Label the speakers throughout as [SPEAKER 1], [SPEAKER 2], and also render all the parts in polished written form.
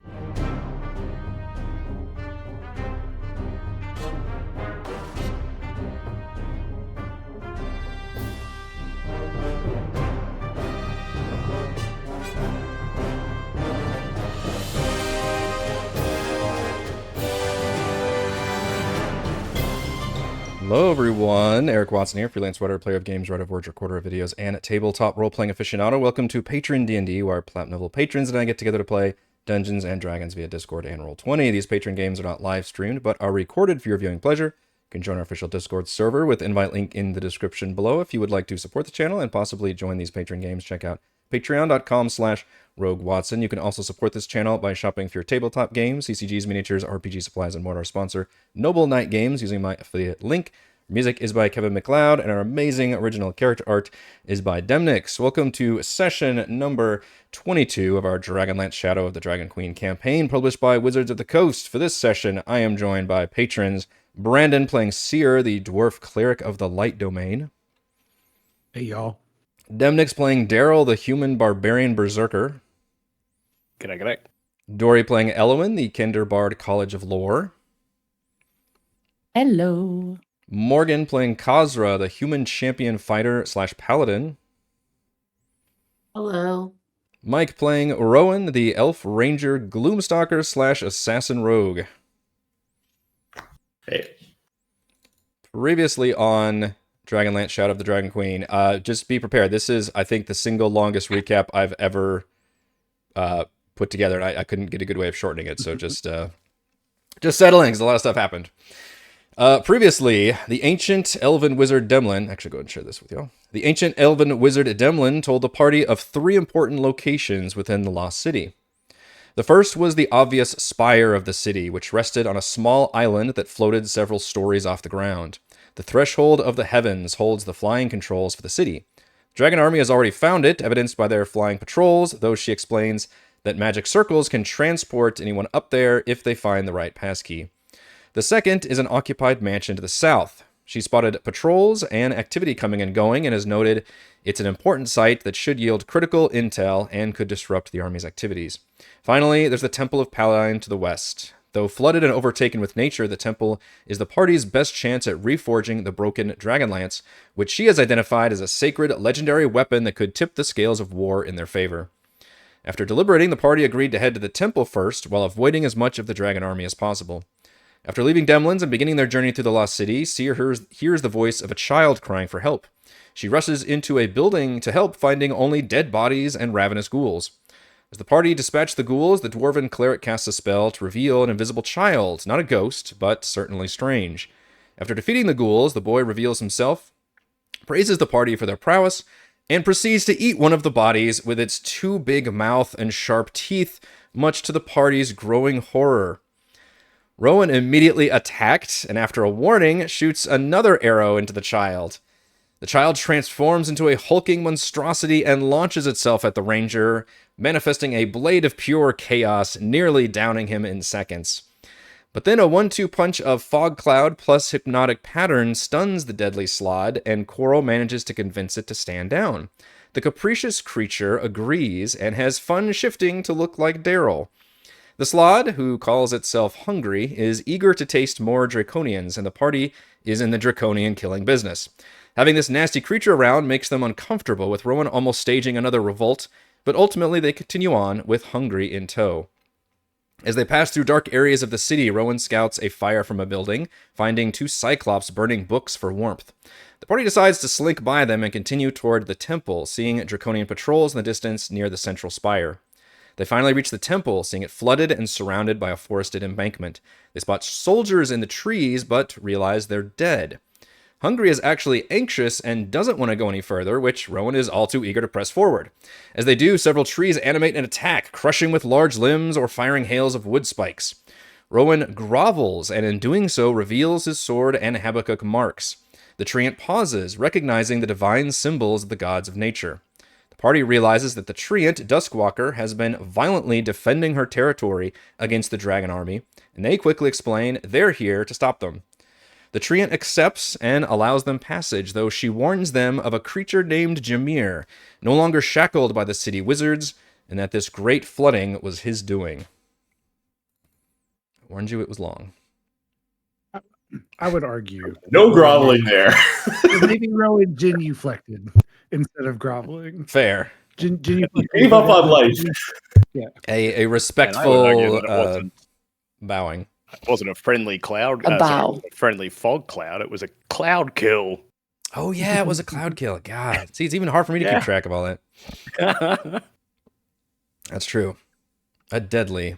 [SPEAKER 1] Hello everyone, Eric Watson here, freelance writer, player of games, writer of words, recorder of videos, and tabletop role-playing aficionado. Welcome to Patron D&D, where our platinum level patrons and I get together to play Dungeons and Dragons via Discord and Roll20. These Patron games are not live streamed, but are recorded for your viewing pleasure. You can join our official Discord server with invite link in the description below. If you would like to support the channel and possibly join these Patron games, check out patreon.com/RogueWatson. You can also support this channel by shopping for your tabletop games, CCGs, miniatures, RPG supplies, and more. Our sponsor, Noble Knight Games, using my affiliate link. Music is by Kevin MacLeod, and our amazing original character art is by Demnix. Welcome to session number 22 of our Dragonlance Shadow of the Dragon Queen campaign, published by Wizards of the Coast. For this session, I am joined by patrons Brandon playing Cere, the dwarf cleric of the Light Domain.
[SPEAKER 2] Hey, y'all.
[SPEAKER 1] Demnix playing Darryl, the human barbarian berserker.
[SPEAKER 3] G'day.
[SPEAKER 1] Dory playing Ellowyn, the kender bard college of lore.
[SPEAKER 4] Hello.
[SPEAKER 1] Morgan playing Kazra, the human champion fighter / paladin.
[SPEAKER 4] Hello.
[SPEAKER 1] Mike playing Rowan, the elf ranger Gloomstalker / assassin rogue.
[SPEAKER 3] Hey.
[SPEAKER 1] Previously on Dragonlance Shadow of the Dragon Queen, just be prepared. This is, I think, the single longest recap I've ever put together, and I couldn't get a good way of shortening it, so just settling, because a lot of stuff happened. Previously, the ancient elven wizard Demlin, actually go ahead and share this with y'all. The ancient elven wizard Demlin told the party of 3 important locations within the Lost City. The first was the obvious spire of the city, which rested on a small island that floated several stories off the ground. The threshold of the heavens holds the flying controls for the city. The Dragon Army has already found it, evidenced by their flying patrols, though she explains that magic circles can transport anyone up there if they find the right passkey. The second is an occupied mansion to the south. She spotted patrols and activity coming and going and has noted it's an important site that should yield critical intel and could disrupt the army's activities. Finally, there's the Temple of Paladine to the west. Though flooded and overtaken with nature, the temple is the party's best chance at reforging the broken Dragonlance, which she has identified as a sacred, legendary weapon that could tip the scales of war in their favor. After deliberating, the party agreed to head to the temple first, while avoiding as much of the Dragon Army as possible. After leaving Demlin's and beginning their journey through the Lost City, Cere hears the voice of a child crying for help. She rushes into a building to help, finding only dead bodies and ravenous ghouls. As the party dispatch the ghouls, the dwarven cleric casts a spell to reveal an invisible child, not a ghost, but certainly strange. After defeating the ghouls, the boy reveals himself, praises the party for their prowess, and proceeds to eat one of the bodies with its too big mouth and sharp teeth, much to the party's growing horror. Rowan immediately attacked, and after a warning, shoots another arrow into the child. The child transforms into a hulking monstrosity and launches itself at the ranger, manifesting a blade of pure chaos, nearly downing him in seconds. But then a 1-2 punch of fog cloud plus hypnotic pattern stuns the deadly slod, and Coral manages to convince it to stand down. The capricious creature agrees and has fun shifting to look like Darryl. The Slod, who calls itself hungry, is eager to taste more Draconians, and the party is in the Draconian killing business. Having this nasty creature around makes them uncomfortable, with Rowan almost staging another revolt, but ultimately they continue on with Hungry in tow. As they pass through dark areas of the city, Rowan scouts a fire from a building, finding 2 Cyclops burning books for warmth. The party decides to slink by them and continue toward the temple, seeing Draconian patrols in the distance near the central spire. They finally reach the temple, seeing it flooded and surrounded by a forested embankment. They spot soldiers in the trees, but realize they're dead. Hungry is actually anxious and doesn't want to go any further, which Rowan is all too eager to press forward. As they do, several trees animate and attack, crushing with large limbs or firing hails of wood spikes. Rowan grovels, and in doing so reveals his sword and Habakkuk marks. The treant pauses, recognizing the divine symbols of the gods of nature. The party realizes that the treant, Duskwalker, has been violently defending her territory against the dragon army, and they quickly explain they're here to stop them. The treant accepts and allows them passage, though she warns them of a creature named Jameer, no longer shackled by the city wizards, and that this great flooding was his doing. Warned you it was long.
[SPEAKER 2] I would argue
[SPEAKER 4] No groveling there.
[SPEAKER 2] maybe Rowan genuflected instead of groveling.
[SPEAKER 1] Fair.
[SPEAKER 2] Genuflected.
[SPEAKER 4] Gave up on life.
[SPEAKER 1] A
[SPEAKER 3] And I would argue
[SPEAKER 1] respectful
[SPEAKER 3] that it wasn't,
[SPEAKER 1] bowing.
[SPEAKER 3] it wasn't a friendly cloud.
[SPEAKER 5] A bow.
[SPEAKER 3] A friendly fog cloud. It was a cloud kill.
[SPEAKER 1] Oh yeah, it was a cloud kill. God, see, it's even hard for me to
[SPEAKER 3] Yeah.
[SPEAKER 1] keep track of all that. That's true. A deadly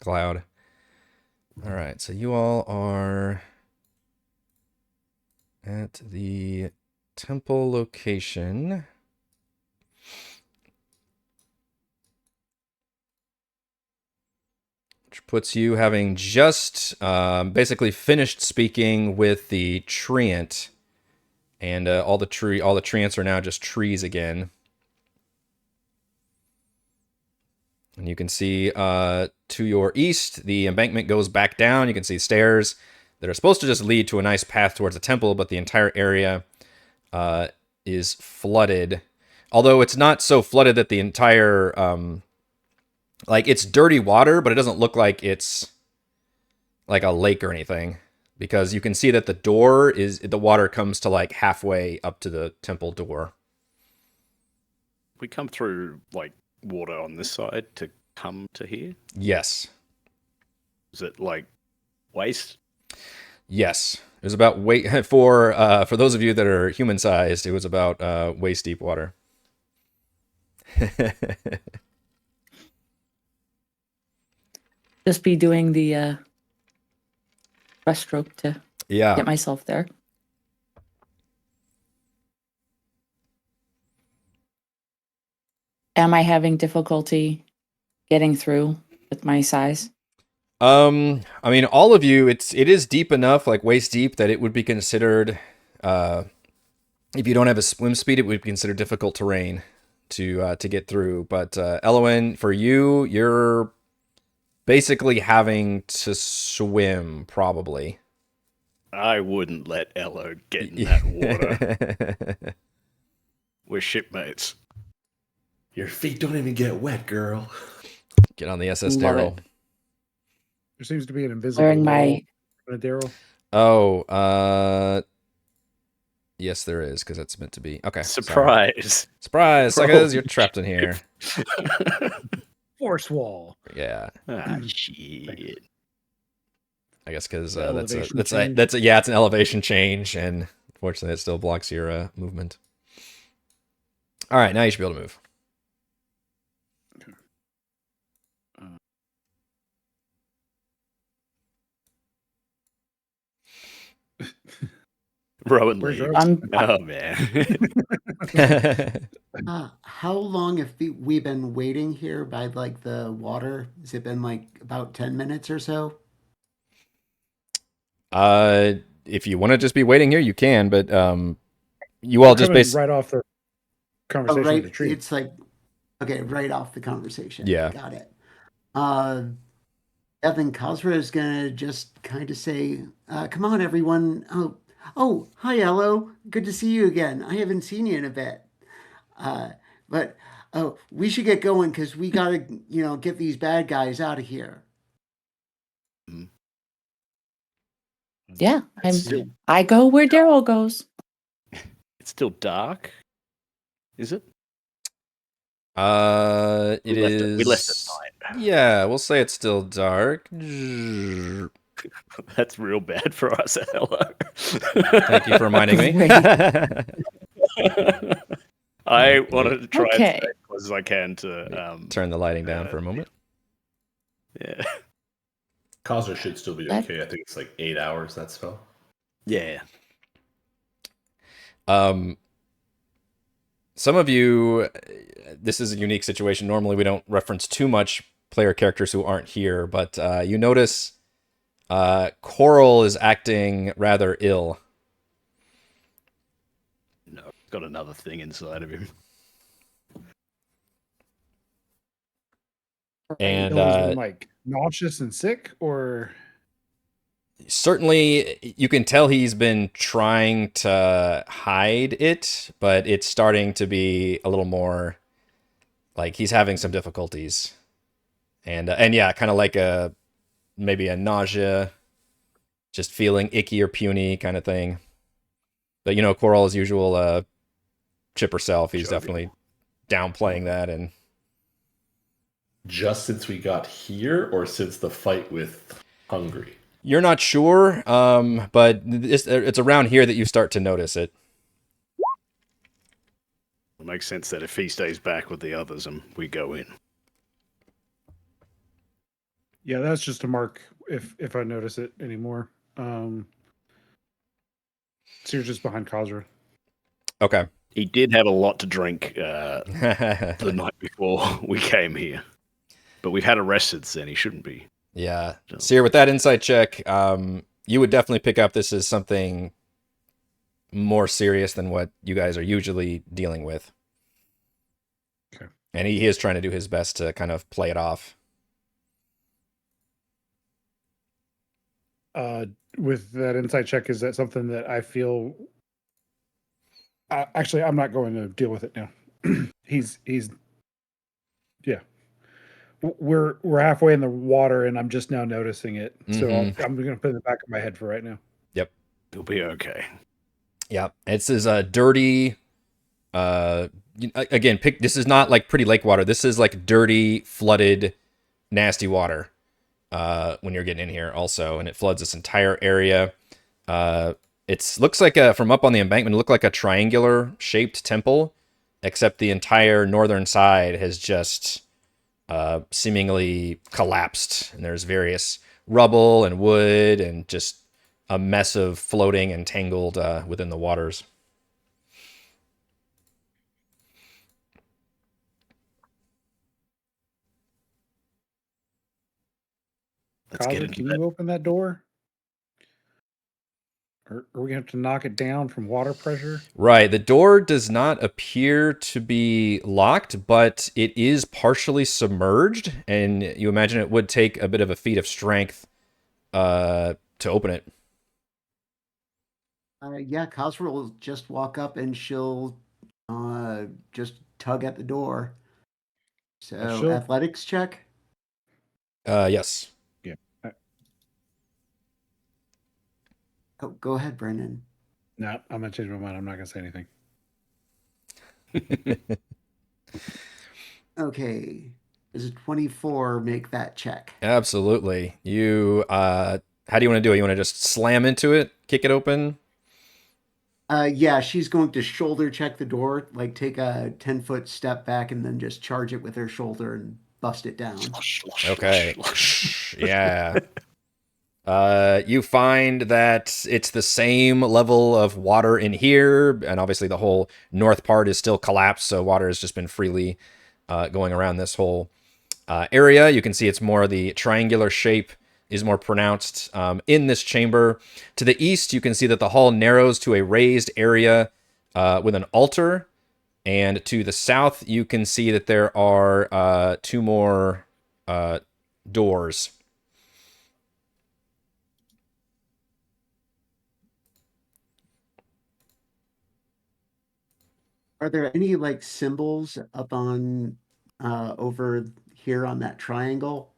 [SPEAKER 1] cloud. All right, so you all are at the temple location. Which puts you having just basically finished speaking with the treant. And all the treants are now just trees again. And you can see to your east, the embankment goes back down. You can see stairs that are supposed to just lead to a nice path towards the temple, but the entire area is flooded. Although it's not so flooded that the entire... like, it's dirty water, but it doesn't look like it's like a lake or anything. Because you can see that the water comes to like halfway up to the temple door.
[SPEAKER 3] We come through like water on this side to come to here.
[SPEAKER 1] Yes.
[SPEAKER 3] Is it like waist?
[SPEAKER 1] Yes. It was about for those of you that are human sized, it was about waist deep water.
[SPEAKER 5] Just be doing the breaststroke to
[SPEAKER 1] Yeah.
[SPEAKER 5] get myself there. Am I having difficulty getting through with my size?
[SPEAKER 1] I mean, all of you, it is deep enough, like waist deep, that it would be considered, if you don't have a swim speed, it would be considered difficult terrain to get through. But Ellowyn, for you, you're basically having to swim, probably.
[SPEAKER 3] I wouldn't let Ello get in that water. We're shipmates.
[SPEAKER 4] Your feet don't even get wet, girl.
[SPEAKER 1] Get on the SS
[SPEAKER 5] Love
[SPEAKER 1] Darryl.
[SPEAKER 2] There seems to be an invisible
[SPEAKER 5] Wearing my
[SPEAKER 2] Darryl.
[SPEAKER 1] Oh, yes, there is, because it's meant to be. Okay. sorry.
[SPEAKER 3] Surprise.
[SPEAKER 1] Surprise, suckers, you're trapped in here.
[SPEAKER 2] Force wall.
[SPEAKER 1] Yeah.
[SPEAKER 3] Ah, shit.
[SPEAKER 1] I guess because
[SPEAKER 2] Elevation
[SPEAKER 1] it's
[SPEAKER 2] change.
[SPEAKER 1] an elevation change, and unfortunately, it still blocks your movement. All right, now you should be able to move.
[SPEAKER 3] Rowan
[SPEAKER 2] Where's
[SPEAKER 3] leaves.
[SPEAKER 2] Rowan?
[SPEAKER 3] Oh, man.
[SPEAKER 6] How long have we been waiting here by like the water? Has it been like about 10 minutes or so?
[SPEAKER 1] If you want to just be waiting here, you can, but you all just
[SPEAKER 2] Coming
[SPEAKER 1] basically
[SPEAKER 2] right off the
[SPEAKER 6] Oh,
[SPEAKER 2] conversation
[SPEAKER 6] right.
[SPEAKER 2] with the tree.
[SPEAKER 6] It's like, okay, right off the conversation.
[SPEAKER 1] Yeah.
[SPEAKER 6] Got it. I think Kazra is going to just kind of say, come on, everyone. Oh, hi, Ello. Good to see you again. I haven't seen you in a bit. But we should get going because we got to, get these bad guys out of here.
[SPEAKER 5] yeah.
[SPEAKER 3] Still-
[SPEAKER 5] I go where Darryl goes.
[SPEAKER 3] It's still dark. Is it?
[SPEAKER 1] it
[SPEAKER 3] We left
[SPEAKER 1] is.
[SPEAKER 3] We left at night.
[SPEAKER 1] Yeah, we'll say it's still dark.
[SPEAKER 3] That's real bad for us, Hello.
[SPEAKER 1] Thank you for reminding me.
[SPEAKER 3] I wanted to try
[SPEAKER 5] Okay.
[SPEAKER 3] and stay as close as I can to
[SPEAKER 1] Turn the lighting down for a moment.
[SPEAKER 3] yeah.
[SPEAKER 4] Kazra should still be
[SPEAKER 5] That-
[SPEAKER 4] okay. I think it's like 8 hours, that spell.
[SPEAKER 3] Yeah.
[SPEAKER 1] Some of you, this is a unique situation. Normally, we don't reference too much player characters who aren't here, but you notice Coral is acting rather ill.
[SPEAKER 3] No, he's got another thing inside of him.
[SPEAKER 1] And
[SPEAKER 2] Dylan's been like nauseous and sick, or
[SPEAKER 1] certainly you can tell he's been trying to hide it, but it's starting to be a little more like he's having some difficulties. And yeah, kind of like maybe a nausea, just feeling icky or puny kind of thing. But Coral, as usual, chipper self, he's
[SPEAKER 3] Jovial.
[SPEAKER 1] definitely downplaying that. And
[SPEAKER 4] Just since we got here, or since the fight with Hungry?
[SPEAKER 1] you're not sure, but it's around here that you start to notice it.
[SPEAKER 3] It makes sense that if he stays back with the others and we go in.
[SPEAKER 2] Yeah, that's just a mark if I notice it anymore. Cere's just behind Kazra.
[SPEAKER 1] Okay.
[SPEAKER 3] He did have a lot to drink the night before we came here. But we've had a rest since then. He shouldn't be.
[SPEAKER 1] Yeah.
[SPEAKER 3] So-
[SPEAKER 1] Cere, with that insight check, you would definitely pick up this as something more serious than what you guys are usually dealing with.
[SPEAKER 2] Okay.
[SPEAKER 1] And he is trying to do his best to kind of play it off.
[SPEAKER 2] With that insight check, is that something that I feel? Actually, I'm not going to deal with it now. he's yeah. We're halfway in the water, and I'm just now noticing it. So
[SPEAKER 1] Mhm.
[SPEAKER 2] I'm going to put it in the back of my head for right now.
[SPEAKER 3] He'll be okay.
[SPEAKER 1] Yeah. It's as dirty. Again, this is not like pretty lake water. This is like dirty, flooded, nasty water. When you're getting in here, also, and it floods this entire area. It looks like from up on the embankment, it looked like a triangular shaped temple, except the entire northern side has just seemingly collapsed, and there's various rubble and wood and just a mess of floating and tangled within the waters.
[SPEAKER 3] Let's get
[SPEAKER 2] Kazra,
[SPEAKER 3] into
[SPEAKER 2] can
[SPEAKER 3] that.
[SPEAKER 2] you open that door? Or are we going to have to knock it down from water pressure?
[SPEAKER 1] Right. The door does not appear to be locked, but it is partially submerged, and you imagine it would take a bit of a feat of strength to open it.
[SPEAKER 6] Yeah, Kazra will just walk up and she'll just tug at the door. So
[SPEAKER 2] she'll-
[SPEAKER 6] athletics check.
[SPEAKER 1] Yes.
[SPEAKER 2] Yeah.
[SPEAKER 6] Oh, go ahead, Brendan.
[SPEAKER 2] No, I'm going to change my mind. I'm not going to say anything.
[SPEAKER 6] Okay. Does a 24 make that check?
[SPEAKER 1] Absolutely. You how do you want to do it? You want to just slam into it, kick it open?
[SPEAKER 6] Yeah, she's going to shoulder check the door, like take a 10-foot step back and then just charge it with her shoulder and bust it down.
[SPEAKER 1] Okay. Yeah. You find that it's the same level of water in here, and obviously the whole north part is still collapsed, so water has just been freely going around this whole area. You can see it's more the triangular shape is more pronounced in this chamber. To the east, you can see that the hall narrows to a raised area with an altar, and to the south, you can see that there are two more doors.
[SPEAKER 6] Are there any like symbols up on over here on that triangle?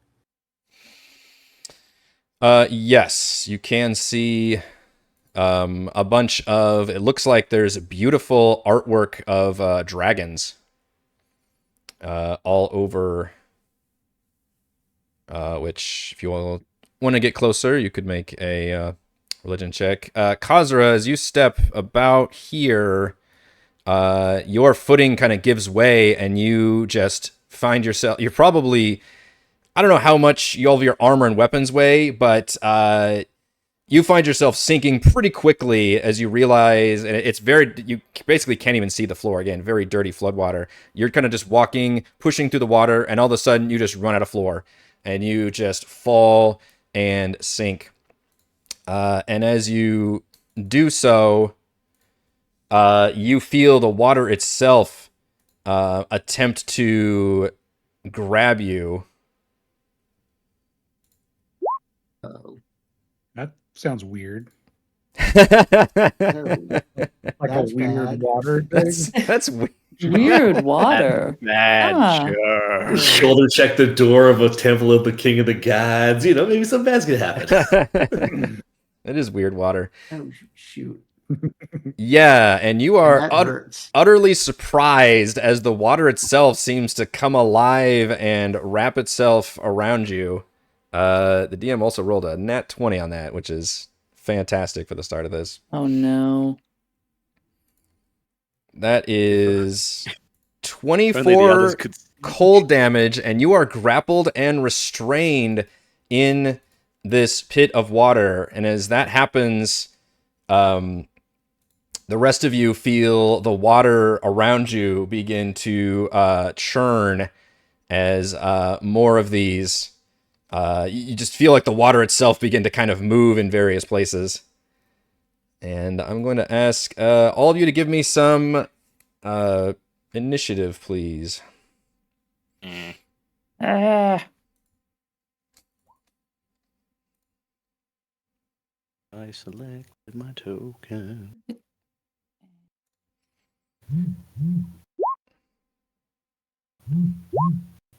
[SPEAKER 1] Yes, you can see a bunch of, it looks like there's beautiful artwork of dragons all over, which if you want to get closer, you could make a religion check. Kazra, as you step about here, your footing kind of gives way and you just find yourself, you're probably, I don't know how much all of your armor and weapons weigh, but you find yourself sinking pretty quickly as you realize, and it's you basically can't even see the floor again, very dirty floodwater. You're kind of just walking, pushing through the water, and all of a sudden you just run out of floor and you just fall and sink. And as you do so, you feel the water itself attempt to grab you.
[SPEAKER 6] Oh,
[SPEAKER 2] That sounds weird.
[SPEAKER 6] oh,
[SPEAKER 2] Like
[SPEAKER 6] That's
[SPEAKER 2] a weird
[SPEAKER 6] bad.
[SPEAKER 2] water thing.
[SPEAKER 1] That's weird.
[SPEAKER 5] Weird water.
[SPEAKER 3] Badger.
[SPEAKER 4] Shoulder check the door of a temple of the king of the gods. You know, maybe some bad's gonna happen.
[SPEAKER 1] It is weird water.
[SPEAKER 6] Oh, shoot.
[SPEAKER 1] Yeah, and you are
[SPEAKER 6] That hurts.
[SPEAKER 1] utterly surprised as the water itself seems to come alive and wrap itself around you. The DM also rolled a nat 20 on that, which is fantastic for the start of this.
[SPEAKER 5] Oh no.
[SPEAKER 1] That is
[SPEAKER 3] If only the others
[SPEAKER 1] 24
[SPEAKER 3] could-
[SPEAKER 1] cold damage, and you are grappled and restrained in this pit of water. And as that happens, the rest of you feel the water around you begin to churn as more of these. You just feel like the water itself begin to kind of move in various places. And I'm going to ask all of you to give me some initiative, please.
[SPEAKER 5] Ah.
[SPEAKER 3] I selected my token.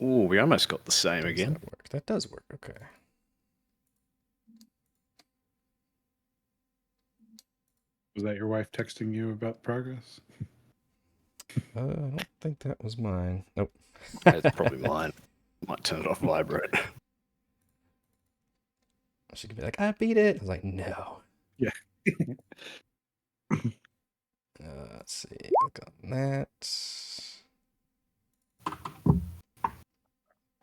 [SPEAKER 3] Ooh, we almost got the same
[SPEAKER 1] Does
[SPEAKER 3] again.
[SPEAKER 1] that work? That does work. Okay.
[SPEAKER 2] Was that your wife texting you about progress?
[SPEAKER 1] I don't think that was mine. Nope.
[SPEAKER 3] That's probably mine. Might turn it off vibrate.
[SPEAKER 1] She could be like, I beat it. I was like, no.
[SPEAKER 2] Yeah.
[SPEAKER 1] Let's see. Click on that. Did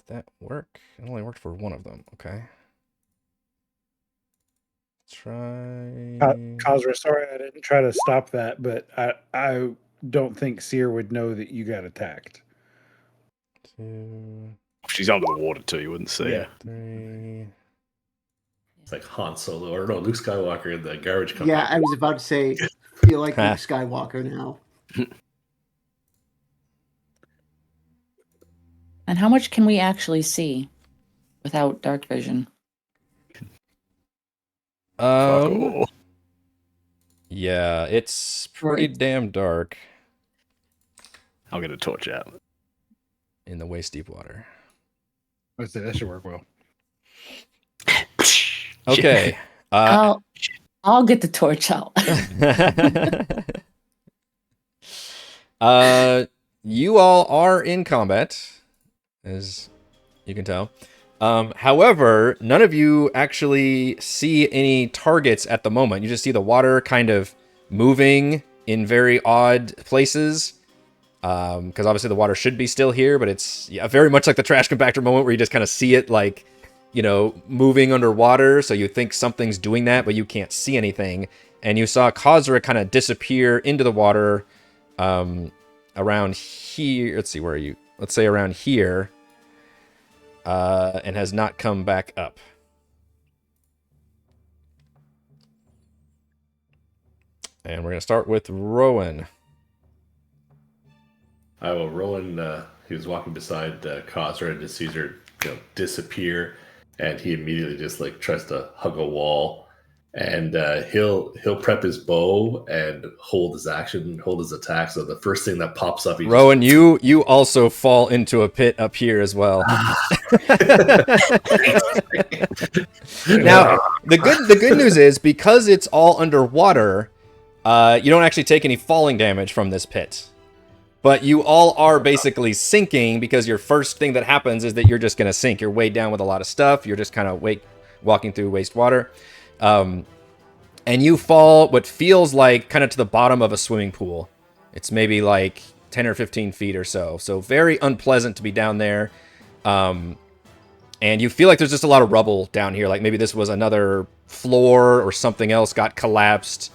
[SPEAKER 1] that work? It only worked for one of them. Okay. Try.
[SPEAKER 2] Kazra, sorry I didn't try to stop that, but I don't think Cere would know that you got attacked.
[SPEAKER 1] 2,
[SPEAKER 3] She's under the water too, you wouldn't see
[SPEAKER 2] Yeah.
[SPEAKER 3] her.
[SPEAKER 1] 3.
[SPEAKER 4] It's like Han Solo, or no, Luke Skywalker in the garbage company.
[SPEAKER 6] Yeah, I was about to say, feel like Luke Skywalker now.
[SPEAKER 5] And how much can we actually see without dark vision?
[SPEAKER 3] Fuck all.
[SPEAKER 1] Yeah, it's pretty damn dark
[SPEAKER 3] I'll get a torch out.
[SPEAKER 1] in the waist deep water.
[SPEAKER 2] I'd say that should work well.
[SPEAKER 1] Okay.
[SPEAKER 5] I'll get the torch out.
[SPEAKER 1] You all are in combat, as you can tell. However, none of you actually see any targets at the moment. You just see the water kind of moving in very odd places. Because obviously the water should be still here, but it's very much like the trash compactor moment where you just kind of see it like, you know, moving underwater. So you think something's doing that, but you can't see anything. And you saw Kazra kind of disappear into the water around here. Let's see, where are you? Let's say around here. And has not come back up. And we're going to start with Rowan.
[SPEAKER 4] Rowan, he was walking beside Kazra and just sees her, disappear, and he immediately just like tries to hug a wall, and he'll prep his bow and hold his action, hold his attack. So the first thing that pops up,
[SPEAKER 1] Rowan, you also fall into a pit up here as well. Now, the good news is because it's all underwater, you don't actually take any falling damage from this pit. But you all are basically sinking because your first thing that happens is that you're just going to sink. You're weighed down with a lot of stuff. You're just kind of walking through wastewater. And you fall what feels like kind of to the bottom of a swimming pool. It's maybe like 10 or 15 feet or so. So very unpleasant to be down there. And you feel like there's just a lot of rubble down here. Like maybe this was another floor or something else got collapsed.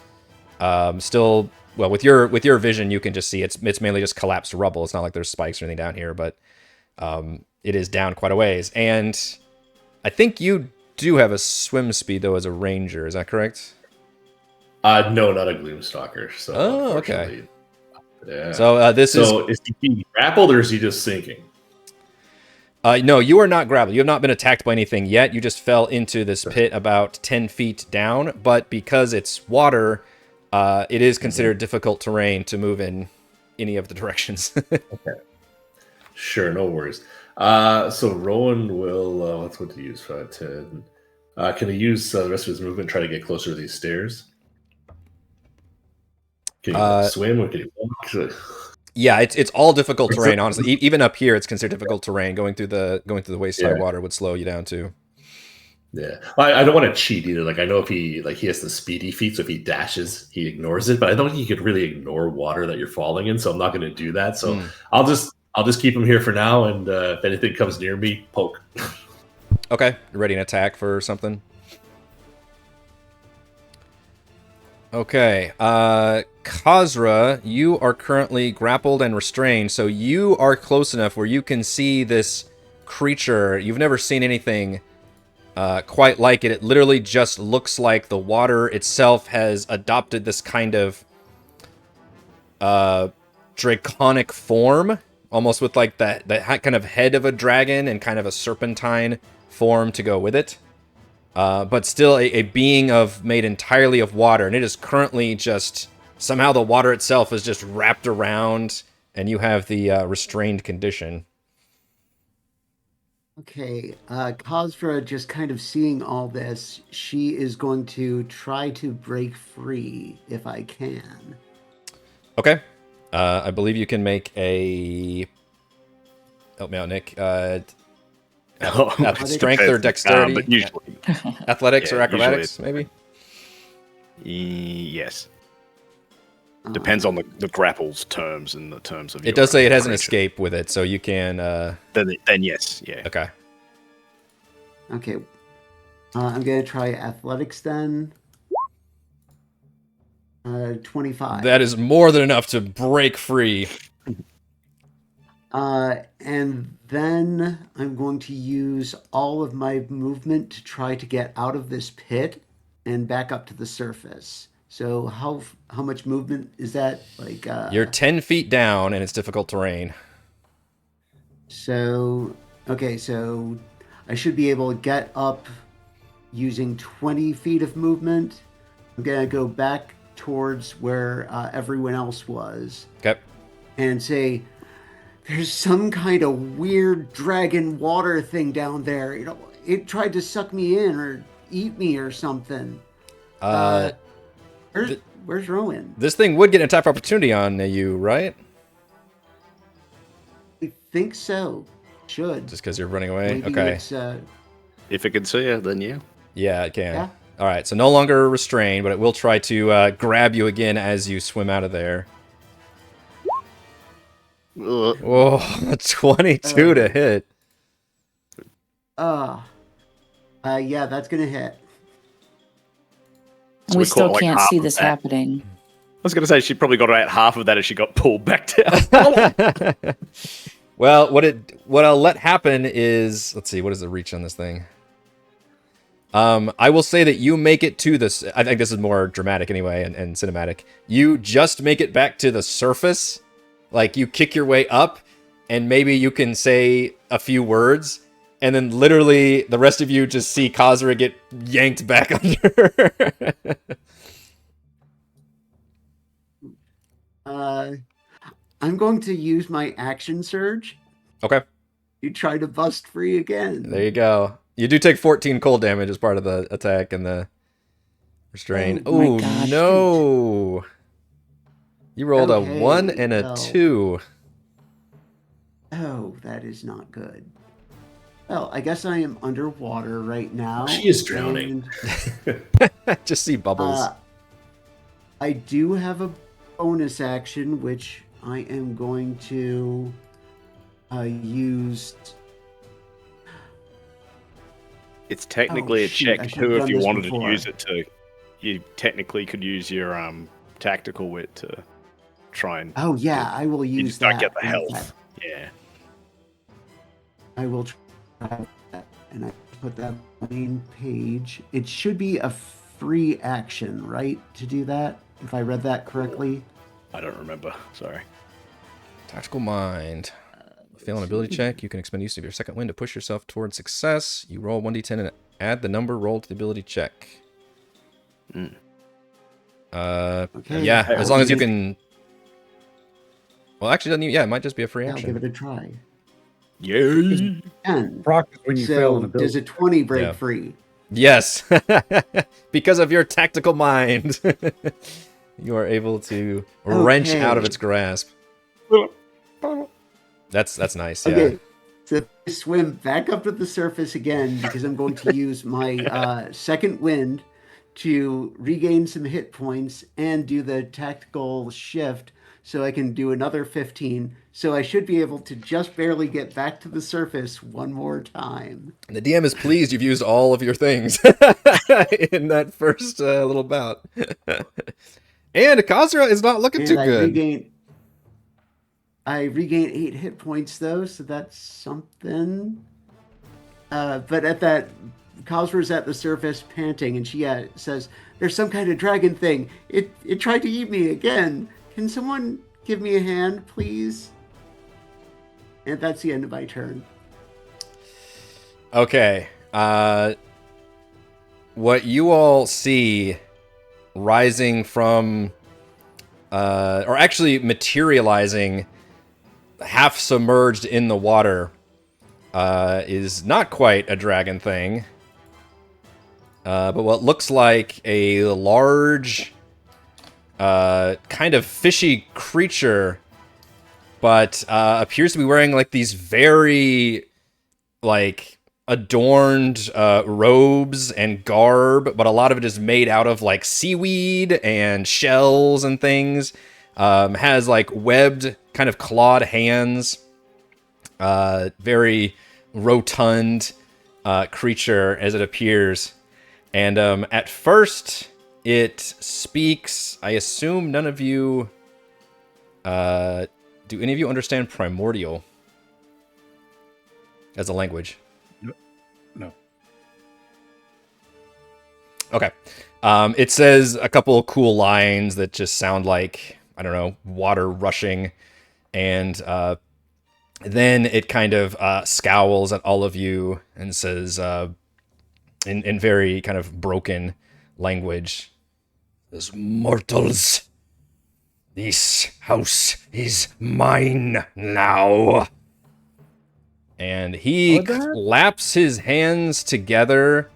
[SPEAKER 1] Still... Well, with your vision, you can just see it's mainly just collapsed rubble. It's not like there's spikes or anything down here, but it is down quite a ways. And I think you do have a swim speed, though, as a ranger. Is that correct?
[SPEAKER 4] No, not a Gloomstalker. So
[SPEAKER 1] Oh, okay.
[SPEAKER 4] unfortunately, yeah.
[SPEAKER 1] So
[SPEAKER 4] is he being grappled or is he just sinking?
[SPEAKER 1] No, you are not grappled. You have not been attacked by anything yet. You just fell into this pit about 10 feet down. But because it's water... it is considered difficult terrain to move in any of the directions.
[SPEAKER 4] Sure, no worries. So Rowan will. What's what to use for that? 10. Can he use the rest of his movement and try to get closer to these stairs? Can he swim or can he walk?
[SPEAKER 1] Yeah, it's all difficult terrain. Honestly, even up here, it's considered difficult terrain. Going through the waist high water would slow you down too.
[SPEAKER 4] Yeah, I don't want to cheat either. Like I know if he has the speedy feat, so if he dashes, he ignores it. But I don't think you could really ignore water that you're falling in. So I'm not going to do that. So I'll just keep him here for now. And if anything comes near me, poke.
[SPEAKER 1] Okay, you ready an attack for something? Okay, Kazra, you are currently grappled and restrained, so you are close enough where you can see this creature. You've never seen anything quite like it. It literally just looks like the water itself has adopted this kind of draconic form, almost with like the kind of head of a dragon and kind of a serpentine form to go with it. But still a being made entirely of water, and it is currently just somehow the water itself is just wrapped around, and you have the restrained condition.
[SPEAKER 6] Okay, Kazra, just kind of seeing all this, she is going to try to break free if I can.
[SPEAKER 1] Okay, I believe you can make a. Help me out, Nick. Strength or dexterity?
[SPEAKER 3] But usually,
[SPEAKER 1] athletics or acrobatics, maybe?
[SPEAKER 3] Yes. Depends on the grapples terms and the terms of
[SPEAKER 1] it does say it has an escape with it, so you can...
[SPEAKER 3] Then yes, yeah.
[SPEAKER 1] Okay.
[SPEAKER 6] Okay. I'm going to try athletics then. 25.
[SPEAKER 1] That is more than enough to break free.
[SPEAKER 6] And then I'm going to use all of my movement to try to get out of this pit and back up to the surface. So how much movement is that? Like
[SPEAKER 1] you're 10 feet down and it's difficult terrain.
[SPEAKER 6] So okay, so I should be able to get up using 20 feet of movement. I'm gonna go back towards where everyone else was.
[SPEAKER 1] Okay.
[SPEAKER 6] And say, there's some kind of weird dragon water thing down there. You know, it tried to suck me in or eat me or something. Where's Rowan?
[SPEAKER 1] This thing would get an attack opportunity on you, right?
[SPEAKER 6] I think so. Should.
[SPEAKER 1] Just because you're running away?
[SPEAKER 6] Maybe
[SPEAKER 1] okay.
[SPEAKER 3] If it can see you, then yeah.
[SPEAKER 1] Yeah, it can.
[SPEAKER 6] Yeah.
[SPEAKER 1] All right, so no longer restrained, but it will try to grab you again as you swim out of there. Whoa, 22 to hit.
[SPEAKER 6] Yeah, that's gonna hit.
[SPEAKER 3] So
[SPEAKER 5] we
[SPEAKER 3] call
[SPEAKER 5] still
[SPEAKER 3] it, like,
[SPEAKER 5] can't
[SPEAKER 3] half
[SPEAKER 5] see
[SPEAKER 3] of
[SPEAKER 5] this
[SPEAKER 3] that.
[SPEAKER 5] happening.
[SPEAKER 3] I was going to say she probably got about half of that as she got pulled back down.
[SPEAKER 1] Well, what I'll let happen is, let's see, what is the reach on this thing? I will say that you make it to this. I think this is more dramatic anyway and cinematic. You just make it back to the surface. Like you kick your way up and maybe you can say a few words and then literally the rest of you just see Kazra get yanked back under.
[SPEAKER 6] I'm going to use my action surge.
[SPEAKER 1] Okay.
[SPEAKER 6] You try to bust free again.
[SPEAKER 1] There you go. You do take 14 cold damage as part of the attack and the restrain.
[SPEAKER 5] Oh my gosh,
[SPEAKER 1] no. You rolled
[SPEAKER 6] Okay,
[SPEAKER 1] a 1 and a
[SPEAKER 6] well.
[SPEAKER 1] 2.
[SPEAKER 6] Oh, that is not good. Well, I guess I am underwater right now.
[SPEAKER 4] She is drowning.
[SPEAKER 1] Just see bubbles.
[SPEAKER 6] I do have a bonus action, which I am going to use.
[SPEAKER 3] It's technically
[SPEAKER 6] Oh,
[SPEAKER 3] a
[SPEAKER 6] shoot,
[SPEAKER 3] check
[SPEAKER 6] I should've
[SPEAKER 3] too if
[SPEAKER 6] done
[SPEAKER 3] you
[SPEAKER 6] this
[SPEAKER 3] wanted
[SPEAKER 6] before.
[SPEAKER 3] to use it to. You technically could use your tactical wit to try and.
[SPEAKER 6] Oh yeah, I will
[SPEAKER 3] You
[SPEAKER 6] use
[SPEAKER 3] just don't
[SPEAKER 6] that.
[SPEAKER 3] get the
[SPEAKER 6] in
[SPEAKER 3] health.
[SPEAKER 6] fact.
[SPEAKER 3] Yeah.
[SPEAKER 6] I will try that, and I put that on the main page. It should be a free action, right, to do that? If I read that correctly.
[SPEAKER 3] I don't remember. Sorry.
[SPEAKER 1] Tactical mind. Fail an ability check. You can expend use of your second wind to push yourself towards success. You roll 1d10 and add the number rolled to the ability check.
[SPEAKER 6] Okay.
[SPEAKER 1] Yeah, as long as you can. Well, actually, doesn't even, yeah, it might just be a free
[SPEAKER 6] I'll
[SPEAKER 1] action.
[SPEAKER 6] give it a try.
[SPEAKER 3] Yeah.
[SPEAKER 6] 10.
[SPEAKER 2] Proc is when you fail an
[SPEAKER 6] So
[SPEAKER 2] ability.
[SPEAKER 6] does a 20 break
[SPEAKER 1] Yeah.
[SPEAKER 6] free?
[SPEAKER 1] Yes, because of your tactical mind, you are able to wrench out of
[SPEAKER 6] Okay.
[SPEAKER 1] its grasp. That's nice. Yeah.
[SPEAKER 6] Okay. So I swim back up to the surface again because I'm going to use my second wind to regain some hit points and do the tactical shift so I can do another 15. So I should be able to just barely get back to the surface one more time.
[SPEAKER 1] The DM is pleased you've used all of your things in that first little bout. And Kazra is not looking too
[SPEAKER 6] And
[SPEAKER 1] good.
[SPEAKER 6] I regain 8 hit points though, so that's something. But at that, Kazra's at the surface panting, and she says, "There's some kind of dragon thing. It tried to eat me again. Can someone give me a hand, please?" And that's the end of my turn.
[SPEAKER 1] Okay. What you all see rising from, or actually materializing, half submerged in the water, is not quite a dragon thing, but what looks like a large, kind of fishy creature, but appears to be wearing like these very, like, adorned robes and garb, but a lot of it is made out of like seaweed and shells and things. Has like webbed, kind of clawed hands. Very rotund creature as it appears. And at first it speaks. I assume none of you... do any of you understand Primordial as a language?
[SPEAKER 2] No.
[SPEAKER 1] Okay. It says a couple of cool lines that just sound like, I don't know, water rushing. And then it kind of scowls at all of you and says, in very kind of broken language, "As mortals, this house is mine now." And he
[SPEAKER 2] What the heck?
[SPEAKER 1] claps his hands together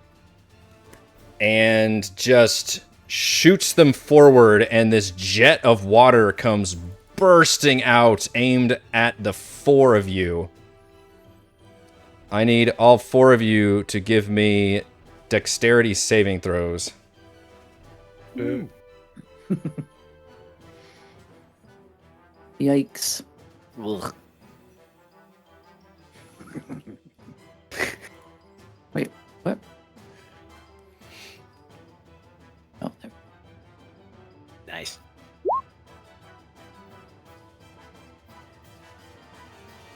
[SPEAKER 1] and just shoots them forward, and this jet of water comes bursting out, aimed at the 4 of you. I need all 4 of you to give me dexterity saving throws.
[SPEAKER 5] Yikes.
[SPEAKER 3] Ugh.
[SPEAKER 5] Wait, what? Oh, there.
[SPEAKER 3] Nice.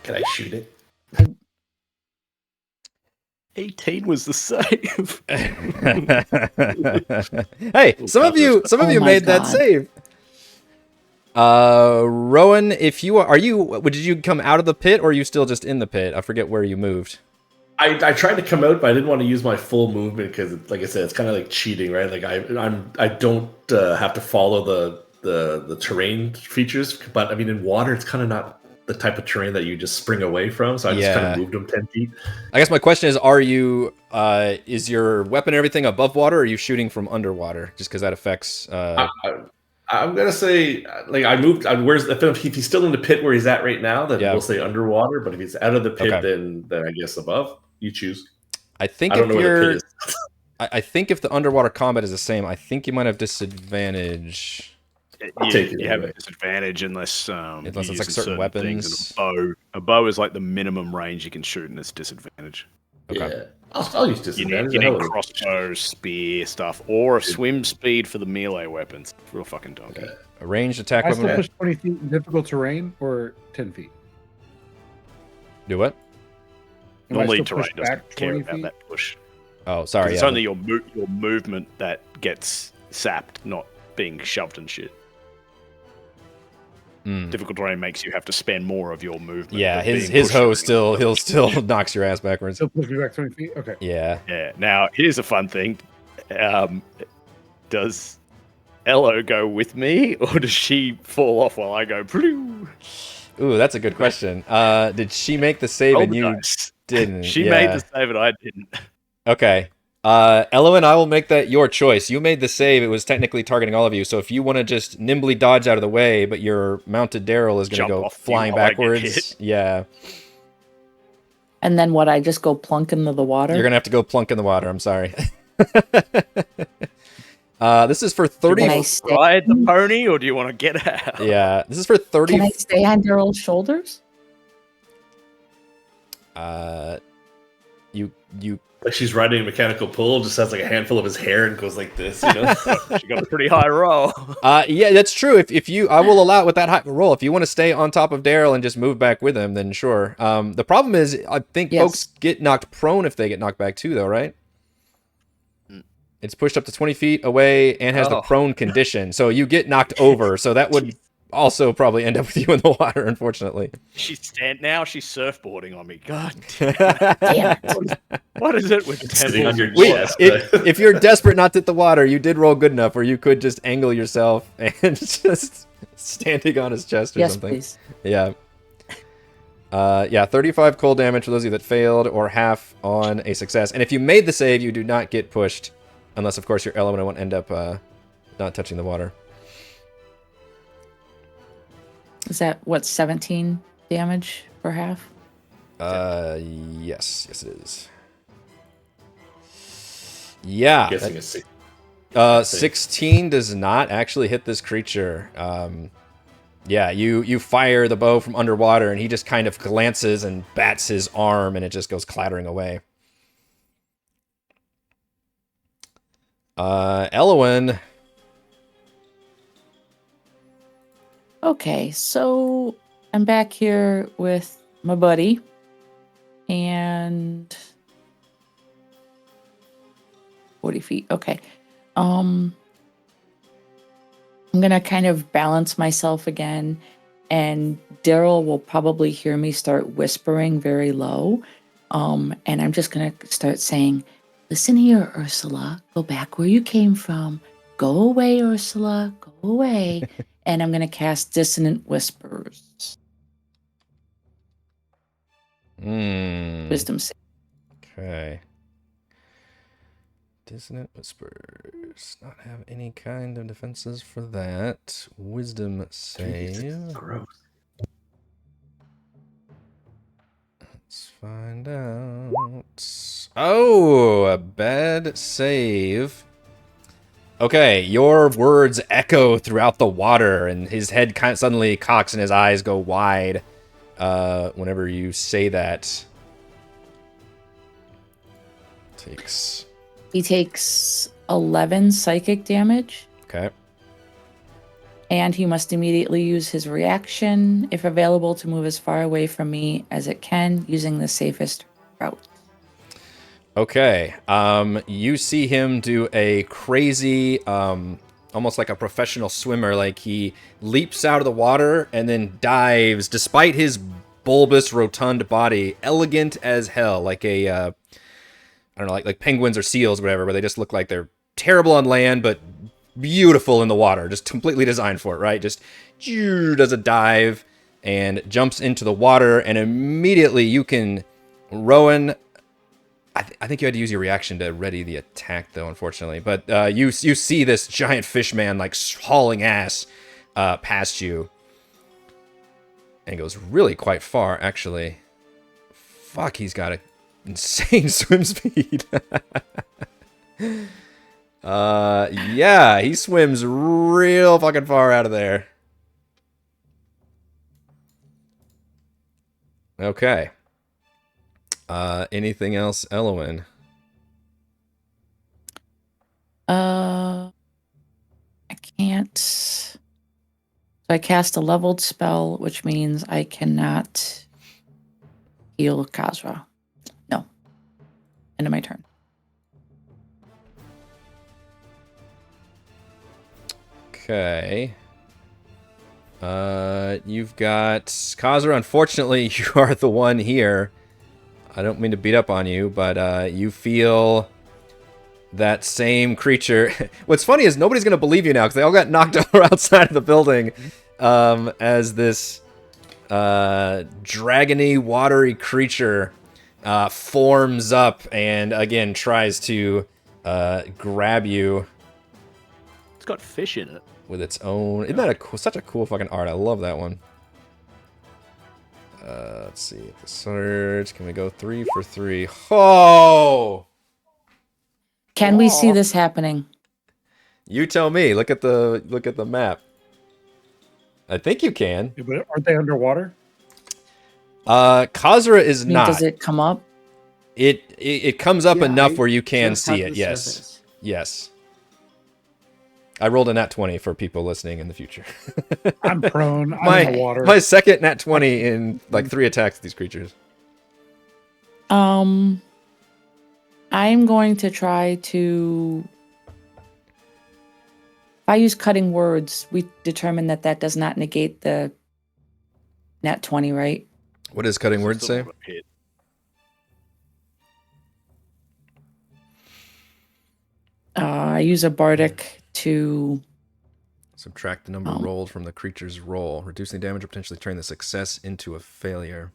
[SPEAKER 4] Can I shoot it?
[SPEAKER 3] 18 was the save.
[SPEAKER 1] Hey, some of you
[SPEAKER 6] Oh my
[SPEAKER 1] made that
[SPEAKER 6] God.
[SPEAKER 1] save. Rowan, if you did you come out of the pit, or are you still just in the pit? I forget where you moved.
[SPEAKER 4] I tried to come out, but I didn't want to use my full movement because, like I said, it's kind of like cheating, right? Like I don't have to follow the terrain features, but I mean in water, it's kind of not the type of terrain that you just spring away from. So I just kind
[SPEAKER 1] Yeah.
[SPEAKER 4] of moved them 10 feet.
[SPEAKER 1] I guess my question is, are you is your weapon and everything above water, or are you shooting from underwater? Just because that affects.
[SPEAKER 4] I'm gonna say, like, I moved. If he's still in the pit where he's at right now, then
[SPEAKER 1] Yeah.
[SPEAKER 4] we'll say underwater. But if he's out of the pit,
[SPEAKER 1] Okay.
[SPEAKER 4] then I guess above. You choose.
[SPEAKER 1] I think
[SPEAKER 4] I don't
[SPEAKER 1] if
[SPEAKER 4] know where the
[SPEAKER 1] you're,
[SPEAKER 4] pit is.
[SPEAKER 1] I think if the underwater combat is the same, I think you might have disadvantage.
[SPEAKER 3] You,
[SPEAKER 4] take it
[SPEAKER 3] you have
[SPEAKER 4] anyway.
[SPEAKER 3] a disadvantage unless
[SPEAKER 1] Unless
[SPEAKER 3] you're
[SPEAKER 1] it's like
[SPEAKER 3] using
[SPEAKER 1] certain
[SPEAKER 3] things,
[SPEAKER 1] weapons.
[SPEAKER 3] and a bow is like the minimum range you can shoot, and it's disadvantage.
[SPEAKER 1] Okay.
[SPEAKER 4] Yeah, I'll use
[SPEAKER 3] You
[SPEAKER 4] disadvantage.
[SPEAKER 3] need
[SPEAKER 4] The hell of it.
[SPEAKER 3] crossbow, spear stuff, or a swim speed for the melee weapons. Real fucking donkey.
[SPEAKER 4] Yeah.
[SPEAKER 1] A ranged attack
[SPEAKER 2] I still
[SPEAKER 1] weapon.
[SPEAKER 2] push 20 feet in difficult terrain or 10 feet.
[SPEAKER 1] Do what?
[SPEAKER 2] Am I
[SPEAKER 3] Normally,
[SPEAKER 2] still
[SPEAKER 3] terrain
[SPEAKER 2] pushed
[SPEAKER 3] doesn't
[SPEAKER 2] back
[SPEAKER 3] care
[SPEAKER 2] 20
[SPEAKER 3] about
[SPEAKER 2] feet?
[SPEAKER 3] that push.
[SPEAKER 1] Oh,
[SPEAKER 3] 'Cause
[SPEAKER 1] sorry.
[SPEAKER 3] it's
[SPEAKER 1] Yeah.
[SPEAKER 3] only your movement that gets sapped, not being shoved and shit.
[SPEAKER 1] Mm.
[SPEAKER 3] Difficult terrain makes you have to spend more of your movement.
[SPEAKER 1] Yeah,
[SPEAKER 3] but
[SPEAKER 1] his
[SPEAKER 3] being
[SPEAKER 1] hoe
[SPEAKER 3] pushed
[SPEAKER 1] he'll still knocks your ass backwards.
[SPEAKER 2] Still push me back 20 feet? Okay.
[SPEAKER 1] Yeah.
[SPEAKER 3] Yeah. Now, here's a fun thing. Does Ello go with me, or does she fall off while I go? "Phew"?
[SPEAKER 1] Ooh, that's a good question. Did she make the save
[SPEAKER 3] Roll
[SPEAKER 1] and
[SPEAKER 3] the
[SPEAKER 1] you
[SPEAKER 3] dice.
[SPEAKER 1] didn't?
[SPEAKER 3] She
[SPEAKER 1] Yeah.
[SPEAKER 3] made the save and I didn't.
[SPEAKER 1] Okay. Ellowyn, I will make that your choice. You made the save. It was technically targeting all of you. So if you want to just nimbly dodge out of the way, but your mounted Darryl is going
[SPEAKER 3] Jump
[SPEAKER 1] to go
[SPEAKER 3] off you
[SPEAKER 1] flying
[SPEAKER 3] while I get
[SPEAKER 1] backwards.
[SPEAKER 3] hit.
[SPEAKER 1] Yeah.
[SPEAKER 5] And then what? I just go plunk into the water.
[SPEAKER 1] You're going to have to go plunk in the water. I'm sorry. This is for
[SPEAKER 3] Do you
[SPEAKER 1] 30.
[SPEAKER 5] Can I
[SPEAKER 3] want to
[SPEAKER 5] stay?
[SPEAKER 3] ride the pony or do you want to get out?
[SPEAKER 1] Yeah. This is for 30.
[SPEAKER 5] Can I stay on Daryl's shoulders?
[SPEAKER 1] You
[SPEAKER 4] Like she's riding a mechanical pull, just has like a handful of his hair and goes like this, you know?
[SPEAKER 3] She got a pretty high roll.
[SPEAKER 1] yeah, that's true. If you, I will allow it with that high roll. If you want to stay on top of Darryl and just move back with him, then sure. The problem is, I think
[SPEAKER 5] Yes.
[SPEAKER 1] folks get knocked prone if they get knocked back too, though, right? It's pushed up to 20 feet away and has the
[SPEAKER 3] Oh.
[SPEAKER 1] prone condition, so you get knocked over. So that would also probably end up with you in the water, unfortunately.
[SPEAKER 3] She's surfboarding on me. God,
[SPEAKER 5] Damn it.
[SPEAKER 3] what is it with
[SPEAKER 4] Sitting on your
[SPEAKER 1] Wait,
[SPEAKER 4] chest.
[SPEAKER 1] if you're desperate not to hit the water, you did roll good enough where you could just angle yourself and just standing on his chest or
[SPEAKER 5] Yes,
[SPEAKER 1] something.
[SPEAKER 5] please.
[SPEAKER 1] Yeah. Yeah, 35 cold damage for those of you that failed, or half on a success. And if you made the save, you do not get pushed, unless, of course, your element won't end up not touching the water.
[SPEAKER 5] Is that what, 17 damage for half?
[SPEAKER 1] Yes, it is. Yeah,
[SPEAKER 4] I'm guessing a 6.
[SPEAKER 1] 16 does not actually hit this creature. Yeah, you fire the bow from underwater, and he just kind of glances and bats his arm, and it just goes clattering away. Ellowyn.
[SPEAKER 5] Okay, so I'm back here with my buddy, and 40 feet. Okay. I'm gonna kind of balance myself again, and Darryl will probably hear me start whispering very low. And I'm just gonna start saying, "Listen here, Ursula. Go back where you came from. Go away, Ursula. Go away." And I'm gonna cast Dissonant Whispers. Wisdom save.
[SPEAKER 1] Okay. Dissonant Whispers. Not have any kind of defenses for that. Wisdom save.
[SPEAKER 4] Gross.
[SPEAKER 1] Let's find out. Oh, a bad save. Okay, your words echo throughout the water, and his head kind of suddenly cocks and his eyes go wide whenever you say that.
[SPEAKER 5] He takes 11 psychic damage,
[SPEAKER 1] Okay.
[SPEAKER 5] and he must immediately use his reaction, if available, to move as far away from me as it can, using the safest route.
[SPEAKER 1] Okay. You see him do a crazy, almost like a professional swimmer. Like he leaps out of the water and then dives, despite his bulbous, rotund body, elegant as hell, like a, I don't know, like penguins or seals, or whatever, where they just look like they're terrible on land, but beautiful in the water. Just completely designed for it, right? Just does a dive and jumps into the water, and immediately you can, Rowan. I think you had to use your reaction to ready the attack, though, unfortunately. But you see this giant fish man like hauling ass past you, and goes really quite far, actually. Fuck, he's got a insane swim speed. Yeah, he swims real fucking far out of there. Okay. Anything else, Ellowyn?
[SPEAKER 5] I can't. So I cast a leveled spell, which means I cannot heal Kazra. No. End of my turn.
[SPEAKER 1] Okay. You've got Kazra. Unfortunately, you are the one here. I don't mean to beat up on you, but you feel that same creature. What's funny is nobody's going to believe you now because they all got knocked over outside of the building as this dragony, watery creature forms up and again tries to grab you
[SPEAKER 3] It's got fish in it.
[SPEAKER 1] with its own. Isn't that such a cool fucking art? I love that one. Let's see. The surge. Can we go 3 for 3? Oh!
[SPEAKER 5] Can we see this happening?
[SPEAKER 1] You tell me. Look at the map. I think you can.
[SPEAKER 2] Yeah, but aren't they underwater?
[SPEAKER 1] Kazra is
[SPEAKER 5] I mean,
[SPEAKER 1] not.
[SPEAKER 5] does it come up?
[SPEAKER 1] It comes up
[SPEAKER 6] Yeah,
[SPEAKER 1] enough
[SPEAKER 6] I
[SPEAKER 1] where you can
[SPEAKER 6] just
[SPEAKER 1] see
[SPEAKER 6] had
[SPEAKER 1] it.
[SPEAKER 6] the
[SPEAKER 1] Yes.
[SPEAKER 6] surface.
[SPEAKER 1] Yes. I rolled a nat 20 for people listening in the future.
[SPEAKER 2] I'm prone. I'm in the water.
[SPEAKER 1] My second nat 20 in like 3 attacks with these creatures.
[SPEAKER 5] I'm going to try to. If I use cutting words, we determine that does not negate the nat 20, right?
[SPEAKER 1] What does cutting words
[SPEAKER 3] Still
[SPEAKER 1] say?
[SPEAKER 3] not a hit.
[SPEAKER 5] I use a bardic to.
[SPEAKER 1] Subtract the number rolled from the creature's roll. Reducing damage or potentially turn the success into a failure.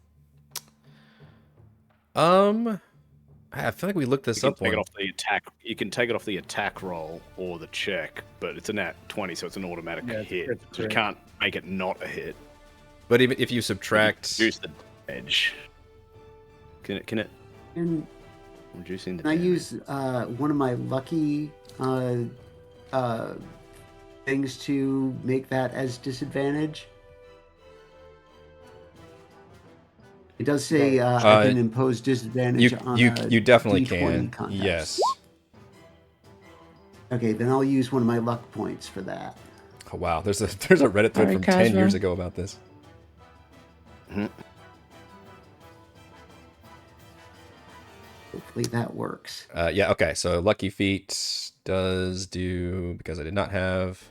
[SPEAKER 1] I feel like we looked this
[SPEAKER 3] You
[SPEAKER 1] up
[SPEAKER 3] can take it
[SPEAKER 1] once.
[SPEAKER 3] off the attack. You can take it off the attack roll or the check, but it's a nat 20, so it's an automatic
[SPEAKER 2] Yeah,
[SPEAKER 3] hit.
[SPEAKER 2] it's
[SPEAKER 3] So you
[SPEAKER 2] great.
[SPEAKER 3] can't make it not a hit.
[SPEAKER 1] But even if you subtract,
[SPEAKER 3] Reduce the edge. Can it
[SPEAKER 6] And
[SPEAKER 3] reducing the
[SPEAKER 6] I
[SPEAKER 3] damage?
[SPEAKER 6] use one of my lucky things to make that as disadvantage. It does say I can impose disadvantage on
[SPEAKER 1] you definitely
[SPEAKER 6] D20
[SPEAKER 1] can.
[SPEAKER 6] contest.
[SPEAKER 1] Yes.
[SPEAKER 6] Okay, then I'll use one of my luck points for that.
[SPEAKER 1] Oh, wow. There's a Reddit thread
[SPEAKER 5] Alright,
[SPEAKER 1] from 10
[SPEAKER 5] Kazra.
[SPEAKER 1] years ago about this.
[SPEAKER 6] Hopefully that works.
[SPEAKER 1] Yeah, okay. So Lucky Feet does do, because I did not have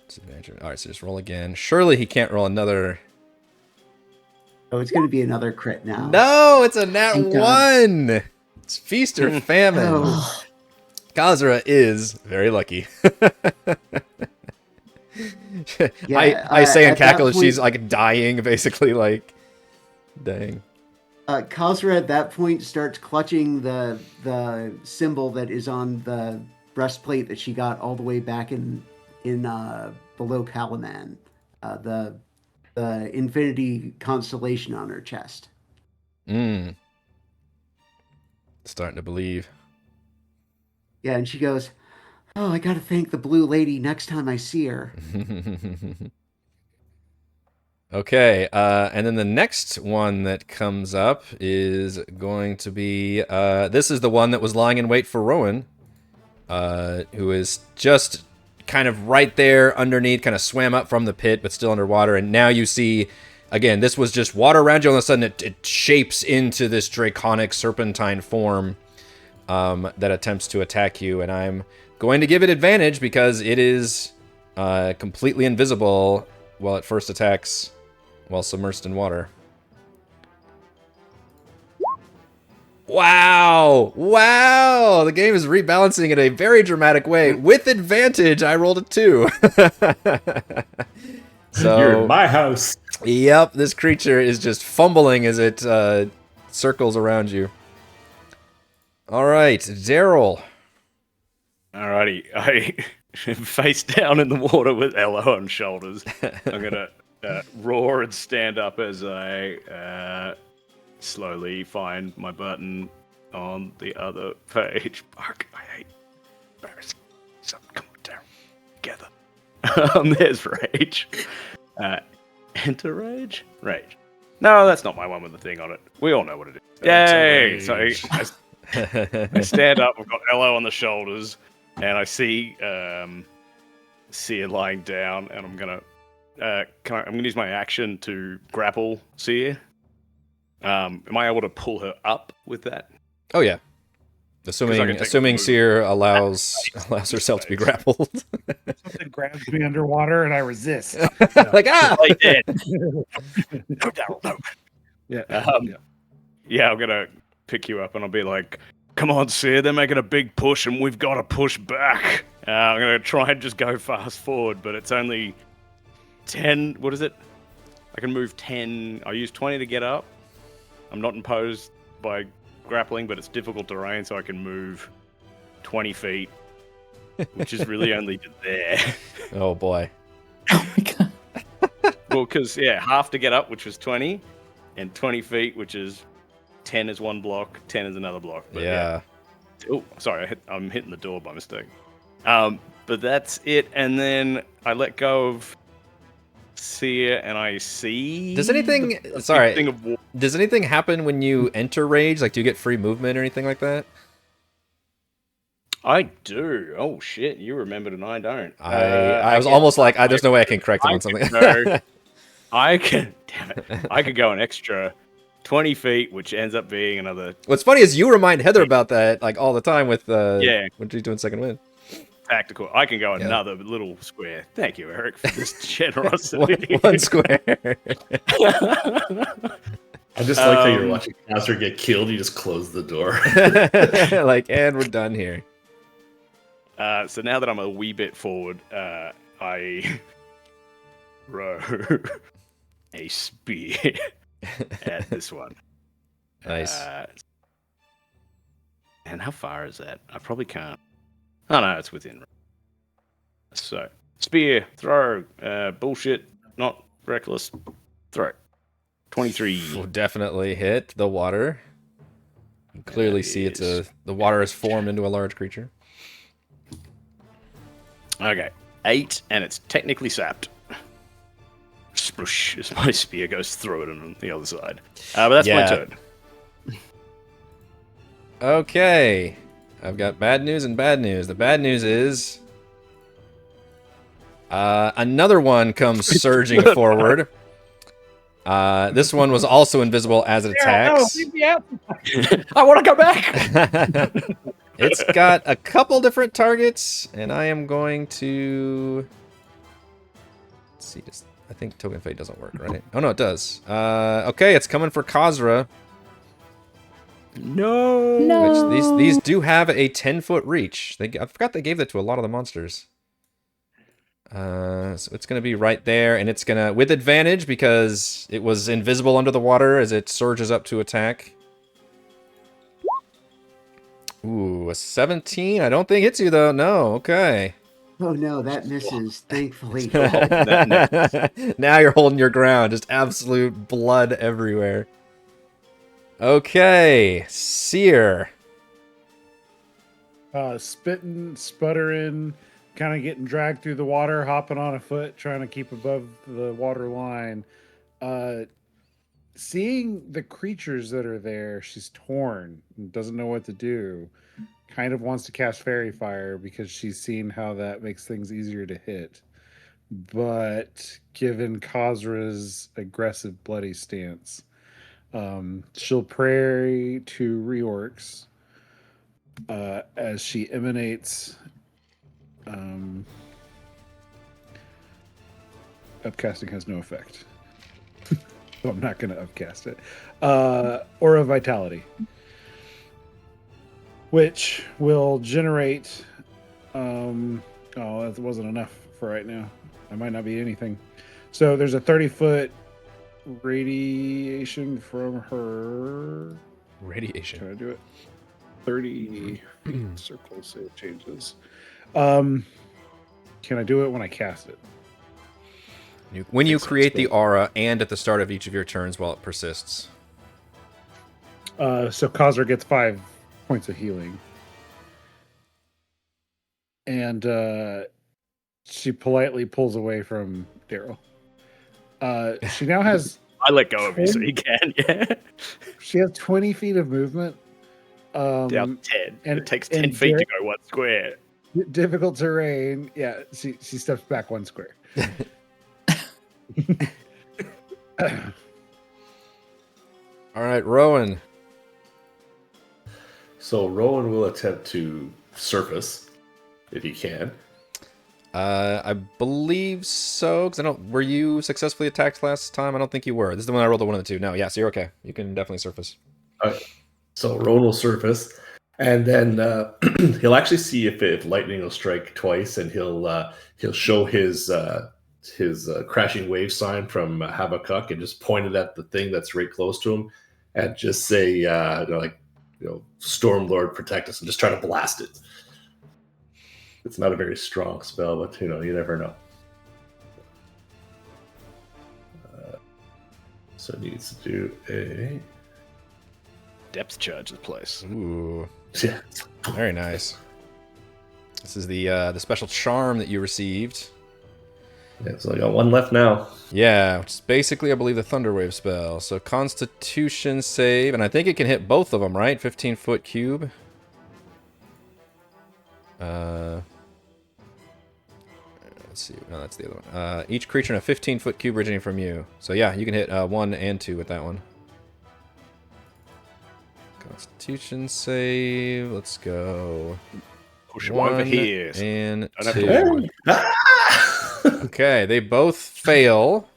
[SPEAKER 1] disadvantage. All right, so just roll again. Surely he can't roll another.
[SPEAKER 6] Oh, it's going to be another crit now.
[SPEAKER 1] No, it's a nat
[SPEAKER 5] Thank God.
[SPEAKER 1] 1. It's feast or famine.
[SPEAKER 6] Oh.
[SPEAKER 1] Kazra is very lucky.
[SPEAKER 6] Yeah,
[SPEAKER 1] I say and
[SPEAKER 6] at that
[SPEAKER 1] cackle as
[SPEAKER 6] point-
[SPEAKER 1] she's like dying, basically, like, dang.
[SPEAKER 6] Kazra at that point starts clutching the symbol that is on the breastplate that she got all the way back in below Paladin, the infinity constellation on her chest.
[SPEAKER 1] Starting to believe.
[SPEAKER 6] Yeah, and she goes, "Oh, I got to thank the blue lady next time I see her."
[SPEAKER 1] Okay, and then the next one that comes up is going to be, this is the one that was lying in wait for Rowan, who is just kind of right there underneath, kind of swam up from the pit, but still underwater, and now you see, again, this was just water around you, all of a sudden it shapes into this draconic serpentine form that attempts to attack you, and I'm going to give it advantage because it is completely invisible while it first attacks while submersed in water. Wow! Wow! The game is rebalancing in a very dramatic way. With advantage, I rolled a 2. So,
[SPEAKER 4] You're in my house.
[SPEAKER 1] yep, this creature is just fumbling as it circles around you. All right, Darryl.
[SPEAKER 3] Alrighty, I face down in the water with Ellowyn on shoulders. I'm gonna roar and stand up as I slowly find my button on the other page. Fuck, I hate embarrassing. So, come on, Darryl, together. There's rage. Enter rage? Rage. No, that's not my one with the thing on it. We all know what it is. Yay! So I stand up, I've got Ello on the shoulders, and I see Cere lying down, and I'm gonna I'm gonna use my action to grapple Cere. Am I able to pull her up with that?
[SPEAKER 1] Oh yeah.
[SPEAKER 3] 'Cause I can take a
[SPEAKER 1] Assuming
[SPEAKER 3] move.
[SPEAKER 1] Cere allows herself to be grappled.
[SPEAKER 2] Something grabs me underwater and I resist.
[SPEAKER 1] Like
[SPEAKER 3] I did. No, Darryl, no.
[SPEAKER 2] Yeah.
[SPEAKER 3] Yeah, I'm gonna pick you up and I'll be like, "Come on, Cere, they're making a big push and we've got to push back." I'm gonna try and just go fast forward, but it's only 10. What is it? I can move 10. I use 20 to get up. I'm not imposed by grappling, but it's difficult terrain, so I can move 20 feet, which is really only to there.
[SPEAKER 1] Oh boy.
[SPEAKER 5] Oh my god.
[SPEAKER 3] Well, because, half to get up, which was 20, and 20 feet, which is 10 is one block, 10 is another block. But
[SPEAKER 1] Yeah.
[SPEAKER 3] Oh, sorry, I'm hitting the door by mistake. But that's it, and then I let go of Cere, and I see...
[SPEAKER 1] Does anything...
[SPEAKER 3] the
[SPEAKER 1] Sorry.
[SPEAKER 3] thing of water.
[SPEAKER 1] Does anything happen when you enter rage? Like, do you get free movement or anything like that?
[SPEAKER 3] I do. Oh, shit, you remembered and I don't.
[SPEAKER 1] I was almost like, there's no way I can correct him on something.
[SPEAKER 3] I can go an extra 20 feet, which ends up being another...
[SPEAKER 1] What's funny is you remind Heather about that like all the time with when she's doing second wind.
[SPEAKER 3] Tactical. I can go another little square. Thank you, Eric, for this generosity.
[SPEAKER 1] one square.
[SPEAKER 4] I just like how you're watching Kazra get killed. You just close the door.
[SPEAKER 1] Like, and we're done here.
[SPEAKER 3] So now that I'm a wee bit forward, I row a spear at this one.
[SPEAKER 1] Nice.
[SPEAKER 3] And how far is that? I probably can't. Oh no, it's within range. So, spear, throw, bullshit, not reckless, throw. 23.
[SPEAKER 1] Will definitely hit the water. You can clearly see the water has formed into a large creature.
[SPEAKER 3] Okay, 8, and it's technically sapped. Splush, as my spear goes through it on the other side. But that's my turn.
[SPEAKER 1] Okay. I've got bad news and bad news. The bad news is... another one comes surging forward. This one was also invisible as it attacks.
[SPEAKER 3] I want to go back!
[SPEAKER 1] It's got a couple different targets, and I am going to... Let's see, I think Token Fate doesn't work, right? Oh, no, it does. Okay, it's coming for Kazra.
[SPEAKER 3] No!
[SPEAKER 1] Which these do have a 10-foot reach. I forgot they gave that to a lot of the monsters. So it's going to be right there, and it's going to... With advantage, because it was invisible under the water as it surges up to attack. Ooh, a 17? I don't think hits you, though. No, okay.
[SPEAKER 6] Oh no, that misses, thankfully.
[SPEAKER 1] Now you're holding your ground. Just absolute blood everywhere. Okay, Cere.
[SPEAKER 2] Spitting, sputtering, kind of getting dragged through the water, hopping on a foot, trying to keep above the water line. Seeing the creatures that are there, she's torn and doesn't know what to do. Kind of wants to cast Fairy Fire because she's seen how that makes things easier to hit. But given Kazra's aggressive, bloody stance, she'll pray to reorcs as she emanates. Upcasting has no effect. So I'm not going to upcast it. Aura Vitality, which will generate... that wasn't enough for right now. That might not be anything. So there's a 30-foot radiation from her.
[SPEAKER 1] Radiation.
[SPEAKER 2] Can I do it? 30 circles, so it changes. Can I do it when I cast it?
[SPEAKER 1] When you create the aura and at the start of each of your turns while it persists.
[SPEAKER 2] So Kazra gets 5 points of healing. And she politely pulls away from Darryl. She now has...
[SPEAKER 3] I let go of you so you can, yeah.
[SPEAKER 2] She has 20 feet of movement.
[SPEAKER 3] Down 10. And it takes 10 feet to go 1 square.
[SPEAKER 2] Difficult terrain. Yeah, she steps back 1 square.
[SPEAKER 1] All right, Rowan.
[SPEAKER 4] So Rowan will attempt to surface if he can.
[SPEAKER 1] I believe so. Because I don't. Were you successfully attacked last time? I don't think you were. This is the one I rolled the 1 and the 2. No, yeah, so you're okay. You can definitely surface.
[SPEAKER 4] So Rowan will surface, and then he'll actually see if lightning will strike twice, and he'll show his his crashing wave sign from Habakkuk and just point it at the thing that's right close to him, and just say, Stormlord, protect us, and just try to blast it. It's not a very strong spell, but you never know. So it needs to do a
[SPEAKER 3] Depth charge the place.
[SPEAKER 1] Ooh,
[SPEAKER 4] yeah.
[SPEAKER 1] very nice. This is the special charm that you received.
[SPEAKER 4] Yeah, so I got one left now.
[SPEAKER 1] Yeah, which is basically, I believe, the Thunderwave spell. So Constitution save, and I think it can hit both of them, right? 15-foot cube. Let's see. No, that's the other one. Each creature in a 15-foot cube originating from you. So yeah, you can hit 1 and 2 with that one. Constitution save. Let's go.
[SPEAKER 3] Push him over here.
[SPEAKER 1] And
[SPEAKER 3] I don't have
[SPEAKER 1] 2. Okay, they both fail.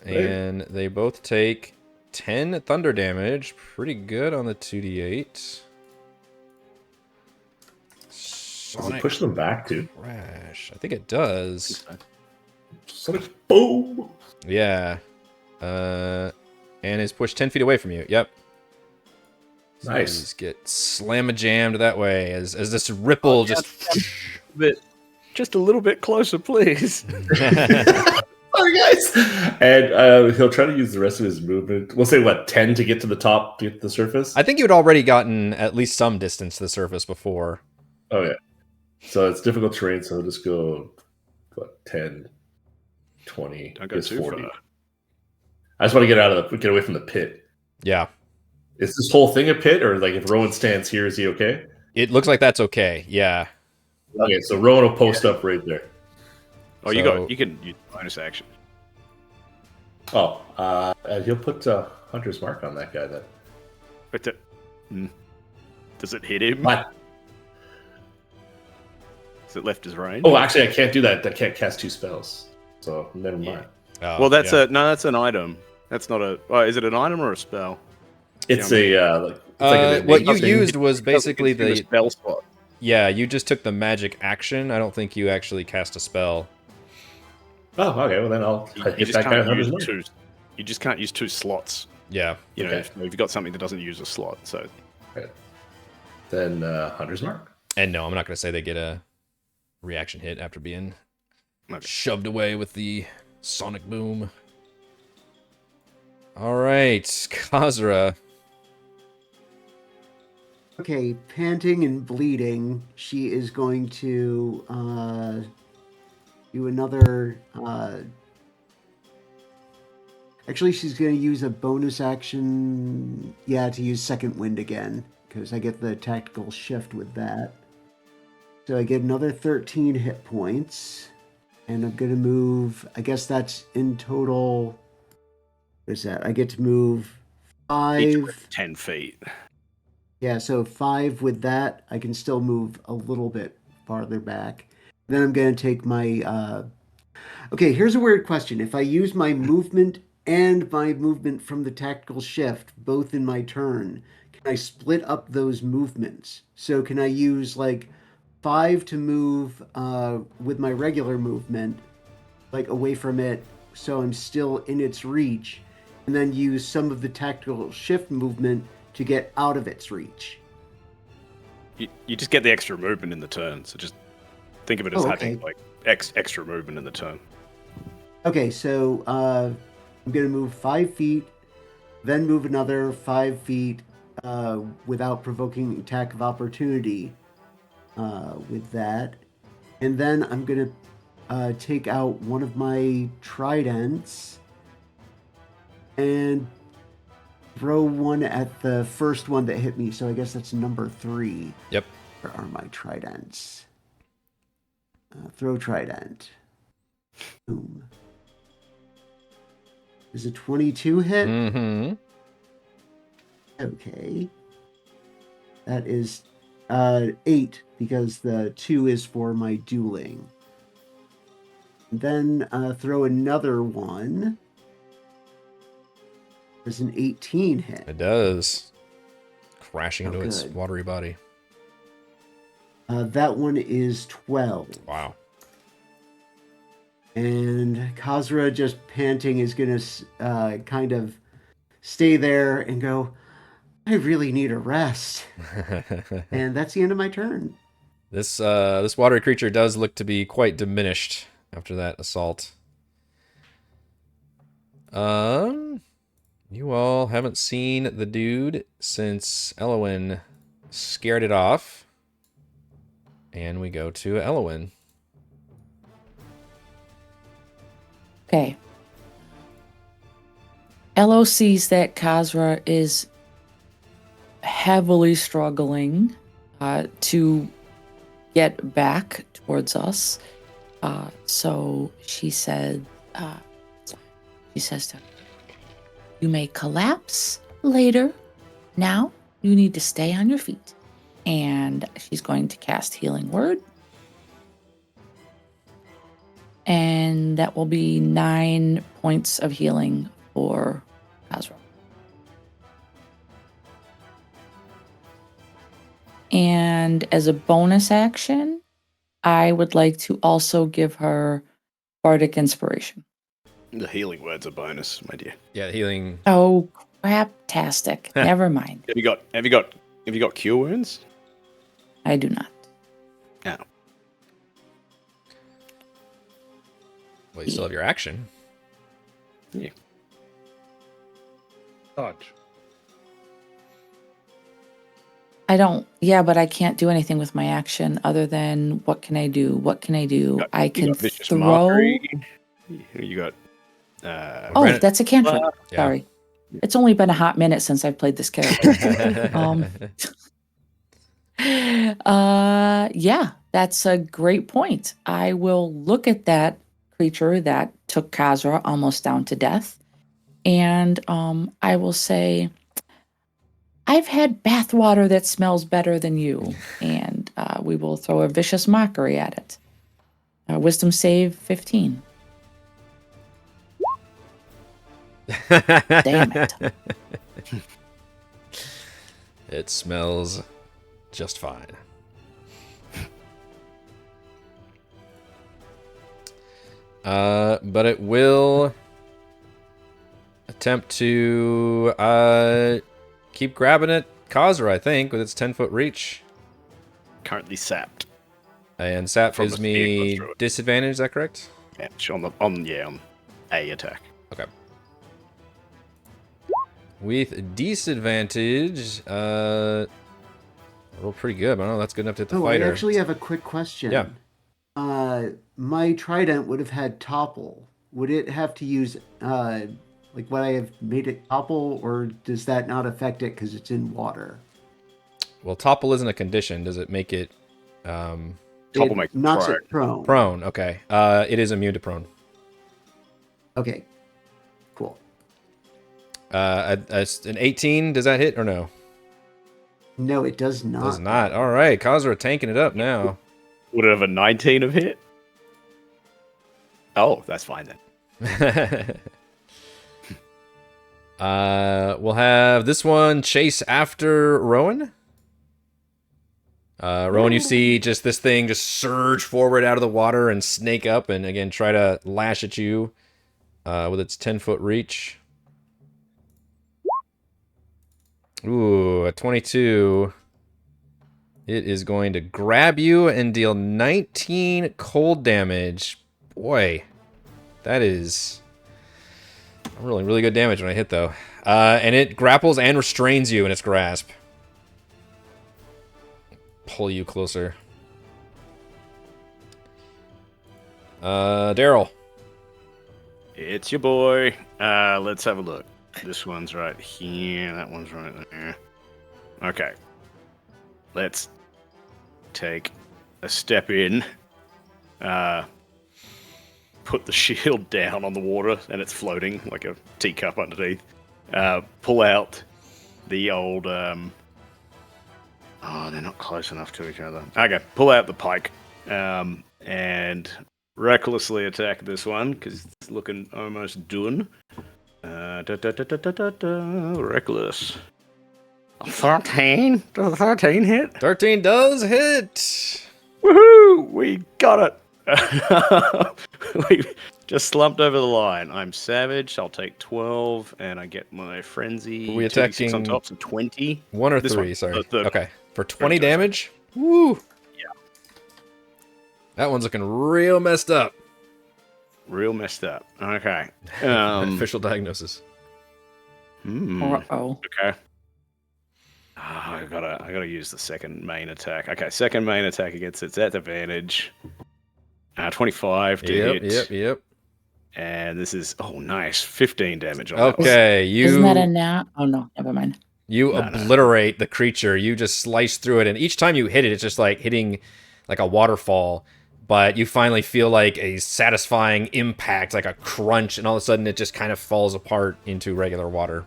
[SPEAKER 1] And they both take 10 thunder damage. Pretty good on the 2d8.
[SPEAKER 4] Does it push them back too?
[SPEAKER 1] Crash. I think it does.
[SPEAKER 4] Sonic boom!
[SPEAKER 1] Yeah. And is pushed 10 feet away from you. Yep. So
[SPEAKER 4] Nice.
[SPEAKER 1] Just get slam-a-jammed that way as this ripple just...
[SPEAKER 3] Just a little bit closer, please.
[SPEAKER 4] Sorry, guys. And he'll try to use the rest of his movement. We'll say, 10 to get to the top, to get to the surface?
[SPEAKER 1] I think you'd already gotten at least some distance to the surface before.
[SPEAKER 4] Oh, yeah. So it's difficult terrain, so he'll just go, 10, 20,
[SPEAKER 3] Don't go too
[SPEAKER 4] 40.
[SPEAKER 3] far.
[SPEAKER 4] I just want to get away from the pit.
[SPEAKER 1] Yeah.
[SPEAKER 4] Is this whole thing a pit, or if Rowan stands here, is he okay?
[SPEAKER 1] It looks like that's okay. Yeah.
[SPEAKER 4] Okay, so Rowan will post up right there.
[SPEAKER 3] Oh,
[SPEAKER 1] So-
[SPEAKER 3] you can use bonus action.
[SPEAKER 4] Oh, and he'll put Hunter's Mark on that guy then.
[SPEAKER 3] But does it hit him?
[SPEAKER 4] What?
[SPEAKER 3] Is it left his range?
[SPEAKER 4] Oh, actually, I can't do that. I can't cast 2 spells. So never mind.
[SPEAKER 3] Yeah.
[SPEAKER 1] Oh,
[SPEAKER 3] Well, that's
[SPEAKER 1] yeah.
[SPEAKER 3] that's an item. That's not a. Is it an item or a spell?
[SPEAKER 4] It's
[SPEAKER 3] Yeah,
[SPEAKER 1] What you
[SPEAKER 4] thing.
[SPEAKER 1] used was basically
[SPEAKER 3] Consume a
[SPEAKER 1] the...
[SPEAKER 3] spell slot.
[SPEAKER 1] Yeah, you just took the magic action. I don't think you actually cast a spell.
[SPEAKER 4] Oh, okay. Well, then I'll
[SPEAKER 3] You
[SPEAKER 4] hit
[SPEAKER 3] just
[SPEAKER 4] that guy
[SPEAKER 3] can't
[SPEAKER 4] with
[SPEAKER 3] use
[SPEAKER 4] Hunter's Mark.
[SPEAKER 3] You just can't use 2 slots.
[SPEAKER 1] Yeah.
[SPEAKER 3] You know,
[SPEAKER 4] Okay.
[SPEAKER 3] if you've got something that doesn't use a slot. So
[SPEAKER 4] Then Hunter's Mark.
[SPEAKER 1] And no, I'm not going to say they get a reaction hit after being
[SPEAKER 3] Okay.
[SPEAKER 1] shoved away with the sonic boom. All right, Kazra.
[SPEAKER 6] Okay, panting and bleeding, she is going to do another. Actually, she's going to use a bonus action. Yeah, to use Second Wind again, because I get the tactical shift with that. So I get another 13 hit points. And I'm going to move. I guess that's in total. What is that? I get to move 5.
[SPEAKER 3] 10 feet.
[SPEAKER 6] Yeah, so 5 with that. I can still move a little bit farther back. Then I'm going to take my... Okay, here's a weird question. If I use my movement and my movement from the tactical shift, both in my turn, can I split up those movements? So can I use, 5 to move with my regular movement, away from it, so I'm still in its reach, and then use some of the tactical shift movement to get out of its reach?
[SPEAKER 3] You just get the extra movement in the turn. So just think of it as having extra movement in the turn.
[SPEAKER 6] Okay, so I'm going to move 5 feet, then move another 5 feet without provoking attack of opportunity with that. And then I'm going to take out one of my tridents and throw one at the first one that hit me. So I guess that's number 3.
[SPEAKER 1] Yep.
[SPEAKER 6] Where are my tridents? Throw trident. Boom. Is a 22 hit?
[SPEAKER 1] Mm-hmm.
[SPEAKER 6] Okay. That is 8, because the 2 is for my dueling. Then throw another one. There's an 18 hit.
[SPEAKER 1] It does. Crashing into its
[SPEAKER 6] good.
[SPEAKER 1] watery body.
[SPEAKER 6] That one is 12.
[SPEAKER 1] Wow.
[SPEAKER 6] And Kazra, just panting, is going to kind of stay there and go, I really need a rest. And that's the end of my turn.
[SPEAKER 1] This watery creature does look to be quite diminished after that assault. You all haven't seen the dude since Ellowyn scared it off. And we go to Ellowyn.
[SPEAKER 5] Okay. Ello sees that Kazra is heavily struggling to get back towards us. So she said, to her, you may collapse later. Now you need to stay on your feet. And she's going to cast Healing Word. And that will be 9 points of healing for Kazra. And as a bonus action, I would like to also give her Bardic Inspiration.
[SPEAKER 3] The healing word's a bonus, my dear.
[SPEAKER 1] Yeah, healing.
[SPEAKER 5] Oh, craptastic. Never mind.
[SPEAKER 3] Have you got cure wounds?
[SPEAKER 5] I do not.
[SPEAKER 3] No.
[SPEAKER 1] Well, you still have your action.
[SPEAKER 3] Yeah.
[SPEAKER 2] Dodge.
[SPEAKER 3] Oh.
[SPEAKER 2] I
[SPEAKER 5] don't. Yeah, but I can't do anything with my action other than what can I do? What can I do? I can
[SPEAKER 3] vicious
[SPEAKER 5] throw.
[SPEAKER 3] mockery. You got.
[SPEAKER 5] Oh, that's a cantrip.
[SPEAKER 1] Yeah.
[SPEAKER 5] Sorry. It's only been a hot minute since I've played this character. Yeah, that's a great point. I will look at that creature that took Kazra almost down to death, and I will say, I've had bathwater that smells better than you, and we will throw a vicious mockery at it. Wisdom save 15. Damn it.
[SPEAKER 1] It smells just fine. But it will attempt to keep grabbing at Kazra, I think, with its 10-foot reach.
[SPEAKER 3] Currently sapped.
[SPEAKER 1] And sap
[SPEAKER 3] From
[SPEAKER 1] gives
[SPEAKER 3] the
[SPEAKER 1] me
[SPEAKER 3] speed, let's throw it.
[SPEAKER 1] disadvantage, is that correct?
[SPEAKER 3] Yeah, on A attack.
[SPEAKER 1] Okay. With disadvantage, roll pretty good, but I don't know that's good enough to hit the fighter.
[SPEAKER 6] I actually have a quick question.
[SPEAKER 1] Yeah.
[SPEAKER 6] My trident would have had topple. Would it have to use like what I have made it topple, or does that not affect it because it's in water?
[SPEAKER 1] Well, topple isn't a condition. Does it make it
[SPEAKER 3] Topple makes
[SPEAKER 6] knocks
[SPEAKER 3] prone.
[SPEAKER 6] it prone.
[SPEAKER 1] prone? Okay. It is immune to prone.
[SPEAKER 6] Okay, cool.
[SPEAKER 1] An 18, does that hit or no?
[SPEAKER 6] No, it does not.
[SPEAKER 1] Does not. All right, Kazra tanking it up now.
[SPEAKER 3] Would it have a 19 of hit? Oh, that's fine then.
[SPEAKER 1] We'll have this one chase after Rowan. Rowan, you see just this thing just surge forward out of the water and snake up and again try to lash at you with its 10-foot reach. Ooh, a 22. It is going to grab you and deal 19 cold damage. Boy, that is really, really good damage when I hit, though. And it grapples and restrains you in its grasp. Pull you closer. Darryl.
[SPEAKER 3] It's your boy. Let's have a look. This one's right here. That one's right there. Okay. Let's take a step in. Put the shield down on the water, and it's floating like a teacup underneath. Pull out the old... Oh, they're not close enough to each other. Okay, pull out the pike. And recklessly attack this one, because it's looking almost done. Reckless. 13? Does a 13 hit?
[SPEAKER 1] 13 does hit.
[SPEAKER 3] Woohoo! We got it! we just slumped over the line. I'm savage. I'll take 12, and I get my frenzy.
[SPEAKER 1] Are we
[SPEAKER 3] 2d6 on
[SPEAKER 1] attacking
[SPEAKER 3] top, so 20.
[SPEAKER 1] 1 or
[SPEAKER 3] This
[SPEAKER 1] 3,
[SPEAKER 3] one,
[SPEAKER 1] sorry.
[SPEAKER 3] the third
[SPEAKER 1] Okay, for 20
[SPEAKER 3] Third, sorry.
[SPEAKER 1] damage? Woo!
[SPEAKER 3] Yeah.
[SPEAKER 1] That one's looking real messed up.
[SPEAKER 3] Real messed up. Okay.
[SPEAKER 1] Official diagnosis.
[SPEAKER 5] Uh-oh.
[SPEAKER 3] Okay. I gotta use the second main attack. Okay, second main attack against it's at advantage. 25 to hit.
[SPEAKER 1] Yep.
[SPEAKER 3] And this is nice, 15 damage on that one.
[SPEAKER 1] Okay,
[SPEAKER 5] Isn't that a nat? Oh no, never mind.
[SPEAKER 1] You
[SPEAKER 3] No.
[SPEAKER 1] obliterate the creature. You just slice through it, and each time you hit it, it's just like hitting like a waterfall. But you finally feel like a satisfying impact, like a crunch, and all of a sudden it just kind of falls apart into regular water.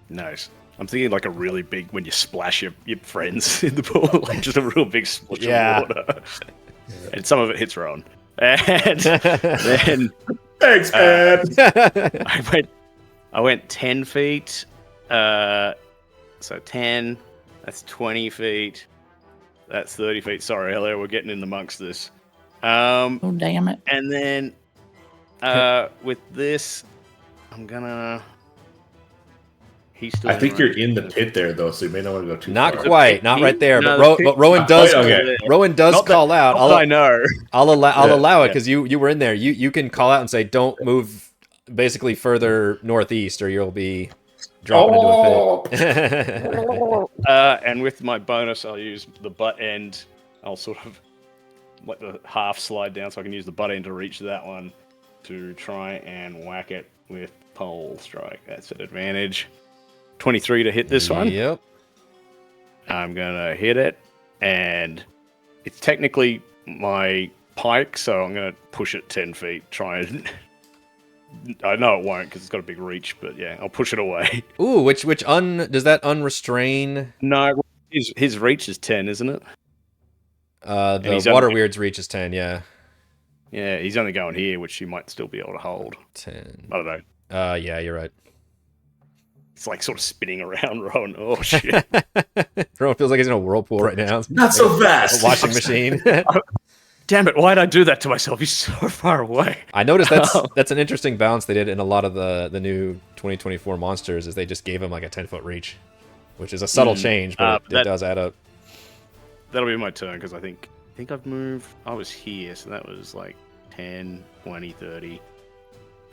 [SPEAKER 3] Nice. I'm thinking like a really big when you splash your friends in the pool, like just a real big splash of water. And some of it hits Rowan. And then
[SPEAKER 4] Thanks, man.
[SPEAKER 3] I went 10 feet. So 10. That's 20 feet. That's 30 feet. Sorry, Elliot, we're getting in amongst this.
[SPEAKER 5] Oh damn it!
[SPEAKER 3] And then with this, I'm gonna. He's still.
[SPEAKER 4] I think you're in the pit there, though, so you may not want to go too
[SPEAKER 1] Not
[SPEAKER 4] far.
[SPEAKER 1] quite, not right there.
[SPEAKER 3] No,
[SPEAKER 1] But Rowan does.
[SPEAKER 4] okay.
[SPEAKER 1] Rowan does
[SPEAKER 3] Not that-
[SPEAKER 1] call out.
[SPEAKER 3] Not that I know.
[SPEAKER 1] I'll allow it
[SPEAKER 3] yeah.
[SPEAKER 1] because you were in there. You can call out and say, "Don't move." Basically, further northeast, or you'll be dropping into a pit.
[SPEAKER 3] And with my bonus, I'll use the butt end. I'll sort of let the half slide down so I can use the butt end to reach that one to try and whack it with pole strike. That's an advantage. 23 to hit this one.
[SPEAKER 1] Yep.
[SPEAKER 3] I'm gonna hit it, and it's technically my pike, so I'm gonna push it 10 feet. Try and I know it won't because it's got a big reach, but yeah, I'll push it away.
[SPEAKER 1] Ooh, which does that unrestrain?
[SPEAKER 3] No, his reach is 10, isn't it?
[SPEAKER 1] The
[SPEAKER 3] he's
[SPEAKER 1] water
[SPEAKER 3] only-
[SPEAKER 1] weird's reach is 10. Yeah.
[SPEAKER 3] Yeah, he's only going here, which he might still be able to hold.
[SPEAKER 1] 10.
[SPEAKER 3] I don't know.
[SPEAKER 1] Yeah, you're right.
[SPEAKER 3] It's like sort of spinning around, Rowan. Oh shit!
[SPEAKER 1] Rowan feels like he's in a whirlpool right now.
[SPEAKER 4] Not so fast.
[SPEAKER 1] A washing machine.
[SPEAKER 3] Damn it! Why'd I do that to myself? He's so far away.
[SPEAKER 1] I noticed that's an interesting balance they did in a lot of the new 2024 monsters. Is they just gave him like a 10-foot reach, which is a subtle change, but it does add up.
[SPEAKER 3] That'll be my turn because I think I've moved. I was here, so that was like 10, 20, 30.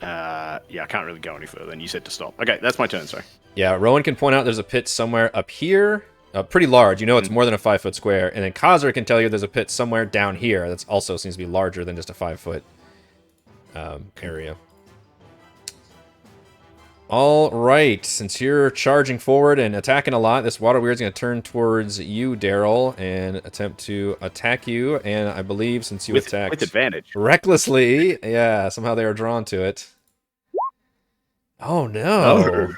[SPEAKER 3] Yeah, I can't really go any further. And you said to stop. Okay, that's my turn. Sorry.
[SPEAKER 1] Yeah, Rowan can point out there's a pit somewhere up here, pretty large. You know it's more than a 5-foot square. And then Kazra can tell you there's a pit somewhere down here that's also seems to be larger than just a 5-foot area. All right, since you're charging forward and attacking a lot, this water weird's going to turn towards you, Darryl, and attempt to attack you. And I believe since you attacked
[SPEAKER 3] with advantage.
[SPEAKER 1] recklessly, yeah, somehow they are drawn to it. Oh no!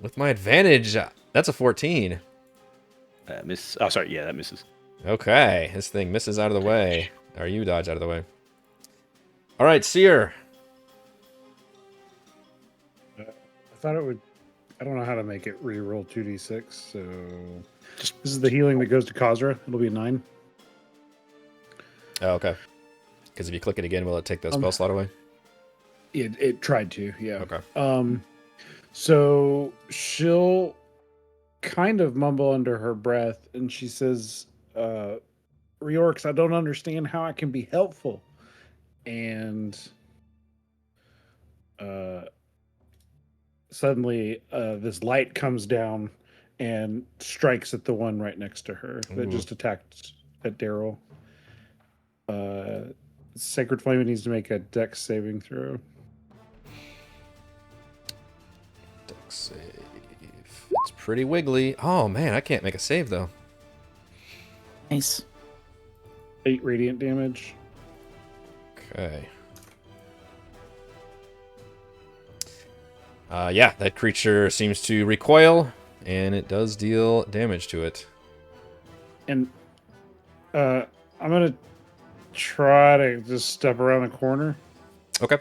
[SPEAKER 1] With my advantage, that's a 14.
[SPEAKER 3] Miss. Oh, sorry. Yeah, that misses.
[SPEAKER 1] Okay, this thing misses out of the way. Or you dodge out of the way. All right, Cere.
[SPEAKER 2] I thought it would. I don't know how to make it re-roll 2d6. So this is the healing that goes to Kazra. It'll be 9.
[SPEAKER 1] Oh, okay. Because if you click it again, will it take the spell slot away?
[SPEAKER 2] It tried to. Yeah.
[SPEAKER 1] Okay.
[SPEAKER 2] So she'll kind of mumble under her breath, and she says, "Reorx, I don't understand how I can be helpful." And suddenly, this light comes down and strikes at the one right next to her that just attacked at Darryl. Sacred Flame needs to make a Dex saving throw.
[SPEAKER 1] Dex save. It's pretty wiggly. Oh man, I can't make a save though.
[SPEAKER 5] Nice.
[SPEAKER 2] 8 radiant damage.
[SPEAKER 1] Okay. Yeah, that creature seems to recoil, and it does deal damage to it.
[SPEAKER 2] And I'm gonna try to just step around the corner.
[SPEAKER 1] Okay.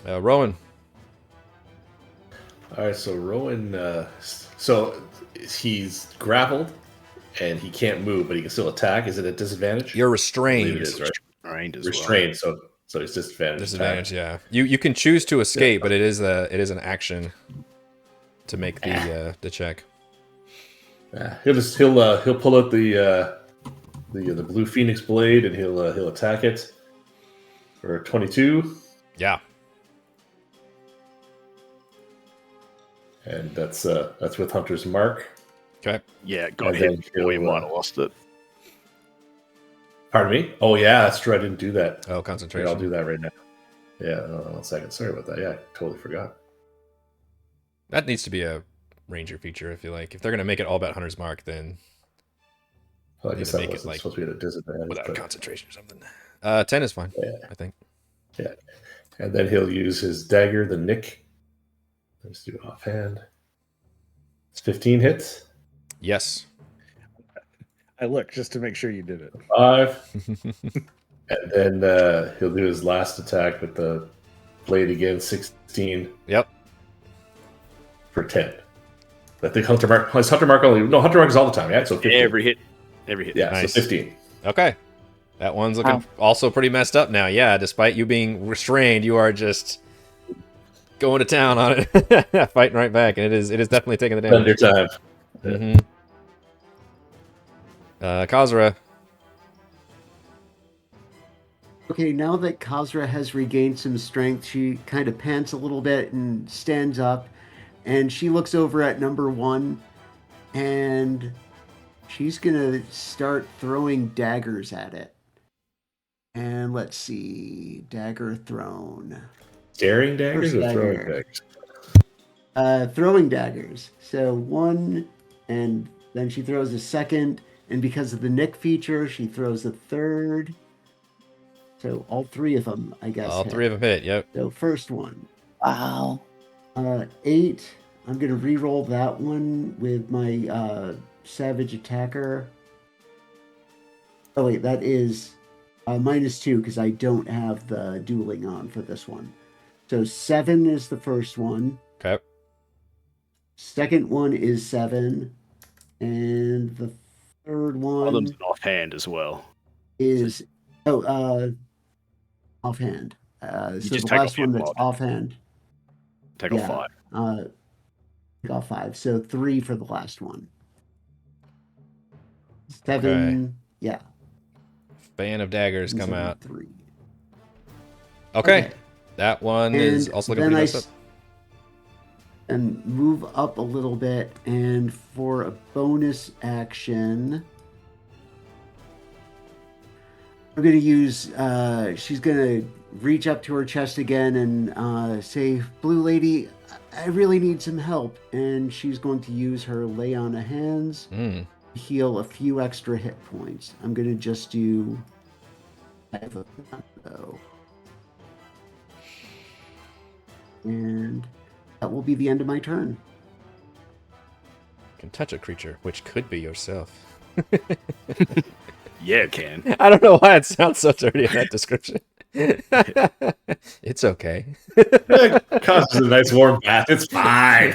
[SPEAKER 1] Rowan.
[SPEAKER 4] All right, so Rowan, so he's grappled, and he can't move, but he can still attack. Is it a disadvantage?
[SPEAKER 1] You're
[SPEAKER 4] I
[SPEAKER 1] restrained.
[SPEAKER 4] believe it is, right?
[SPEAKER 3] Restrained as
[SPEAKER 4] Restrained, so it's disadvantage.
[SPEAKER 1] Disadvantage, yeah. You can choose to escape, but it is an action to make the check.
[SPEAKER 4] Yeah, he'll pull out the blue phoenix blade and he'll attack it for 22,
[SPEAKER 1] Yeah.
[SPEAKER 4] and that's with Hunter's Mark.
[SPEAKER 1] Okay.
[SPEAKER 3] Yeah, got
[SPEAKER 4] And
[SPEAKER 3] hit
[SPEAKER 4] then
[SPEAKER 3] before you
[SPEAKER 4] he'll,
[SPEAKER 3] might have lost it.
[SPEAKER 4] Pardon me? Oh yeah, that's true. I didn't do that.
[SPEAKER 1] Oh,
[SPEAKER 4] Here,
[SPEAKER 1] concentration.
[SPEAKER 4] I'll do that right now. Yeah, hold on 1 second. Sorry about that. Yeah, I totally forgot.
[SPEAKER 1] That needs to be a ranger feature, I feel like. If they're gonna make it all about Hunter's Mark, then
[SPEAKER 4] Well, I
[SPEAKER 1] Need
[SPEAKER 4] guess
[SPEAKER 1] to
[SPEAKER 4] that
[SPEAKER 1] make it,
[SPEAKER 4] wasn't
[SPEAKER 1] like,
[SPEAKER 4] supposed to be at a disadvantage.
[SPEAKER 1] without
[SPEAKER 4] but-
[SPEAKER 1] concentration or something. 10 is fine,
[SPEAKER 4] Yeah.
[SPEAKER 1] I think.
[SPEAKER 4] Yeah. And then he'll use his dagger, the Nick. Let's do offhand. It's 15 hits.
[SPEAKER 1] Yes.
[SPEAKER 2] I looked just to make sure you did it.
[SPEAKER 4] 5. And then he'll do his last attack with the blade again, 16
[SPEAKER 1] Yep.
[SPEAKER 4] for 10. I think Hunter Mark is Hunter Mark only. No, Hunter Mark is all the time, yeah? So 15.
[SPEAKER 3] Every hit.
[SPEAKER 4] Yeah,
[SPEAKER 1] Nice.
[SPEAKER 4] so 15.
[SPEAKER 1] Okay. That one's looking
[SPEAKER 5] Wow.
[SPEAKER 1] also pretty messed up now. Yeah, despite you being restrained, you are just going to town on it. Fighting right back, and it is definitely taking the
[SPEAKER 4] Spend your
[SPEAKER 1] damage.
[SPEAKER 4] time.
[SPEAKER 1] Kazra.
[SPEAKER 6] Okay, now that Kazra has regained some strength, she kind of pants a little bit and stands up, and she looks over at number 1, and she's gonna start throwing daggers at it. And let's see, dagger thrown.
[SPEAKER 4] Staring daggers or
[SPEAKER 6] First
[SPEAKER 4] throwing
[SPEAKER 6] dagger.
[SPEAKER 4] daggers?
[SPEAKER 6] Throwing daggers. So 1, and then she throws a second, and because of the Nick feature, she throws a third. So all 3 of them, I guess.
[SPEAKER 1] All
[SPEAKER 6] hit.
[SPEAKER 1] 3 of them hit. Yep.
[SPEAKER 6] So first one,
[SPEAKER 5] Wow.
[SPEAKER 6] 8. I'm gonna re-roll that one with my savage attacker. Oh wait, that is -2 because I don't have the dueling on for this one. So 7 is the first one.
[SPEAKER 1] Okay.
[SPEAKER 6] Second one is 7, and the third
[SPEAKER 3] One of
[SPEAKER 6] one
[SPEAKER 3] them's an offhand as well.
[SPEAKER 6] is offhand. So
[SPEAKER 3] just
[SPEAKER 6] the
[SPEAKER 3] take
[SPEAKER 6] last
[SPEAKER 3] off your
[SPEAKER 6] one that's
[SPEAKER 3] mod.
[SPEAKER 6] offhand.
[SPEAKER 3] Take
[SPEAKER 6] Yeah.
[SPEAKER 3] off 5.
[SPEAKER 6] Take off 5. So 3 for the last one. 7. Yeah.
[SPEAKER 1] Fan of daggers come
[SPEAKER 6] 7,
[SPEAKER 1] out.
[SPEAKER 6] 3.
[SPEAKER 1] Okay. That one is
[SPEAKER 6] And
[SPEAKER 1] also looking
[SPEAKER 6] then
[SPEAKER 1] pretty
[SPEAKER 6] I
[SPEAKER 1] messed up.
[SPEAKER 6] and move up a little bit, and for a bonus action, I'm gonna use. She's gonna reach up to her chest again and say, "Blue lady, I really need some help." And she's going to use her lay on of hands
[SPEAKER 1] Mm.
[SPEAKER 6] to heal a few extra hit points. I'm gonna just do 5 of them, though. And that will be the end of my turn.
[SPEAKER 1] Can touch a creature, which could be yourself.
[SPEAKER 3] Yeah, it can.
[SPEAKER 1] I don't know why it sounds so dirty in that description. It's okay.
[SPEAKER 4] Causes a nice warm bath. It's fine.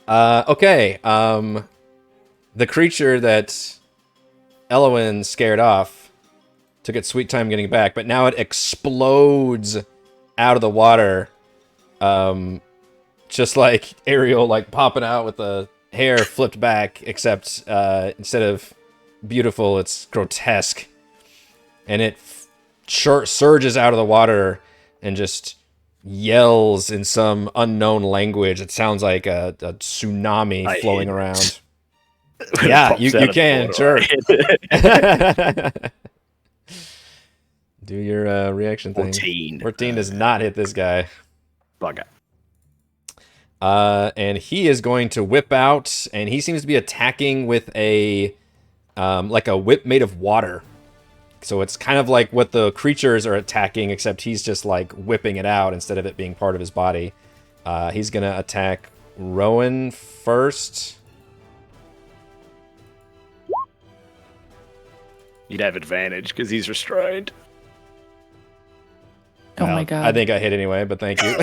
[SPEAKER 1] Okay. The creature that Ellowyn scared off took its sweet time getting back, but now it explodes out of the water. Just like Ariel, like popping out with the hair flipped back, except instead of beautiful, it's grotesque. And it surges out of the water and just yells in some unknown language. It sounds like a tsunami
[SPEAKER 3] I
[SPEAKER 1] flowing
[SPEAKER 3] hate
[SPEAKER 1] around.
[SPEAKER 3] When it
[SPEAKER 1] Yeah,
[SPEAKER 3] pops
[SPEAKER 1] you
[SPEAKER 3] out of the
[SPEAKER 1] can,
[SPEAKER 3] water,
[SPEAKER 1] sure. Do your reaction thing.
[SPEAKER 3] 14.
[SPEAKER 1] 14 does not hit this guy.
[SPEAKER 3] Bugger.
[SPEAKER 1] And he is going to whip out, and he seems to be attacking with a like a whip made of water. So it's kind of like what the creatures are attacking, except he's just like whipping it out instead of it being part of his body. He's gonna attack Rowan first.
[SPEAKER 3] You'd have advantage because he's restrained.
[SPEAKER 5] Oh
[SPEAKER 1] Well,
[SPEAKER 5] my god.
[SPEAKER 1] I think I hit anyway, but thank you.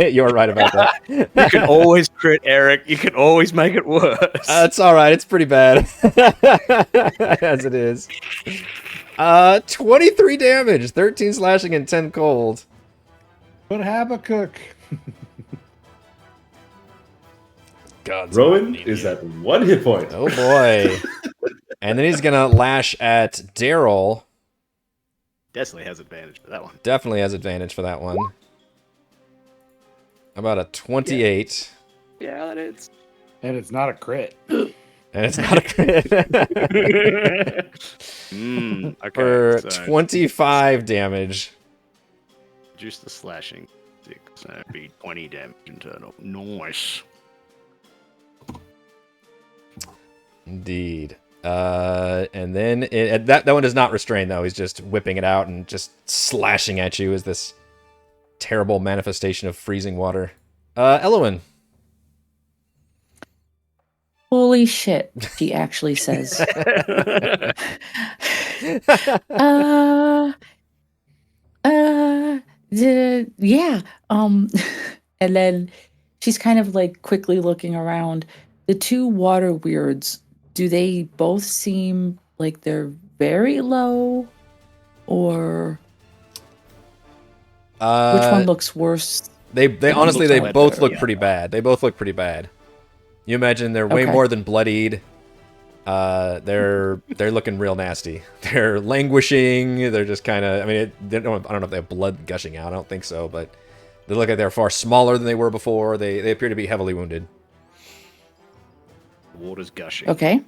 [SPEAKER 1] You're right about that.
[SPEAKER 3] You can always crit, Eric. You can always make it worse.
[SPEAKER 1] It's all right. It's pretty bad as it is. 23 damage, 13 slashing, and 10 cold.
[SPEAKER 2] But Habakkuk.
[SPEAKER 1] God,
[SPEAKER 4] Rowan is at 1 hit point.
[SPEAKER 1] Oh boy. And then he's gonna lash at Darryl.
[SPEAKER 3] Definitely has advantage for that one.
[SPEAKER 1] Definitely has advantage for that one. About a 28.
[SPEAKER 3] Yeah, that is.
[SPEAKER 2] And it's not a crit.
[SPEAKER 1] And it's not a crit.
[SPEAKER 3] Okay.
[SPEAKER 1] For
[SPEAKER 3] So
[SPEAKER 1] 25 damage.
[SPEAKER 3] reduce the slashing. So it'd be 20 damage in total. Nice.
[SPEAKER 1] Indeed. And then that one is not restrained though. He's just whipping it out and just slashing at you as this terrible manifestation of freezing water. Ellowyn.
[SPEAKER 5] Holy shit, she actually says. Yeah. And then she's kind of like quickly looking around. The two water weirds, do they both seem like they're very low? Or which one looks worse?
[SPEAKER 1] They honestly, they
[SPEAKER 5] looks
[SPEAKER 1] both
[SPEAKER 5] better,
[SPEAKER 1] look
[SPEAKER 5] yeah.
[SPEAKER 1] pretty bad. They both look pretty bad. You imagine they're way
[SPEAKER 5] Okay.
[SPEAKER 1] more than bloodied. They're looking real nasty. They're languishing. They're just kind of. I mean, I don't know if they have blood gushing out. I don't think so, but they look like they're far smaller than they were before. They appear to be heavily wounded.
[SPEAKER 3] Water's gushing.
[SPEAKER 5] Okay.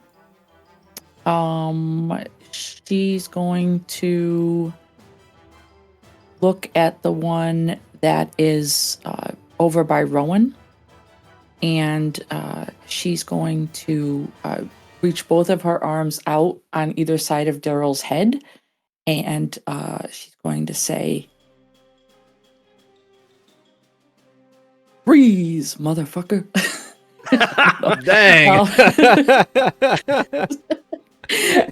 [SPEAKER 5] She's going to look at the one that is over by Rowan, and she's going to reach both of her arms out on either side of Darryl's head, and she's going to say, "Freeze, motherfucker!"
[SPEAKER 1] Dang.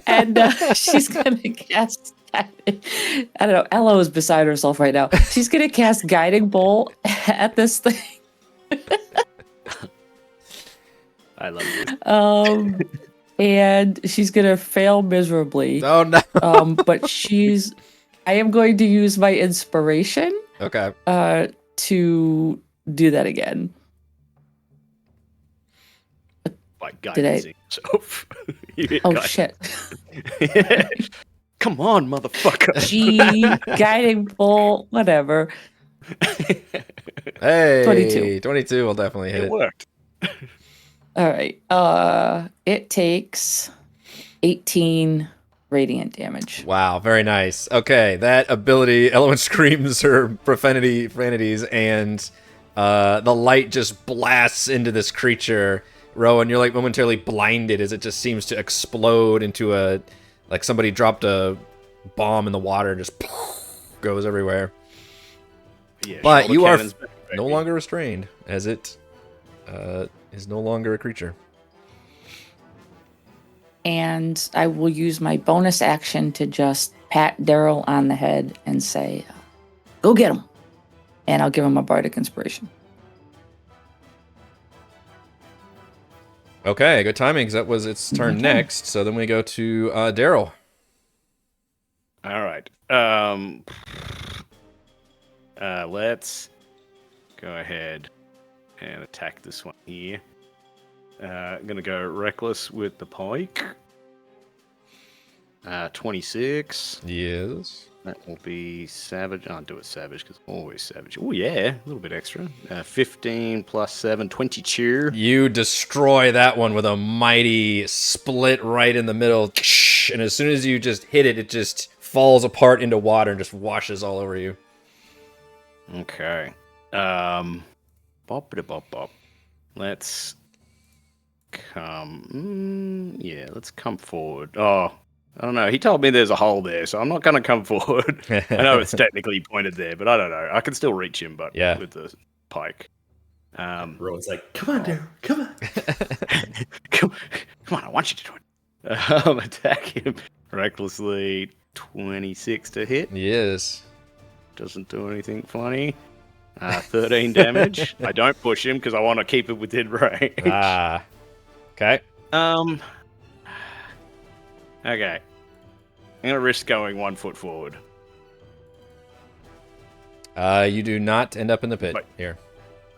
[SPEAKER 5] And she's gonna cast. I don't know. Ella is beside herself right now. She's gonna cast Guiding Bolt at this thing.
[SPEAKER 3] I love this.
[SPEAKER 5] And she's gonna fail miserably.
[SPEAKER 1] Oh no.
[SPEAKER 5] But I am going to use my inspiration
[SPEAKER 1] Okay.
[SPEAKER 5] to do that again.
[SPEAKER 3] By
[SPEAKER 5] Did I-
[SPEAKER 3] guiding himself.
[SPEAKER 5] Oh shit.
[SPEAKER 3] Come on, motherfucker.
[SPEAKER 5] Guiding Bolt, whatever.
[SPEAKER 1] Hey.
[SPEAKER 5] 22.
[SPEAKER 1] 22 will definitely hit.
[SPEAKER 3] It worked.
[SPEAKER 5] All right. It takes 18 radiant damage.
[SPEAKER 1] Wow, very nice. Okay, that ability, Ellowyn screams her profanities, and the light just blasts into this creature. Rowan, you're like momentarily blinded as it just seems to explode into like somebody dropped a bomb in the water and just goes everywhere.
[SPEAKER 3] Yeah,
[SPEAKER 1] But
[SPEAKER 3] shoulder
[SPEAKER 1] you are
[SPEAKER 3] cannon's back,
[SPEAKER 1] no
[SPEAKER 3] baby.
[SPEAKER 1] longer restrained, as it is no longer a creature.
[SPEAKER 5] And I will use my bonus action to just pat Darryl on the head and say, "Go get him." And I'll give him a bardic inspiration.
[SPEAKER 1] Okay, good timing, because that was its turn
[SPEAKER 5] Okay.
[SPEAKER 1] next. So then we go to Darryl.
[SPEAKER 3] All right. Let's go ahead and attack this one here. Gonna go reckless with the pike. 26.
[SPEAKER 1] Yes.
[SPEAKER 3] That will be savage. I'll do it savage because I'm always savage. Oh yeah, a little bit extra. 15 plus 7, 22.
[SPEAKER 1] You destroy that one with a mighty split right in the middle. And as soon as you just hit it, it just falls apart into water and just washes all over you.
[SPEAKER 3] Okay. Bop. Let's come. Let's come forward. Oh, I don't know. He told me there's a hole there, so I'm not going to come forward. I know it's technically pointed there, but I don't know. I can still reach him, but
[SPEAKER 1] Yeah.
[SPEAKER 3] with the pike.
[SPEAKER 4] Rowan's like, come on, Darryl, come on.
[SPEAKER 3] Come on, I want you to do it. Attack him recklessly. 26 to hit.
[SPEAKER 1] Yes.
[SPEAKER 3] Doesn't do anything funny. 13 damage. I don't push him because I want to keep it within range.
[SPEAKER 1] Ah. Okay.
[SPEAKER 3] Okay. I'm gonna risk going 1 foot forward.
[SPEAKER 1] You do not end up in the pit
[SPEAKER 3] Wait.
[SPEAKER 1] here.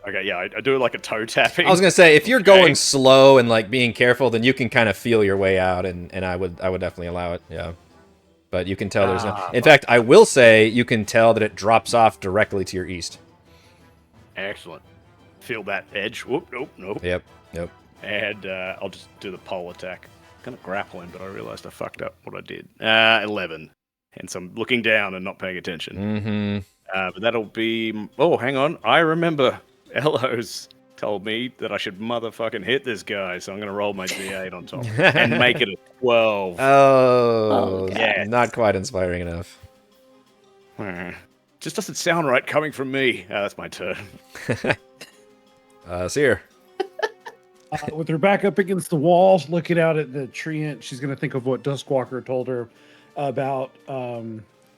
[SPEAKER 3] Okay, yeah, I do like a toe tapping.
[SPEAKER 1] I was gonna say, if you're going
[SPEAKER 3] Okay.
[SPEAKER 1] slow and like being careful, then you can kind of feel your way out, and I would definitely allow it. Yeah. But you can tell there's no. In fact, I will say you can tell that it drops off directly to your east.
[SPEAKER 3] Excellent. Feel that edge. Whoop, nope.
[SPEAKER 1] Yep.
[SPEAKER 3] And I'll just do the pole attack. Gonna grapple him, but I realized I fucked up what I did. 11. Hence I'm looking down and not paying attention.
[SPEAKER 1] Mm-hmm.
[SPEAKER 3] But that'll be... Oh, hang on. I remember Ello's told me that I should motherfucking hit this guy, so I'm gonna roll my D8 on top and make it a 12.
[SPEAKER 1] Oh,
[SPEAKER 3] yes.
[SPEAKER 1] Not quite inspiring enough.
[SPEAKER 3] Just doesn't sound right coming from me. That's my turn.
[SPEAKER 1] Cere.
[SPEAKER 2] With her back up against the wall, looking out at the treant, she's going to think of what Duskwalker told her about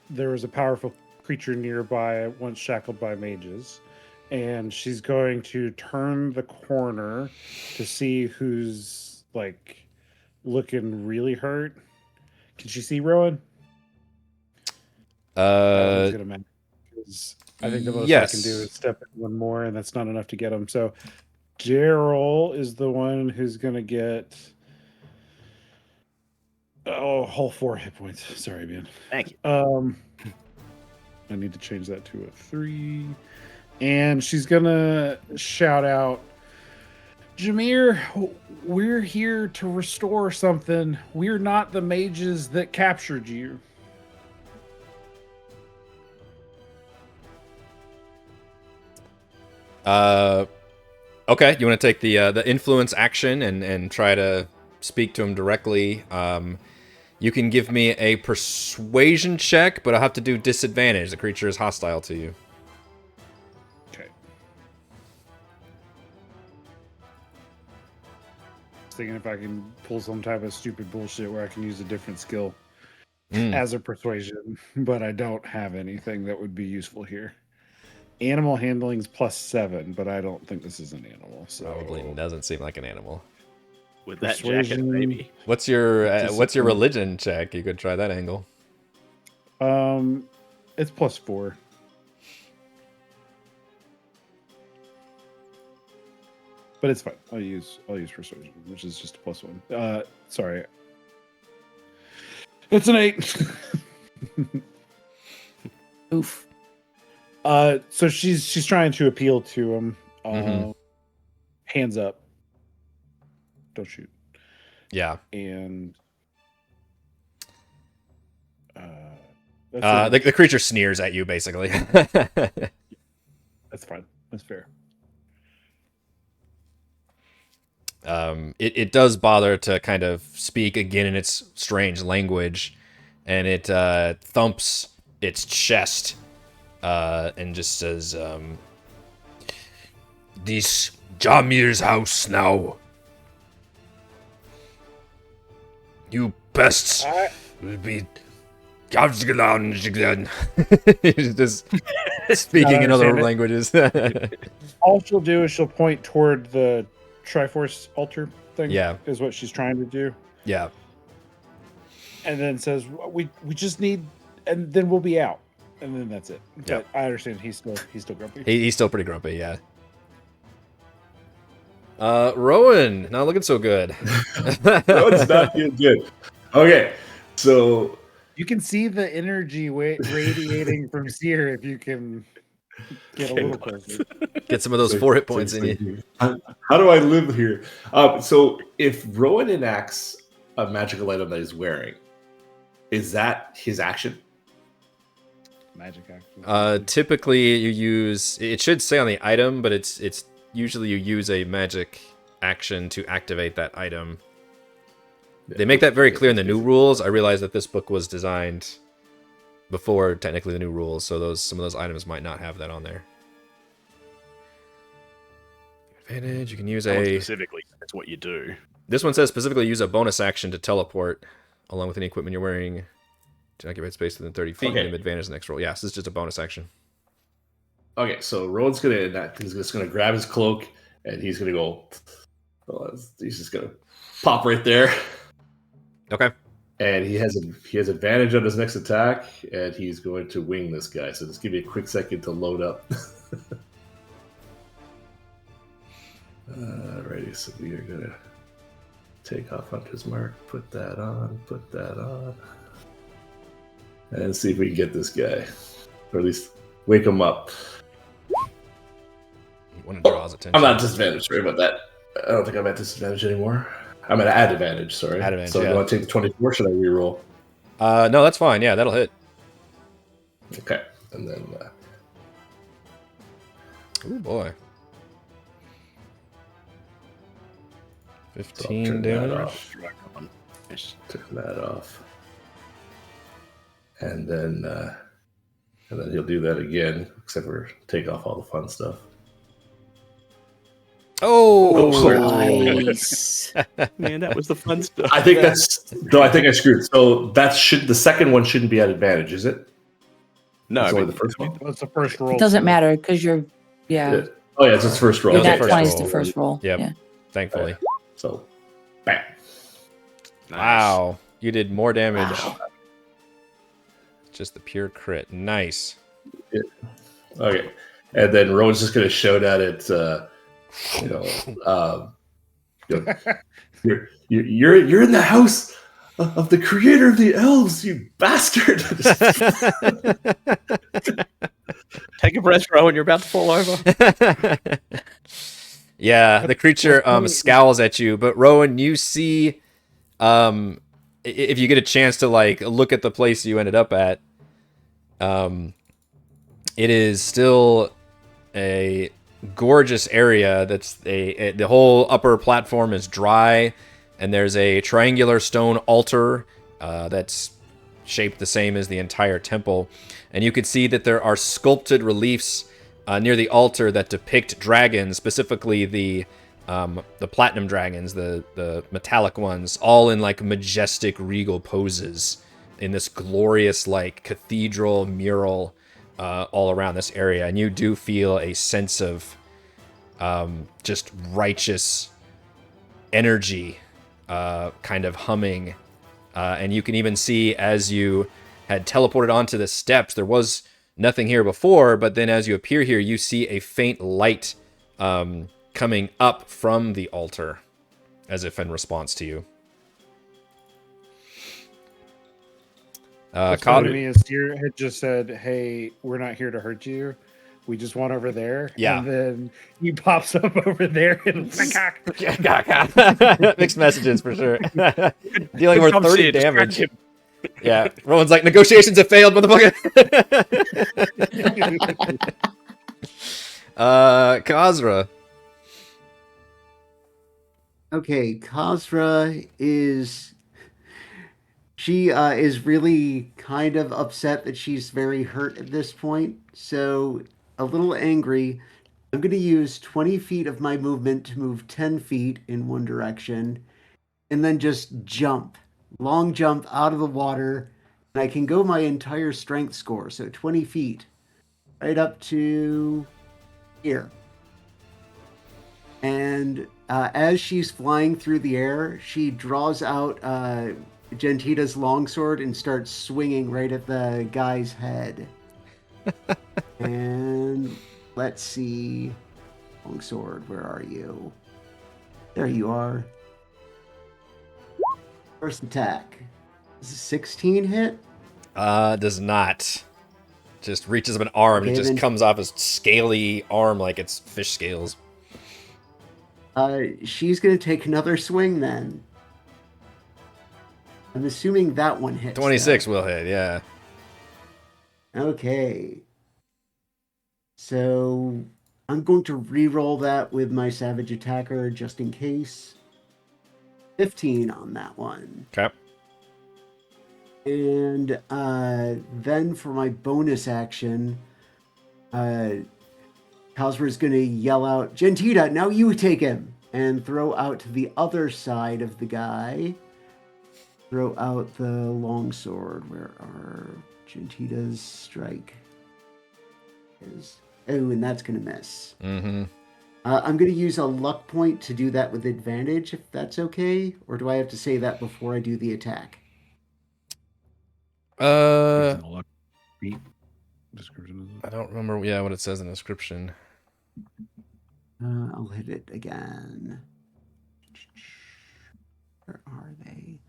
[SPEAKER 2] there was a powerful creature nearby once shackled by mages. And she's going to turn the corner to see who's, like, looking really hurt. Can she see Rowan? I think the most I can do is step in one more, and that's not enough to get him. So Darryl is the one who's going to get whole 4 hit points. Sorry, man.
[SPEAKER 3] Thank you.
[SPEAKER 2] I need to change that to a 3. And she's going to shout out, Jameer, we're here to restore something. We're not the mages that captured you.
[SPEAKER 1] Okay, you want to take the influence action and try to speak to him directly. You can give me a persuasion check, but I'll have to do disadvantage. The creature is hostile to you.
[SPEAKER 2] Okay. Thinking if I can pull some type of stupid bullshit where I can use a different skill as a persuasion, but I don't have anything that would be useful here. Animal handling's +7, but I don't think this is an animal. So
[SPEAKER 1] Probably doesn't seem like an animal.
[SPEAKER 3] With that jacket, maybe.
[SPEAKER 1] What's your religion check? You could try that angle.
[SPEAKER 2] It's +4. But it's fine. I'll use persuasion, which is just a +1. Sorry. It's an 8.
[SPEAKER 5] Oof.
[SPEAKER 2] So she's trying to appeal to him. Hands up. Don't shoot.
[SPEAKER 1] Yeah.
[SPEAKER 2] And
[SPEAKER 1] the creature sneers at you, basically.
[SPEAKER 2] That's fine. That's fair.
[SPEAKER 1] It does bother to kind of speak again in its strange language, and it thumps its chest and just says, "This Jamir's house now. You pests will be again." He's just speaking in other languages.
[SPEAKER 2] All she'll do is she'll point toward the Triforce altar thing.
[SPEAKER 1] Yeah,
[SPEAKER 2] is what she's trying to do.
[SPEAKER 1] Yeah,
[SPEAKER 2] and then says, "We just need," and then we'll be out, and then that's it.
[SPEAKER 1] Yeah,
[SPEAKER 2] I understand. He's still grumpy.
[SPEAKER 1] He's still pretty grumpy. Yeah. Rowan, not looking so good.
[SPEAKER 4] Rowan's not doing good. Okay, so
[SPEAKER 2] you can see the energy radiating from Cere if you can get a little closer.
[SPEAKER 1] Get some of those 4 hit points in you.
[SPEAKER 4] How do I live here? So if Rowan enacts a magical item that he's wearing, is that his action?
[SPEAKER 2] Magic action.
[SPEAKER 1] Typically, you use. It should say on the item, but it's usually you use a magic action to activate that item. They make that very clear in the new rules. I realize that this book was designed before technically the new rules, so some of those items might not have that on there. Advantage. You can use
[SPEAKER 3] specifically. That's what you do.
[SPEAKER 1] This one says specifically use a bonus action to teleport along with any equipment you're wearing to occupy space within 30 feet and give advantage the next roll. Yes, this is just a bonus action.
[SPEAKER 4] Okay, so Rowan's he's just gonna grab his cloak and he's gonna go. Oh, he's just gonna pop right there,
[SPEAKER 1] Okay.
[SPEAKER 4] and he has advantage on his next attack, and he's going to wing this guy. So just give me a quick second to load up. Alrighty, so we are gonna take off Hunter's Mark, put that on, and see if we can get this guy, or at least wake him up.
[SPEAKER 1] You want to draw his attention.
[SPEAKER 4] I'm not disadvantaged. Sorry about that. I don't think I'm at disadvantage anymore. I'm at add advantage. Sorry.
[SPEAKER 1] Add advantage,
[SPEAKER 4] so
[SPEAKER 1] yeah.
[SPEAKER 4] do I take the 24? Should I reroll?
[SPEAKER 1] No, that's fine. Yeah, that'll hit.
[SPEAKER 4] Okay, and then.
[SPEAKER 1] Oh boy.
[SPEAKER 4] So I'll
[SPEAKER 1] 15
[SPEAKER 4] turn that
[SPEAKER 1] damage.
[SPEAKER 4] off. Turn that off. And then he'll do that again, except for take off all the fun stuff.
[SPEAKER 1] Oh,
[SPEAKER 5] Nice.
[SPEAKER 3] Man, that was the fun stuff.
[SPEAKER 4] I think that's. No, I think I screwed. So the second one shouldn't be at advantage, is it?
[SPEAKER 3] No,
[SPEAKER 4] It's
[SPEAKER 3] I
[SPEAKER 4] only
[SPEAKER 3] mean,
[SPEAKER 4] the first one.
[SPEAKER 2] What's the first roll?
[SPEAKER 5] It doesn't matter because you're, yeah.
[SPEAKER 4] Oh yeah, it's its first roll.
[SPEAKER 5] Your
[SPEAKER 1] Okay,
[SPEAKER 5] nat
[SPEAKER 1] first
[SPEAKER 5] 20 is
[SPEAKER 1] roll.
[SPEAKER 5] the first roll.
[SPEAKER 1] Yep.
[SPEAKER 5] Yeah.
[SPEAKER 1] thankfully.
[SPEAKER 4] So, bam.
[SPEAKER 3] Nice.
[SPEAKER 1] Wow, you did more damage.
[SPEAKER 5] Wow.
[SPEAKER 1] Just the pure crit. Nice.
[SPEAKER 4] Okay, and then Rowan's just gonna shout at it. You're in the house of the creator of the elves, you bastard!
[SPEAKER 3] Take a breath, Rowan. You're about to fall over.
[SPEAKER 1] Yeah, the creature scowls at you, but Rowan, you see, if you get a chance to like look at the place you ended up at, it is still a gorgeous area. That's the whole upper platform is dry, and there's a triangular stone altar that's shaped the same as the entire temple, and you can see that there are sculpted reliefs near the altar that depict dragons, specifically the platinum dragons, the metallic ones, all in like majestic regal poses in this glorious like cathedral mural all around this area. And you do feel a sense of just righteous energy kind of humming, and you can even see as you had teleported onto the steps, there was nothing here before, but then as you appear here, you see a faint light coming up from the altar, as if in response to you.
[SPEAKER 2] What's funny to me is Cere had just said, "Hey, we're not here to hurt you. We just want over there."
[SPEAKER 1] Yeah.
[SPEAKER 2] And then he pops up over there and
[SPEAKER 1] Mixed messages for sure. Dealing with
[SPEAKER 3] Come
[SPEAKER 1] 30
[SPEAKER 3] see it, distract
[SPEAKER 1] damage.
[SPEAKER 3] him.
[SPEAKER 1] Yeah, Rowan's like, negotiations have failed, motherfucker. Kazra.
[SPEAKER 6] Okay, Kazra is really kind of upset that she's very hurt at this point, so a little angry. I'm going to use 20 feet of my movement to move 10 feet in one direction, and then just jump. Long jump out of the water, and I can go my entire strength score, so 20 feet, right up to here. And as she's flying through the air, she draws out Gentita's longsword and starts swinging right at the guy's head. And let's see. Longsword, where are you? There you are. First attack. Is a 16 hit?
[SPEAKER 1] Does not. Just reaches up an arm and it
[SPEAKER 6] Okay,
[SPEAKER 1] just
[SPEAKER 6] then-
[SPEAKER 1] comes off his scaly arm like it's fish scales.
[SPEAKER 6] She's going to take another swing then. I'm assuming that one hits.
[SPEAKER 1] 26 will hit, yeah.
[SPEAKER 6] Okay. So I'm going to re-roll that with my Savage Attacker just in case. 15 on that one.
[SPEAKER 1] Okay.
[SPEAKER 6] And then for my bonus action, Kazra is going to yell out, "Gentita, now you take him!" and throw out to the other side of the guy. Throw out the longsword. Where are Gentita's strike? Is Oh, and that's going to miss.
[SPEAKER 1] Mm-hmm.
[SPEAKER 6] I'm going to use a luck point to do that with advantage, if that's okay. Or do I have to say that before I do the attack?
[SPEAKER 2] Description.
[SPEAKER 1] I don't remember. Yeah, what it says in the description.
[SPEAKER 6] I'll hit it again. Where are they?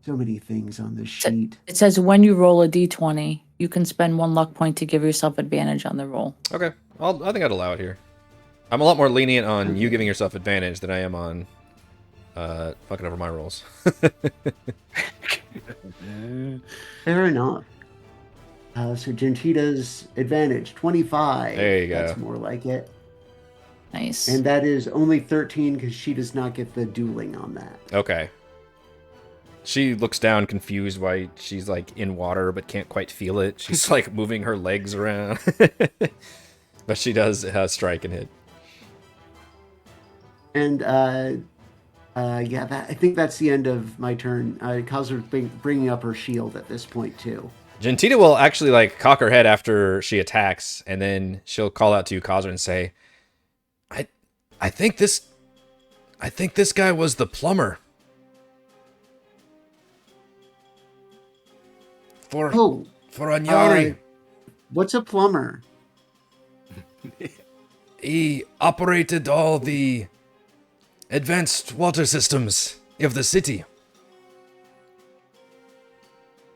[SPEAKER 6] So many things on this sheet.
[SPEAKER 5] It says when you roll a d20, you can spend 1 luck point to give yourself advantage on the roll.
[SPEAKER 1] Okay, I think I'd allow it here. I'm a lot more lenient on you giving yourself advantage than I am on fucking over my rolls.
[SPEAKER 6] Fair enough. So Gentita's advantage, 25.
[SPEAKER 1] There you go.
[SPEAKER 6] That's more like it.
[SPEAKER 5] Nice.
[SPEAKER 6] And that is only 13 because she does not get the dueling on that.
[SPEAKER 1] Okay. She looks down confused why she's like in water but can't quite feel it. She's like moving her legs around. But she does strike and hit.
[SPEAKER 6] And I think that's the end of my turn. Kazra's bringing up her shield at this point too.
[SPEAKER 1] Gentita will actually like cock her head after she attacks, and then she'll call out to Kazra and say, I think this guy was the plumber. For Anyari.
[SPEAKER 6] What's a plumber?
[SPEAKER 1] He operated all the advanced water systems of the city.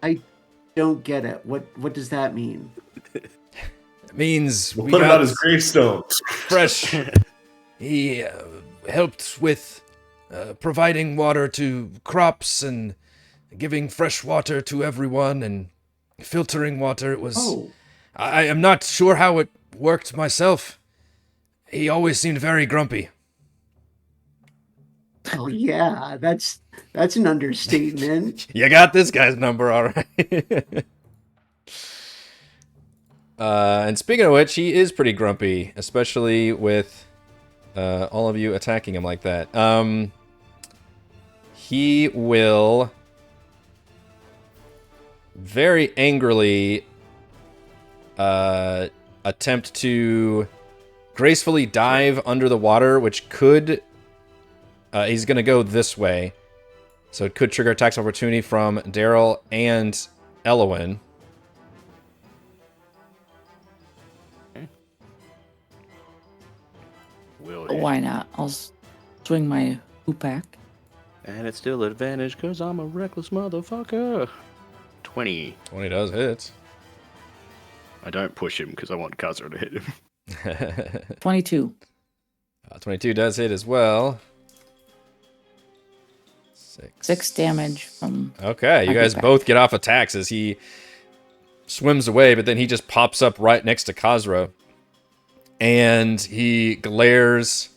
[SPEAKER 6] I don't get it. What does that mean?
[SPEAKER 1] It means we
[SPEAKER 4] What
[SPEAKER 1] got
[SPEAKER 4] about his gravestone?
[SPEAKER 1] fresh. He helped with providing water to crops and giving fresh water to everyone and filtering water. It was.
[SPEAKER 6] Oh,
[SPEAKER 1] I am not sure how it worked myself. He always seemed very grumpy.
[SPEAKER 6] oh yeah, that's an understatement.
[SPEAKER 1] You got this guy's number, all right. And speaking of which, he is pretty grumpy, especially with all of you attacking him like that. He will very angrily attempt to gracefully dive under the water, which could... he's going to go this way. So it could trigger attacks of opportunity from Darryl and Ellowyn.
[SPEAKER 5] Why not? I'll swing my hoop back.
[SPEAKER 3] And it's still advantage because I'm a reckless motherfucker. 20.
[SPEAKER 1] 20 does hit.
[SPEAKER 3] I don't push him because I want Kazra to hit him.
[SPEAKER 5] 22.
[SPEAKER 1] 22 does hit as well.
[SPEAKER 5] 6 damage from...
[SPEAKER 1] Okay, you
[SPEAKER 5] my
[SPEAKER 1] guys
[SPEAKER 5] hoop back.
[SPEAKER 1] both get off attacks as he swims away, but then he just pops up right next to Kazra. And he glares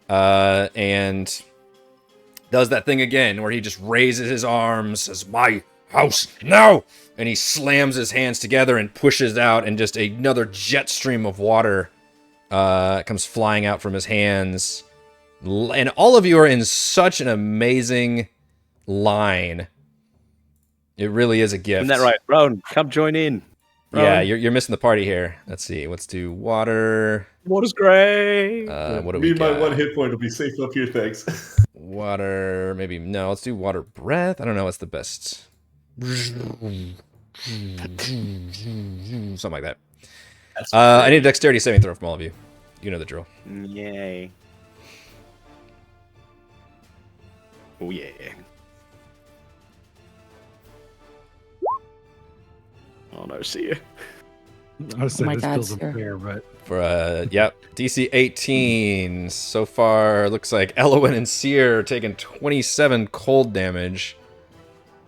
[SPEAKER 1] and does that thing again where he just raises his arms, says, "My house now!" And he slams his hands together and pushes out, and just another jet stream of water comes flying out from his hands. And all of you are in such an amazing line. It really is a gift.
[SPEAKER 3] Isn't that right? Rowan, come join in.
[SPEAKER 1] Yeah,
[SPEAKER 3] Rowan.
[SPEAKER 1] you're missing the party here. Let's see. Let's do water.
[SPEAKER 3] Water's great.
[SPEAKER 1] What do
[SPEAKER 4] Me
[SPEAKER 1] we
[SPEAKER 4] and my
[SPEAKER 1] got?
[SPEAKER 4] 1 hit point will be safe up here, thanks.
[SPEAKER 1] Water. Maybe no. Let's do water breath. I don't know what's the best. Something like that. I need a dexterity saving throw from all of you. You know the drill.
[SPEAKER 3] Yay. Oh, yeah. Oh, no, Cere.
[SPEAKER 2] I was saying
[SPEAKER 5] my
[SPEAKER 2] this
[SPEAKER 5] God,
[SPEAKER 2] feels
[SPEAKER 5] Cere.
[SPEAKER 2] unfair, but
[SPEAKER 1] For yep, DC 18. So far, looks like Ellowyn and Cere are taking 27 cold damage.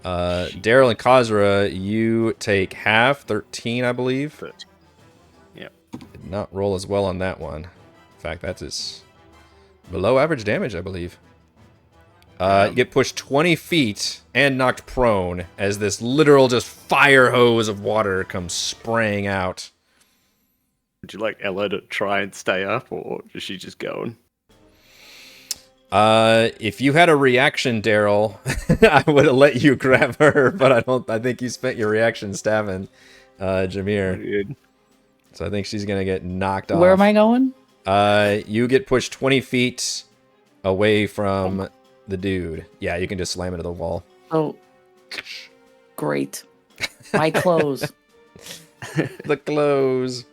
[SPEAKER 1] Darryl and Kazra, you take half, 13, I believe.
[SPEAKER 3] 13. Yep.
[SPEAKER 1] Did not roll as well on that one. In fact, that is below average damage, I believe. You get pushed 20 feet and knocked prone as this literal just fire hose of water comes spraying out.
[SPEAKER 3] Would you like Ella to try and stay up, or is she just going?
[SPEAKER 1] If you had a reaction, Darryl, I would have let you grab her, but I think you spent your reaction stabbing Jameer.
[SPEAKER 3] Dude.
[SPEAKER 1] So I think she's gonna get knocked off.
[SPEAKER 5] Where am I going?
[SPEAKER 1] You get pushed 20 feet away from the dude. Yeah, you can just slam into the wall.
[SPEAKER 5] Oh, great. My clothes.
[SPEAKER 1] The clothes.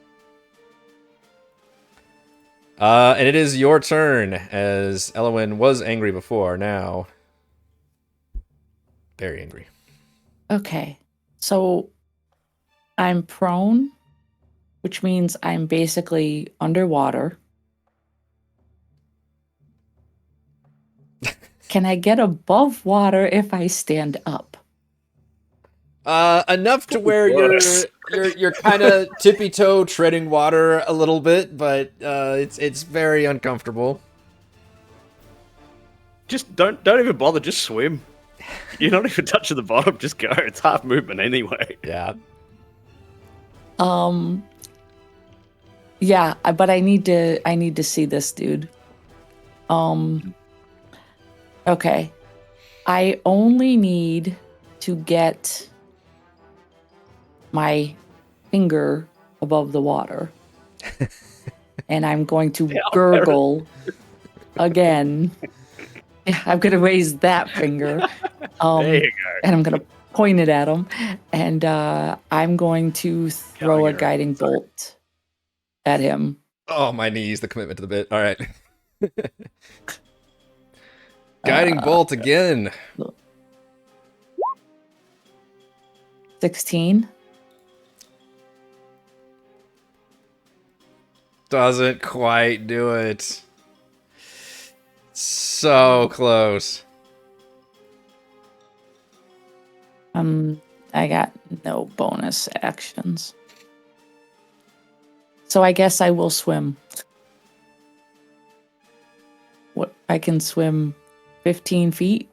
[SPEAKER 1] And it is your turn, as Ellowyn was angry before, now very angry.
[SPEAKER 5] Okay. So I'm prone, which means I'm basically underwater. Can I get above water if I stand up?
[SPEAKER 1] Enough to where you're kind of tippy toe treading water a little bit, but it's very uncomfortable.
[SPEAKER 3] Just don't even bother. Just swim. You're not even touching the bottom. Just go. It's half movement anyway.
[SPEAKER 1] Yeah.
[SPEAKER 5] Yeah, but I need to see this dude. Okay. I only need to get my finger above the water. And I'm going to gurgle again. Yeah, I'm going to raise that finger.
[SPEAKER 3] There you go.
[SPEAKER 5] And I'm going to point it at him. And I'm going to throw a guiding bolt at him.
[SPEAKER 1] Oh, my knees, the commitment to the bit. All right. Guiding bolt again.
[SPEAKER 5] 16.
[SPEAKER 1] Doesn't quite do it. So close.
[SPEAKER 5] I got no bonus actions. So I guess I will swim. What, I can swim 15 feet?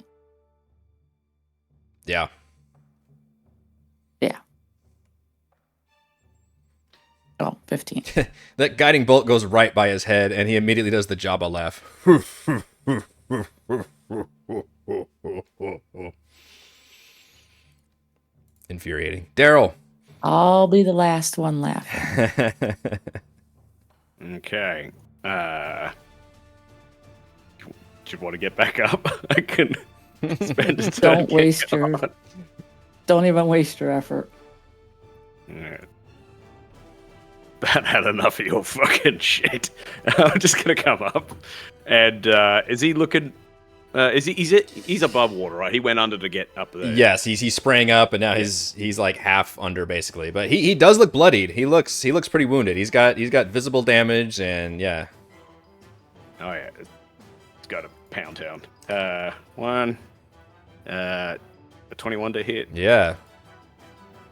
[SPEAKER 1] Yeah.
[SPEAKER 5] Yeah. Oh, 15.
[SPEAKER 1] That guiding bolt goes right by his head, and he immediately does the Jabba laugh. Infuriating. Darryl.
[SPEAKER 5] I'll be the last one laughing.
[SPEAKER 3] Okay. Do you want to get back up? I can spend a turn.
[SPEAKER 5] Don't even waste your effort.
[SPEAKER 3] Alright. That had enough of your fucking shit. I'm just gonna come up. And is he looking? He's above water, right? He went under to get up there.
[SPEAKER 1] Yes, he's spraying up, and now he's like half under basically. But he does look bloodied. He looks pretty wounded. He's got visible damage, and yeah.
[SPEAKER 3] Oh yeah, it's got a pound town. One, a 21 to hit.
[SPEAKER 1] Yeah.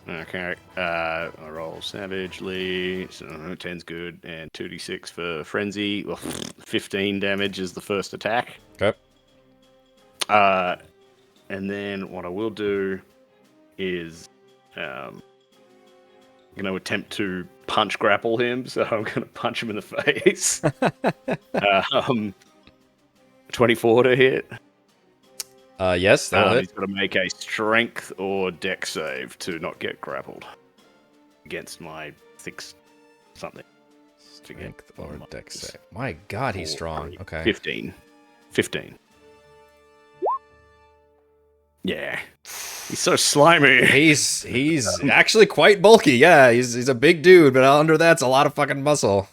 [SPEAKER 3] Okay. I roll savagely. So 10's good, and 2d6 for frenzy. Well, 15 damage is the first attack.
[SPEAKER 1] Okay.
[SPEAKER 3] And then what I will do is, I'm going to attempt to punch grapple him. So I'm going to punch him in the face. 24 to hit.
[SPEAKER 1] Yes, that'll hit.
[SPEAKER 3] He's got to make a strength or dex save to not get grappled against my 6 something.
[SPEAKER 1] Strength or dex save. My God, he's strong. Okay.
[SPEAKER 3] 15. Yeah. He's so slimy.
[SPEAKER 1] He's actually quite bulky. Yeah, he's a big dude, but under that's a lot of fucking muscle.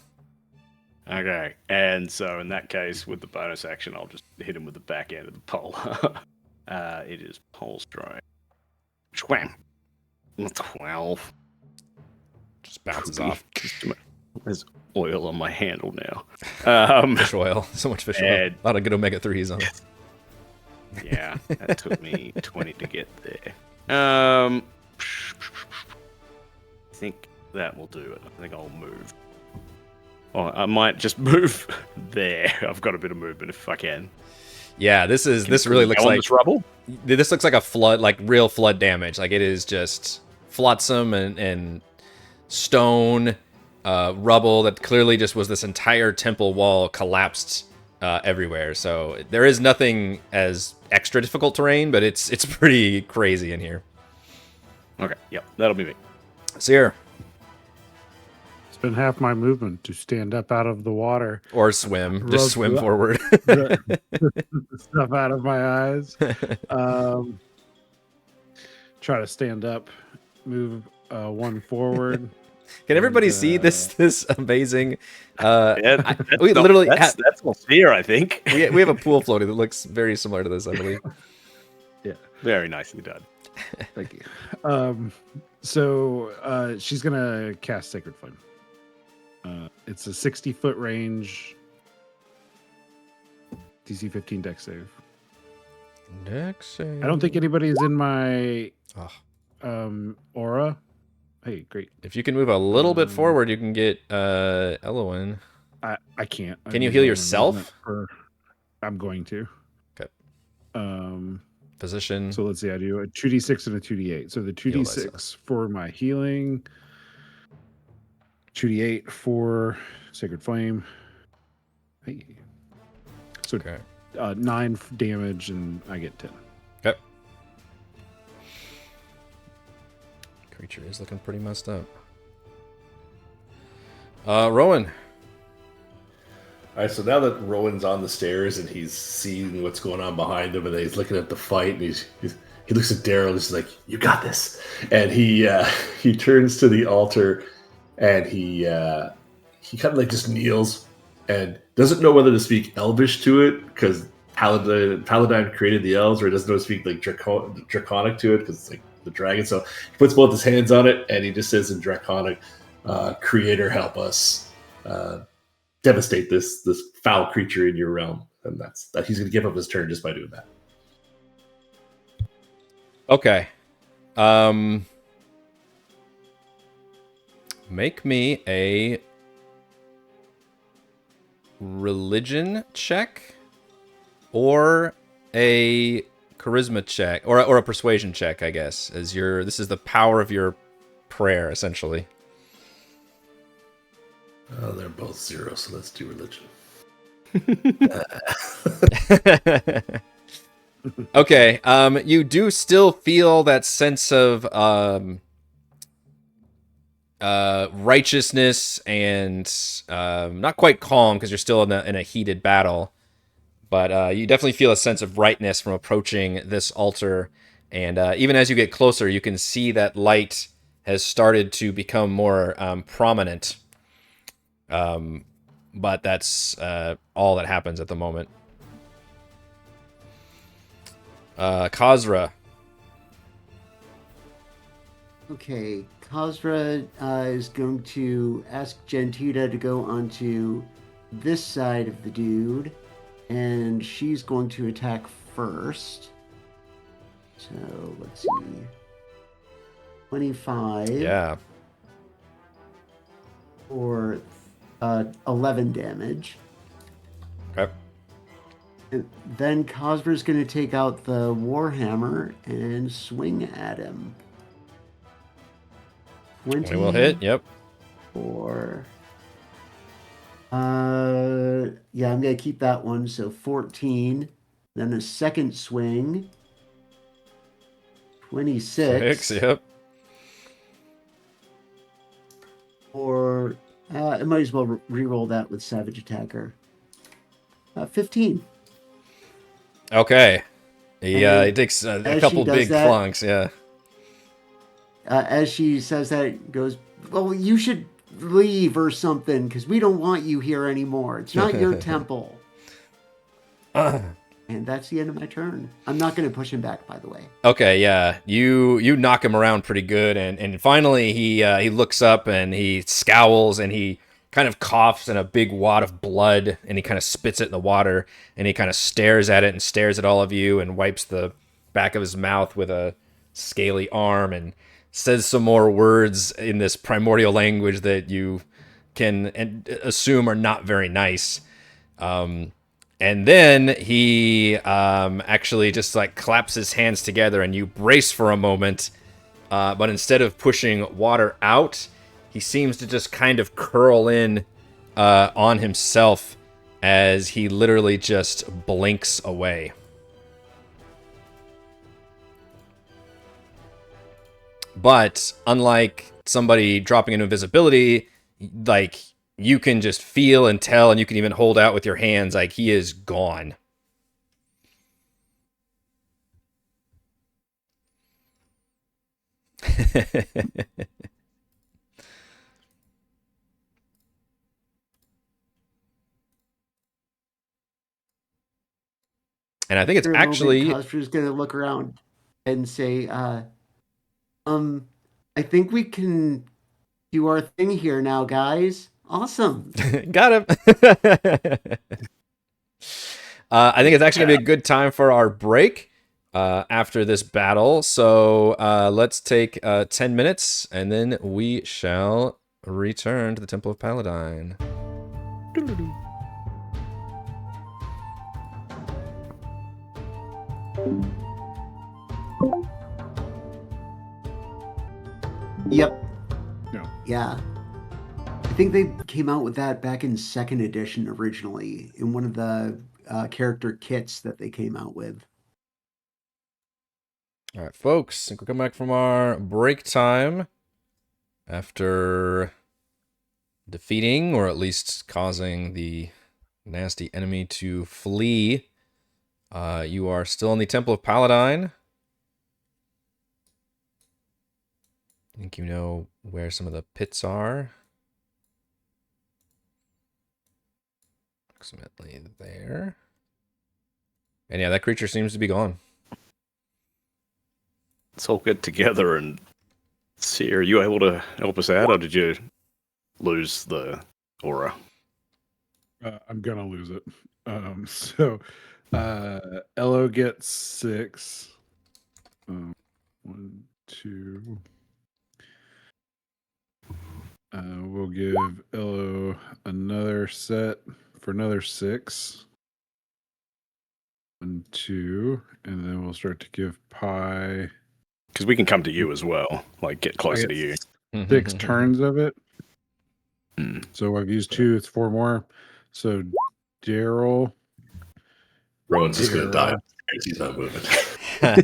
[SPEAKER 3] Okay. And so in that case, with the bonus action, I'll just hit him with the back end of the pole. It is pole strike. Schwam. 12.
[SPEAKER 1] Just bounces off.
[SPEAKER 3] There's oil on my handle now.
[SPEAKER 1] Fish oil. So much fish oil. A lot of good omega-3s on it.
[SPEAKER 3] Yeah, that took me 20 to get there. I think that will do it. I think I'll move. Oh, I might just move there. I've got a bit of movement if I can.
[SPEAKER 1] Yeah, this really looks like
[SPEAKER 3] this rubble.
[SPEAKER 1] This looks like a flood, like real flood damage. Like it is just flotsam and stone, rubble that clearly just was this entire temple wall collapsed everywhere. So there is nothing as extra difficult terrain, but it's pretty crazy in here.
[SPEAKER 3] Okay, yep, that'll be me.
[SPEAKER 1] Cere.
[SPEAKER 2] Spend half my movement to stand up out of the water,
[SPEAKER 1] Or swim.
[SPEAKER 2] Rub
[SPEAKER 1] Just swim
[SPEAKER 2] the-
[SPEAKER 1] forward.
[SPEAKER 2] the stuff out of my eyes. Try to stand up, move one forward.
[SPEAKER 1] Can everybody
[SPEAKER 2] And,
[SPEAKER 1] see this amazing?
[SPEAKER 3] Yeah,
[SPEAKER 1] We literally
[SPEAKER 3] that's all Cere, I think.
[SPEAKER 1] we have a pool floaty that looks very similar to this, I believe.
[SPEAKER 3] Very nicely done.
[SPEAKER 2] Thank you. So she's gonna cast Sacred Flame. It's a 60-foot range. DC 15 dex save.
[SPEAKER 1] Dex save.
[SPEAKER 2] I don't think anybody's in my
[SPEAKER 1] Oh.
[SPEAKER 2] aura. Hey, great.
[SPEAKER 1] If you can move a little bit forward, you can get Ellowyn.
[SPEAKER 2] I can't.
[SPEAKER 1] Can you heal yourself?
[SPEAKER 2] I'm going to.
[SPEAKER 1] Okay.
[SPEAKER 2] Um.
[SPEAKER 1] Position.
[SPEAKER 2] So let's see. I do a 2d6 and a 2d8. So the 2d6 for my healing. 2d8 for Sacred Flame. Hey. So
[SPEAKER 1] Okay.
[SPEAKER 2] 9 damage, and I get 10.
[SPEAKER 1] Okay. Creature is looking pretty messed up. Rowan.
[SPEAKER 4] All right, so now that Rowan's on the stairs and he's seeing what's going on behind him, and then he's looking at the fight, and he looks at Darryl and he's like, "You got this!" And he turns to the altar, and he kind of like just kneels and doesn't know whether to speak Elvish to it because Paladin created the elves, or he doesn't know to speak like Draconic to it because it's like the dragon. So he puts both his hands on it and he just says in Draconic, "Creator, help us." Devastate this foul creature in your realm, and that's that. He's going to give up his turn just by doing that.
[SPEAKER 1] Okay. Make me a religion check or a charisma check or a persuasion check, I guess. This is the power of your prayer, essentially.
[SPEAKER 4] Oh, they're both 0, so let's do religion.
[SPEAKER 1] Okay. You do still feel that sense of righteousness and not quite calm because you're still in a heated battle, but you definitely feel a sense of rightness from approaching this altar. And even as you get closer, you can see that light has started to become more prominent. But that's all that happens at the moment. Kazra.
[SPEAKER 6] Okay, Kazra is going to ask Gentita to go onto this side of the dude, and she's going to attack first. So let's see. 25.
[SPEAKER 1] Yeah.
[SPEAKER 6] For 11 damage.
[SPEAKER 1] Okay.
[SPEAKER 6] And then Kazra's going to take out the Warhammer and swing at him. 20
[SPEAKER 1] We will hit. Yep.
[SPEAKER 6] For yeah, I'm going to keep that one. So 14. Then a second swing. 26.
[SPEAKER 1] 6. Yep.
[SPEAKER 6] Or I might as well re-roll that with Savage Attacker. 15.
[SPEAKER 1] Okay. He takes a couple big clunks. Yeah.
[SPEAKER 6] As she says that, it goes, "Well, you should leave or something because we don't want you here anymore. It's not your temple." And that's the end of my turn. I'm not going to push him back, by the way.
[SPEAKER 1] Okay, yeah. You knock him around pretty good, and finally he looks up and he scowls and he kind of coughs in a big wad of blood and he kind of spits it in the water and he kind of stares at it and stares at all of you and wipes the back of his mouth with a scaly arm and says some more words in this primordial language that you can assume are not very nice. And then he actually just like claps his hands together and you brace for a moment. But instead of pushing water out, he seems to just kind of curl in on himself as he literally just blinks away. But unlike somebody dropping into invisibility, like you can just feel and tell, and you can even hold out with your hands, like he is gone. And I think it's actually
[SPEAKER 6] Kazra's gonna look around and say, I think we can do our thing here now, guys. Awesome.
[SPEAKER 1] got him. I think it's actually gonna be a good time for our break after this battle. So let's take 10 minutes, and then we shall return to the Temple of Paladine.
[SPEAKER 6] Yep.
[SPEAKER 2] No.
[SPEAKER 6] Yeah. I think they came out with that back in second edition originally, in one of the character kits that they came out with.
[SPEAKER 1] All right, folks, we'll come back from our break time after defeating, or at least causing, the nasty enemy to flee. You are still in the Temple of Paladine. I think you know where some of the pits are. Approximately there. And yeah, that creature seems to be gone.
[SPEAKER 3] Let's all get together and see. Are you able to help us out, or did you lose the aura?
[SPEAKER 2] I'm gonna lose it. So Ello gets 6. 1, 2. We'll give Ello another set for another 6. 1, 2, and then we'll start to give Pi.
[SPEAKER 3] Because we can come to you as well, like get
[SPEAKER 2] I
[SPEAKER 3] closer
[SPEAKER 2] get
[SPEAKER 3] to you.
[SPEAKER 2] 6 turns of it.
[SPEAKER 3] Hmm.
[SPEAKER 2] So I've used 2. It's 4 more. So Darryl.
[SPEAKER 4] Rowan's just gonna die. He's not moving.
[SPEAKER 3] I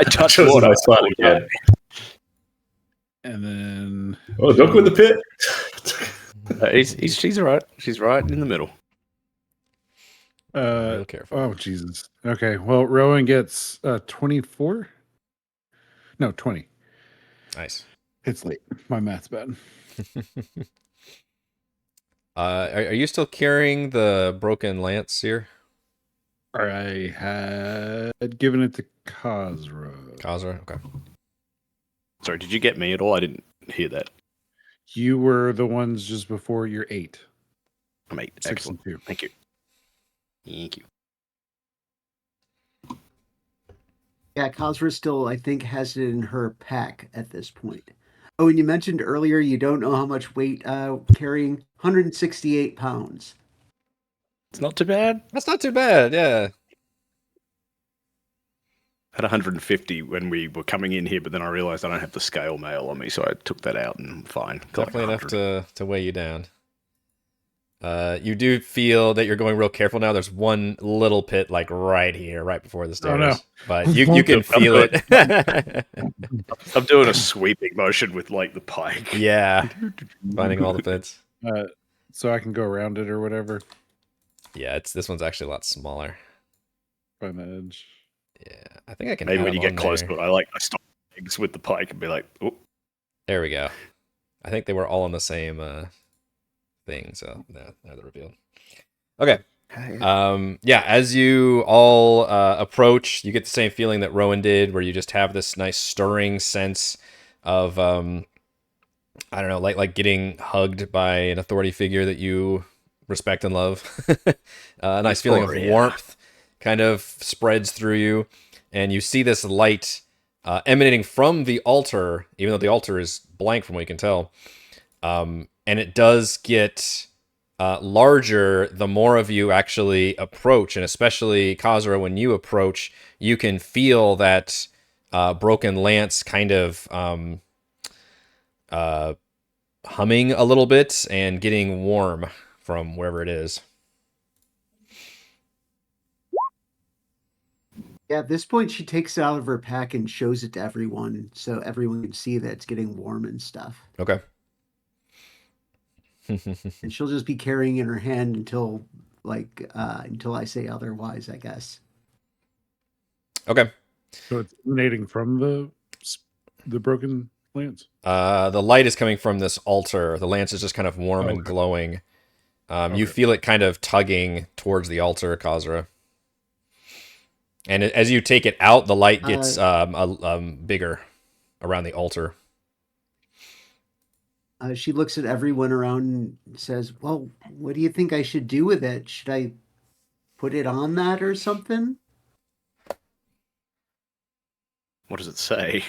[SPEAKER 3] touched
[SPEAKER 4] Chosen
[SPEAKER 3] water.
[SPEAKER 4] my spot again.
[SPEAKER 2] And then
[SPEAKER 4] Oh, don't go in the pit.
[SPEAKER 3] She's right. She's right in the middle.
[SPEAKER 1] Real careful.
[SPEAKER 2] Oh Jesus. Okay. Well, Rowan gets 24. No, 20.
[SPEAKER 1] Nice.
[SPEAKER 2] It's late. My math's bad.
[SPEAKER 1] Are you still carrying the broken lance here?
[SPEAKER 2] I had given it to Kazra.
[SPEAKER 1] Kazra? Okay.
[SPEAKER 3] Sorry, did you get me at all? I didn't hear that.
[SPEAKER 2] You were the ones just before your 8.
[SPEAKER 3] I'm 8.
[SPEAKER 2] 6
[SPEAKER 3] Excellent.
[SPEAKER 2] and 2.
[SPEAKER 3] Thank you. Thank you.
[SPEAKER 6] Yeah, Kazra still, I think, has it in her pack at this point. Oh, and you mentioned earlier you don't know how much weight carrying 168 pounds.
[SPEAKER 3] It's not too bad.
[SPEAKER 1] That's not too bad, yeah.
[SPEAKER 3] I had 150 when we were coming in here, but then I realized I don't have the scale mail on me, so I took that out and fine. Got
[SPEAKER 1] Definitely
[SPEAKER 3] like
[SPEAKER 1] enough to weigh you down. You do feel that you're going real careful now. There's one little pit like right here, right before the stairs.
[SPEAKER 2] Oh, no.
[SPEAKER 1] But you can feel it.
[SPEAKER 3] I'm doing a sweeping motion with like the pike.
[SPEAKER 1] Yeah. Finding all the pits.
[SPEAKER 2] So I can go around it or whatever.
[SPEAKER 1] Yeah, this one's actually a lot smaller.
[SPEAKER 2] Find the edge.
[SPEAKER 1] Yeah. I think I can
[SPEAKER 3] Maybe
[SPEAKER 1] add
[SPEAKER 3] when you
[SPEAKER 1] them
[SPEAKER 3] get
[SPEAKER 1] on
[SPEAKER 3] close
[SPEAKER 1] there.
[SPEAKER 3] to it, I stop legs with the pike and be like, oh.
[SPEAKER 1] There we go. I think they were all on the same thing, so now they're revealed. Okay. Yeah, as you all approach, you get the same feeling that Rowan did, where you just have this nice stirring sense of I don't know, like getting hugged by an authority figure that you respect and love. A nice feeling of warmth kind of spreads through you, and you see this light emanating from the altar, even though the altar is blank from what you can tell. And it does get larger the more of you actually approach, and especially Kazra, when you approach, you can feel that broken lance kind of humming a little bit and getting warm from wherever it is.
[SPEAKER 6] Yeah, at this point, she takes it out of her pack and shows it to everyone, so everyone can see that it's getting warm and stuff.
[SPEAKER 1] Okay.
[SPEAKER 6] And she'll just be carrying in her hand until I say otherwise, I guess.
[SPEAKER 1] Okay.
[SPEAKER 2] So it's emanating from the broken lance.
[SPEAKER 1] The light is coming from this altar. The lance is just kind of warm and
[SPEAKER 2] Okay.
[SPEAKER 1] glowing. You
[SPEAKER 2] Okay.
[SPEAKER 1] feel it kind of tugging towards the altar, Kazra. And as you take it out, the light gets bigger around the altar.
[SPEAKER 6] She looks at everyone around and says, "Well, what do you think I should do with it? Should I put it on that or something?"
[SPEAKER 3] What does it say?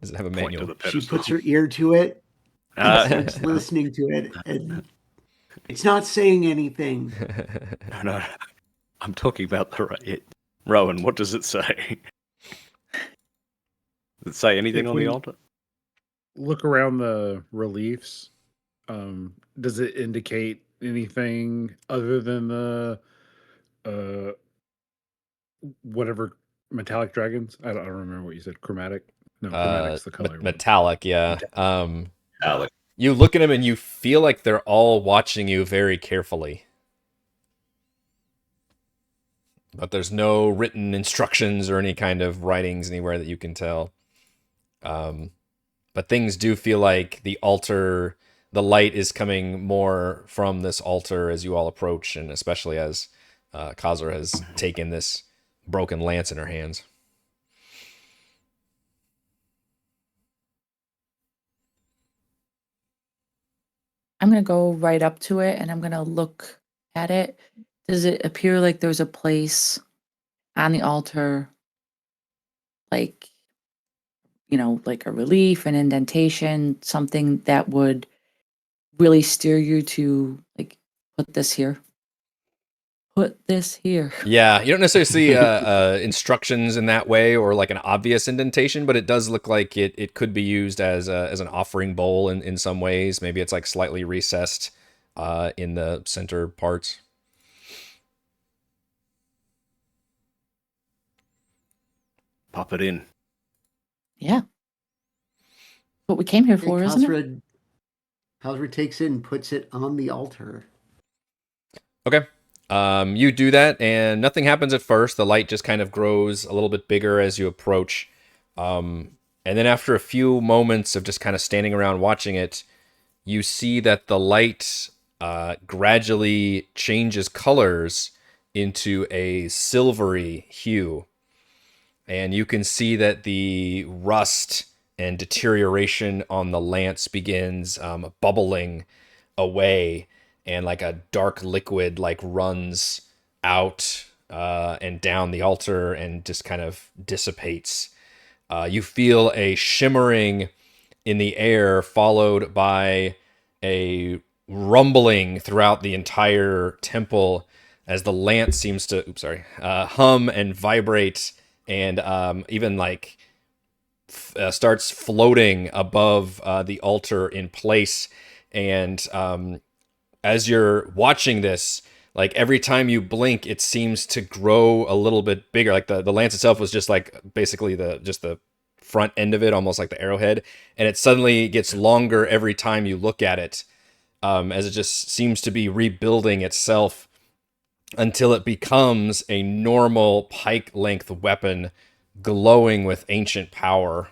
[SPEAKER 1] Does it have a
[SPEAKER 3] Point
[SPEAKER 1] manual?
[SPEAKER 3] to the
[SPEAKER 6] She
[SPEAKER 3] pedestal.
[SPEAKER 6] puts her ear to it and
[SPEAKER 3] Uh,
[SPEAKER 6] starts listening to it, and it's not saying anything.
[SPEAKER 3] no, I'm talking about the right. Rowan, what does it say? Does it say anything
[SPEAKER 2] If
[SPEAKER 3] on the
[SPEAKER 2] we-
[SPEAKER 3] altar?
[SPEAKER 2] Look around the reliefs. Does it indicate anything other than the whatever metallic dragons? I don't remember what you said. Chromatic? No, chromatic's the color.
[SPEAKER 1] Metallic, yeah.
[SPEAKER 4] Alec.
[SPEAKER 1] You look at them and you feel like they're all watching you very carefully. But there's no written instructions or any kind of writings anywhere that you can tell. But things do feel like the altar, the light is coming more from this altar as you all approach, and especially as Kazra has taken this broken lance in her hands.
[SPEAKER 5] I'm going to go right up to it and I'm going to look at it. Does it appear like there's a place on the altar, like, like a relief, an indentation, something that would really steer you to, like, put this here? Put this here.
[SPEAKER 1] Yeah, you don't necessarily see instructions in that way or like an obvious indentation, but it does look like it could be used as an offering bowl in some ways. Maybe it's like slightly recessed in the center parts.
[SPEAKER 3] Pop it in.
[SPEAKER 5] Yeah. What we came here for, isn't it?
[SPEAKER 6] Kazra takes it and puts it on the altar.
[SPEAKER 1] Okay. You do that, and nothing happens at first. The light just kind of grows a little bit bigger as you approach. And then after a few moments of just kind of standing around watching it, you see that the light gradually changes colors into a silvery hue. And you can see that the rust and deterioration on the lance begins bubbling away, and like a dark liquid like runs out and down the altar and just kind of dissipates. You feel a shimmering in the air, followed by a rumbling throughout the entire temple as the lance seems to hum and vibrate, and even like starts floating above the altar in place. And as you're watching this, like every time you blink, it seems to grow a little bit bigger. Like the lance itself was just like basically the front end of it, almost like the arrowhead, and it suddenly gets longer every time you look at it, as it just seems to be rebuilding itself until it becomes a normal pike length weapon, glowing with ancient power.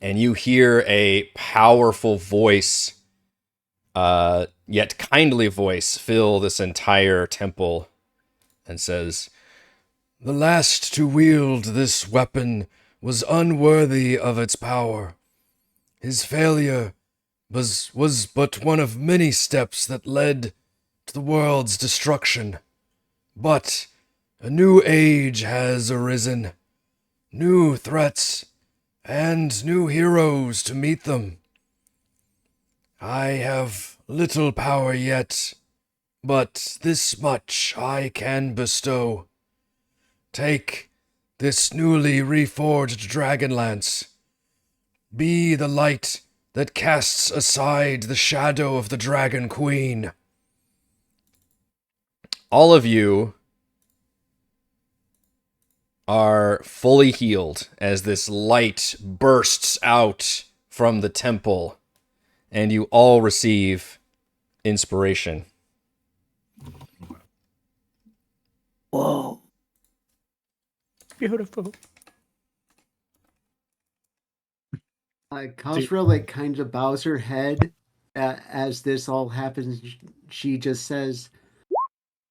[SPEAKER 1] And you hear a powerful voice, yet kindly voice, fill this entire temple and says, "The last to wield this weapon was unworthy of its power. His failure was but one of many steps that led to the world's destruction. But a new age has arisen, new threats, and new heroes to meet them. I have little power yet, but this much I can bestow. Take this newly reforged Dragonlance. Be the light that casts aside the shadow of the Dragon Queen." All of you are fully healed as this light bursts out from the temple, and you all receive inspiration.
[SPEAKER 5] Whoa.
[SPEAKER 3] Beautiful.
[SPEAKER 6] Kazra like kind of bows her head as this all happens. She just says,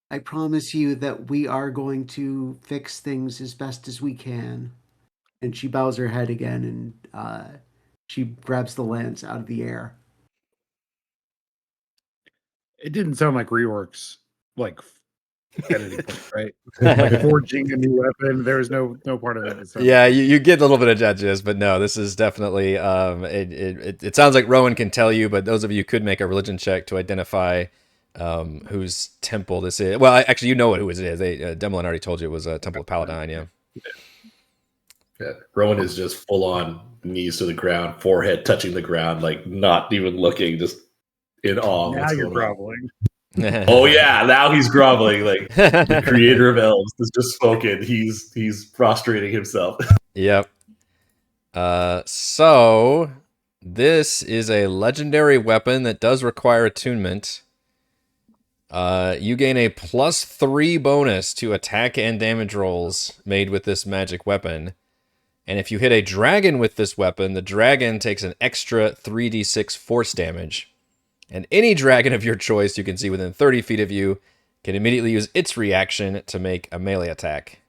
[SPEAKER 6] I promise you that we are going to fix things as best as we can. And she bows her head again, and she grabs the lance out of the air.
[SPEAKER 2] It didn't sound like reworks, like editing point, right? Like forging a new weapon. There was no part of it. That sounded
[SPEAKER 1] Yeah, you get a little bit of judges, but no, this is definitely. It sounds like Rowan can tell you, but those of you could make a religion check to identify whose temple this is. Well, actually, you know who it is. Demlin already told you it was a Temple of Paladine. Yeah.
[SPEAKER 4] Yeah. Rowan is just full on knees to the ground, forehead touching the ground, like not even looking, just in awe. of
[SPEAKER 2] now
[SPEAKER 4] what's
[SPEAKER 2] you're
[SPEAKER 4] going on.
[SPEAKER 2] groveling.
[SPEAKER 4] Oh yeah, now he's groveling. Like the creator of elves has just spoken. He's prostrating himself.
[SPEAKER 1] Yep. So this is a legendary weapon that does require attunement. You gain a +3 bonus to attack and damage rolls made with this magic weapon. And if you hit a dragon with this weapon, the dragon takes an extra 3d6 force damage. And any dragon of your choice you can see within 30 feet of you can immediately use its reaction to make a melee attack.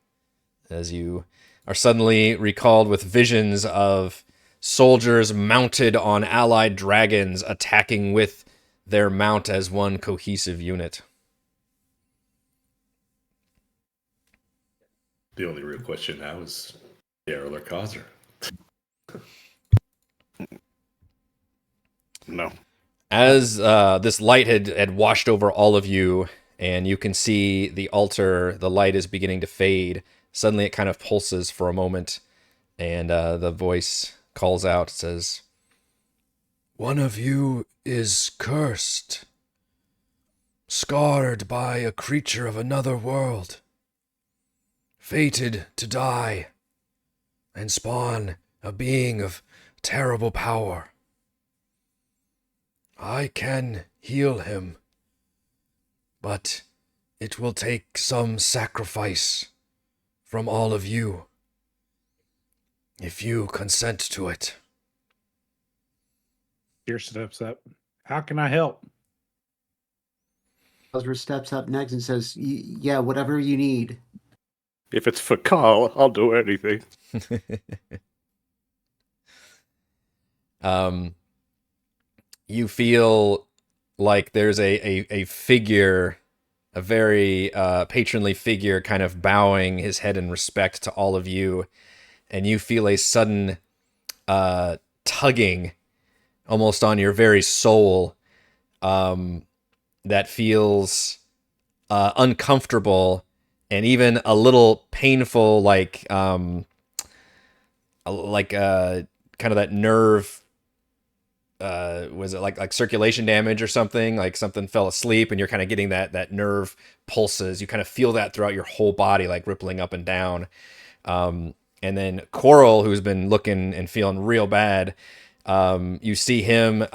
[SPEAKER 1] As you are suddenly recalled with visions of soldiers mounted on allied dragons attacking with their mount as one cohesive unit.
[SPEAKER 4] The only real question now is Darryl or Kazra.
[SPEAKER 3] No.
[SPEAKER 1] As this light had washed over all of you, and you can see the altar, the light is beginning to fade. Suddenly it kind of pulses for a moment, and the voice calls out, says, "One of you is cursed, scarred by a creature of another world, fated to die and spawn a being of terrible power. I can heal him, but it will take some sacrifice from all of you, if you consent to it."
[SPEAKER 2] Cere steps up. How can I help?
[SPEAKER 6] Kazra steps up next and says, yeah, whatever you need.
[SPEAKER 3] If it's for Carl, I'll do anything.
[SPEAKER 1] You feel like there's a figure, a very patronly figure, kind of bowing his head in respect to all of you, and you feel a sudden tugging almost on your very soul that feels uncomfortable and even a little painful, like kind of that nerve. Was it like circulation damage or something? Like something fell asleep and you're kind of getting that nerve pulses. You kind of feel that throughout your whole body, like rippling up and down. And then Coral, who's been looking and feeling real bad, you see him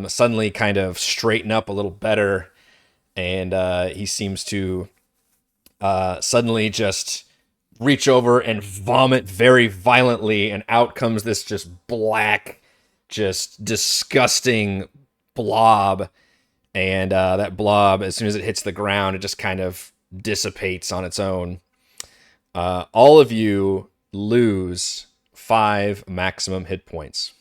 [SPEAKER 1] suddenly kind of straighten up a little better, and he seems to suddenly just reach over and vomit very violently, and out comes this just black, just disgusting blob. And that blob, as soon as it hits the ground, it just kind of dissipates on its own. All of you lose 5 maximum hit points.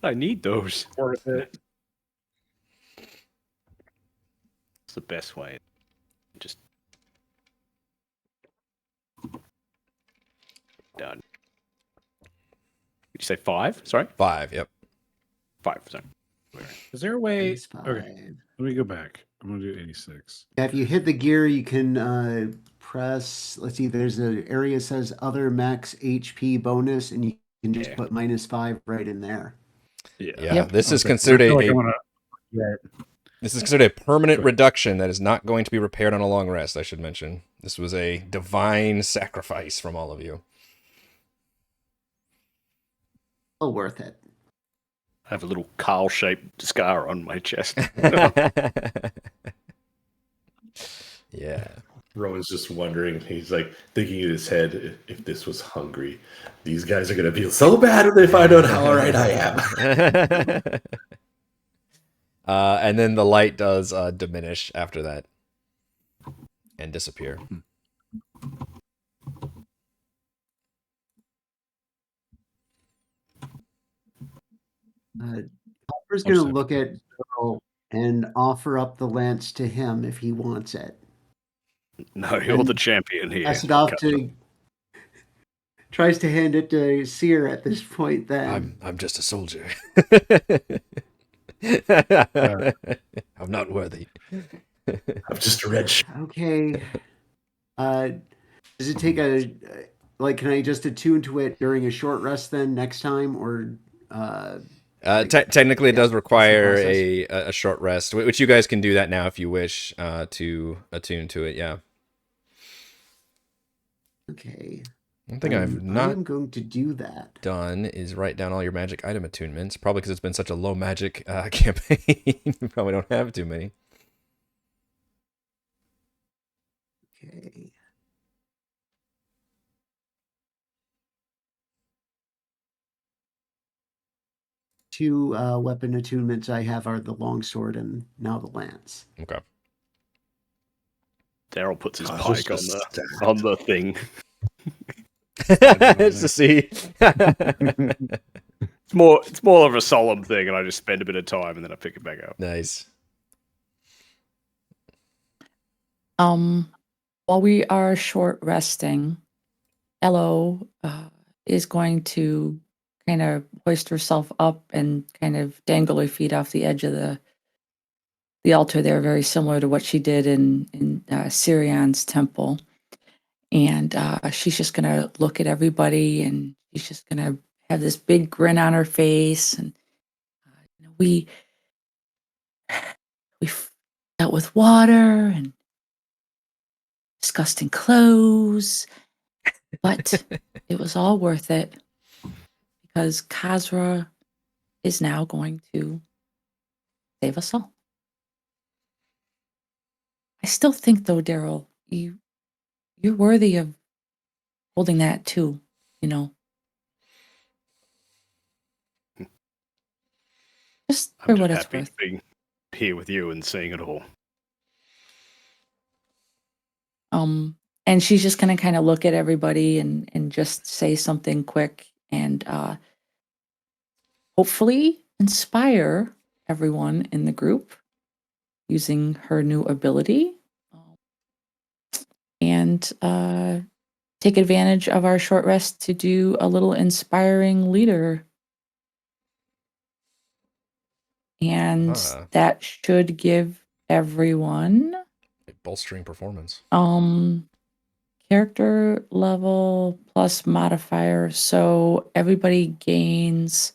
[SPEAKER 3] I need those.
[SPEAKER 2] Worth it.
[SPEAKER 3] It's the best way. Just done. Did you say 5? Sorry?
[SPEAKER 1] 5, yep.
[SPEAKER 3] 5, sorry.
[SPEAKER 2] Is there a way?
[SPEAKER 6] It's fine.
[SPEAKER 2] Okay, let me go back. I'm gonna do 86.
[SPEAKER 6] Yeah, if you hit the gear, you can press. Let's see. There's an area that says other max HP bonus, and you can just put -5 right in there.
[SPEAKER 3] Yeah.
[SPEAKER 1] Yeah, this is
[SPEAKER 2] Okay.
[SPEAKER 1] considered
[SPEAKER 2] I feel
[SPEAKER 1] a
[SPEAKER 2] like I'm gonna- yeah.
[SPEAKER 1] this is considered a permanent reduction that is not going to be repaired on a long rest, I should mention. This was a divine sacrifice from all of you.
[SPEAKER 6] well worth it.
[SPEAKER 3] I have a little Carl-shaped scar on my chest.
[SPEAKER 1] Yeah.
[SPEAKER 4] Rowan's just wondering. He's like thinking in his head, if this was hungry, these guys are going to feel so bad when they find out how alright I am.
[SPEAKER 1] And then the light does diminish after that and disappear.
[SPEAKER 6] Hopper's going to look at Darryl and offer up the lance to him if he wants it.
[SPEAKER 3] No, you're the champion here.
[SPEAKER 6] Pass it off
[SPEAKER 3] Kazra.
[SPEAKER 6] to. Tries to hand it to Cere at this point. Then
[SPEAKER 1] I'm just a soldier. I'm not worthy.
[SPEAKER 4] I'm just a red shirt.
[SPEAKER 6] okay. Does it take a like? Can I just attune to it during a short rest then next time, or?
[SPEAKER 1] Technically, it does require
[SPEAKER 6] process.
[SPEAKER 1] a short rest, which you guys can do that now if you wish to attune to it. Yeah.
[SPEAKER 6] Okay.
[SPEAKER 1] One thing I've
[SPEAKER 6] I
[SPEAKER 1] not
[SPEAKER 6] am going to do that.
[SPEAKER 1] done is write down all your magic item attunements. Probably because it's been such a low magic campaign. You probably don't have too many.
[SPEAKER 6] Okay. Two weapon attunements I have are the longsword and now the lance.
[SPEAKER 1] Okay.
[SPEAKER 3] Darryl puts his
[SPEAKER 4] God,
[SPEAKER 3] pike
[SPEAKER 4] just
[SPEAKER 3] on
[SPEAKER 4] a stat.
[SPEAKER 3] the thing.
[SPEAKER 1] It's to see.
[SPEAKER 3] It's more of a solemn thing, and I just spend a bit of time and then I pick it back up.
[SPEAKER 1] Nice.
[SPEAKER 5] While we are short resting, Ello is going to kind of hoist herself up and kind of dangle her feet off the edge of the altar there, very similar to what she did in Sirion's temple. And she's just going to look at everybody, and she's just going to have this big grin on her face. And we dealt with water and disgusting clothes, but it was all worth it because Kazra is now going to save us all. I still think, though, Darryl, you're worthy of holding that too, you know. Just for
[SPEAKER 3] I'm
[SPEAKER 5] what
[SPEAKER 3] just
[SPEAKER 5] it's
[SPEAKER 3] happy
[SPEAKER 5] worth.
[SPEAKER 3] being here with you and seeing it all.
[SPEAKER 5] And she's just gonna kind of look at everybody and just say something quick and hopefully inspire everyone in the group using her new ability, and take advantage of our short rest to do a little inspiring leader. And that should give everyone
[SPEAKER 1] A bolstering performance.
[SPEAKER 5] character level plus modifier, so everybody gains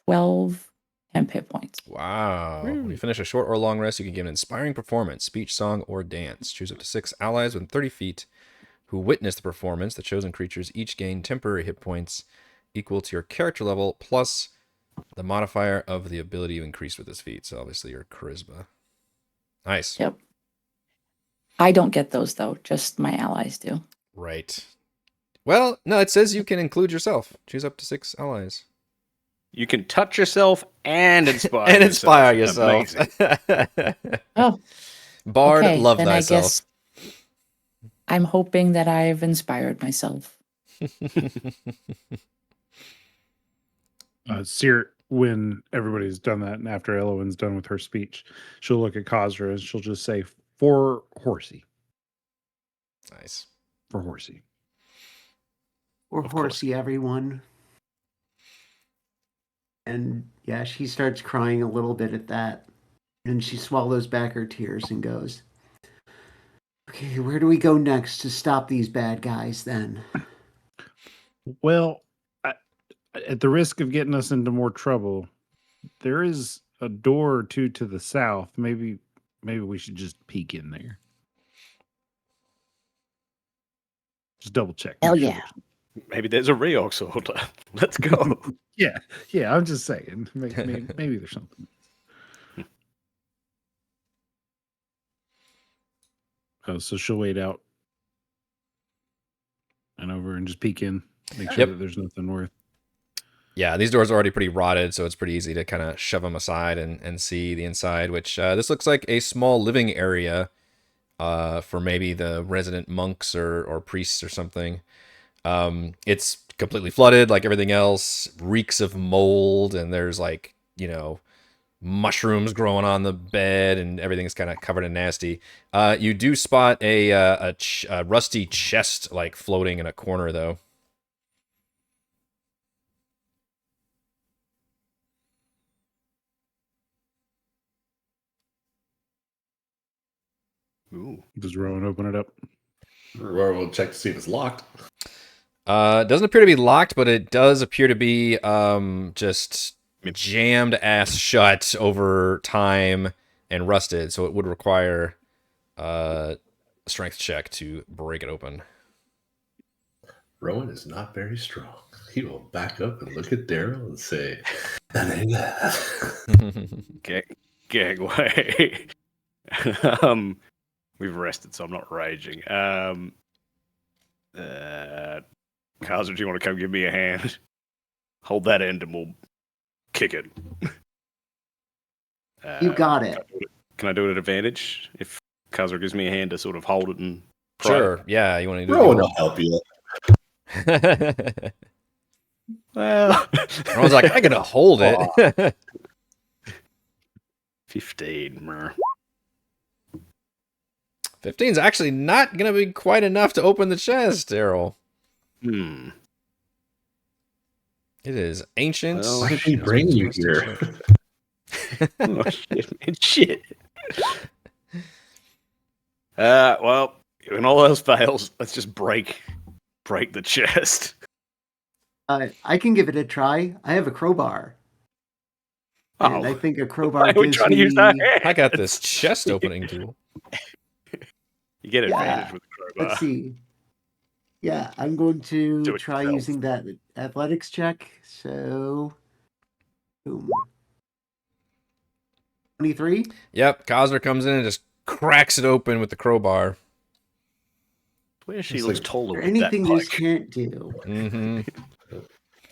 [SPEAKER 5] 12 temp hit points.
[SPEAKER 1] Wow. When you finish a short or long rest, you can give an inspiring performance, speech, song, or dance. Choose up to 6 allies within 30 feet who witness the performance. The chosen creatures each gain temporary hit points equal to your character level plus the modifier of the ability you increased with this feat. So obviously your charisma. Nice.
[SPEAKER 5] Yep. I don't get those though, just my allies do.
[SPEAKER 1] Right. Well, no, it says you can include yourself. Choose up to 6 allies.
[SPEAKER 3] You can touch yourself and inspire
[SPEAKER 1] And inspire yourself.
[SPEAKER 3] Amazing.
[SPEAKER 5] Oh,
[SPEAKER 1] Bard,
[SPEAKER 5] okay,
[SPEAKER 1] love
[SPEAKER 5] then
[SPEAKER 1] thyself.
[SPEAKER 5] I guess I'm hoping that I've inspired myself.
[SPEAKER 2] Cere, when everybody's done that, and after Ellowyn's done with her speech, she'll look at Kazra and she'll just say, "For Horsey,
[SPEAKER 1] Nice.
[SPEAKER 2] for Horsey."
[SPEAKER 6] Or
[SPEAKER 3] Of course.
[SPEAKER 6] horsey, everyone. And yeah, she starts crying a little bit at that. And she swallows back her tears and goes, "Okay, where do we go next to stop these bad guys then?"
[SPEAKER 2] Well, at the risk of getting us into more trouble, there is a door or two to the south. Maybe we should just peek in there. Just double check.
[SPEAKER 5] Hell
[SPEAKER 2] make sure
[SPEAKER 5] yeah.
[SPEAKER 3] Maybe there's a Reorg sorter. Let's go.
[SPEAKER 2] Yeah, I'm just saying. Maybe there's something. Oh, so she'll wait out and over and just peek in, make sure that there's nothing worth.
[SPEAKER 1] Yeah, these doors are already pretty rotted, so it's pretty easy to kind of shove them aside and see the inside, which this looks like a small living area for maybe the resident monks or priests or something. It's completely flooded like everything else, reeks of mold, and there's like, mushrooms growing on the bed, and everything's kind of covered in nasty. You do spot a rusty chest like floating in a corner, though.
[SPEAKER 3] Ooh.
[SPEAKER 2] Does Rowan open it up?
[SPEAKER 4] Or we'll check to see if it's locked.
[SPEAKER 1] It doesn't appear to be locked, but it does appear to be just jammed ass shut over time and rusted, so it would require a strength check to break it open.
[SPEAKER 4] Rowan is not very strong. He will back up and look at Darryl and say,
[SPEAKER 3] Gangway. We've rested, so I'm not raging. Kazra, do you want to come give me a hand? Hold that end and we'll kick it.
[SPEAKER 6] You got it.
[SPEAKER 3] Can I do it at advantage if Kazra gives me a hand to sort of hold it and pry?
[SPEAKER 1] Sure, yeah, you want to do
[SPEAKER 4] Rowan will help you.
[SPEAKER 1] it?
[SPEAKER 3] Well,
[SPEAKER 1] Rowan's like, I gotta hold it.
[SPEAKER 3] 15.
[SPEAKER 1] 15's actually not gonna be quite enough to open the chest, Darryl. It is ancient.
[SPEAKER 3] Well,
[SPEAKER 4] Why did he bring you here?
[SPEAKER 3] Oh, shit, man, shit. Well, when all else fails, let's just break the chest.
[SPEAKER 6] I can give it a try. I have a crowbar. And I think a crowbar
[SPEAKER 3] Why are we
[SPEAKER 6] gives
[SPEAKER 3] trying to
[SPEAKER 6] me...
[SPEAKER 3] use that?
[SPEAKER 1] I got this chest opening tool.
[SPEAKER 3] You get
[SPEAKER 6] Yeah.
[SPEAKER 3] advantage with the crowbar.
[SPEAKER 6] Let's see. Yeah, I'm going to
[SPEAKER 3] Do it
[SPEAKER 6] try
[SPEAKER 3] yourself.
[SPEAKER 6] using that athletics check. So, boom. 23?
[SPEAKER 1] Yep, Kazra comes in and just cracks it open with the crowbar.
[SPEAKER 3] Where she
[SPEAKER 4] It's
[SPEAKER 3] looks
[SPEAKER 4] like-
[SPEAKER 3] taller
[SPEAKER 6] Or
[SPEAKER 3] with that
[SPEAKER 6] anything this
[SPEAKER 3] pike.
[SPEAKER 6] can't do.
[SPEAKER 1] Mm-hmm.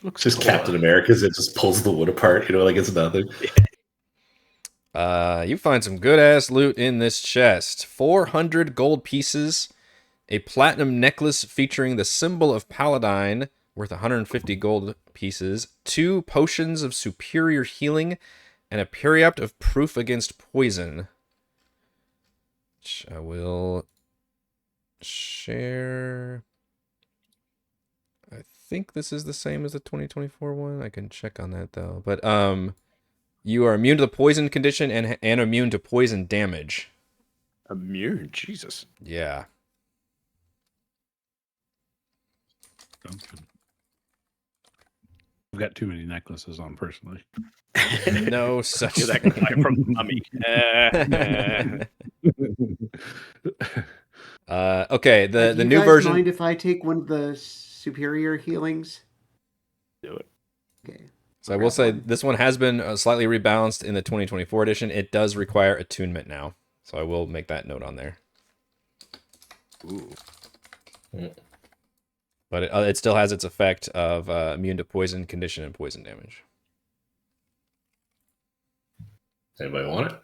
[SPEAKER 3] Looks
[SPEAKER 4] Just
[SPEAKER 3] taller.
[SPEAKER 4] Captain America's, it just pulls the wood apart, like it's nothing.
[SPEAKER 1] You find some good ass loot in this chest. 400 gold pieces, a platinum necklace featuring the symbol of Paladin, worth 150 gold pieces, 2 potions of superior healing, and a periapt of proof against poison. Which I will share. I think this is the same as the 2024 one. I can check on that though. But you are immune to the poison condition and immune to poison damage.
[SPEAKER 3] Immune, Jesus.
[SPEAKER 1] Yeah.
[SPEAKER 2] I've got too many necklaces on personally.
[SPEAKER 1] No such
[SPEAKER 3] You're that
[SPEAKER 1] thing.
[SPEAKER 3] guy from Mummy.
[SPEAKER 1] Okay, the
[SPEAKER 6] Do you
[SPEAKER 1] new
[SPEAKER 6] guys
[SPEAKER 1] version.
[SPEAKER 6] mind if I take one of the superior healings?
[SPEAKER 3] Do it.
[SPEAKER 6] Okay.
[SPEAKER 1] So I will say this one has been slightly rebalanced in the 2024 edition. It does require attunement now, so I will make that note on there.
[SPEAKER 3] Ooh.
[SPEAKER 1] But it still has its effect of immune to poison condition and poison damage.
[SPEAKER 4] Anybody want it?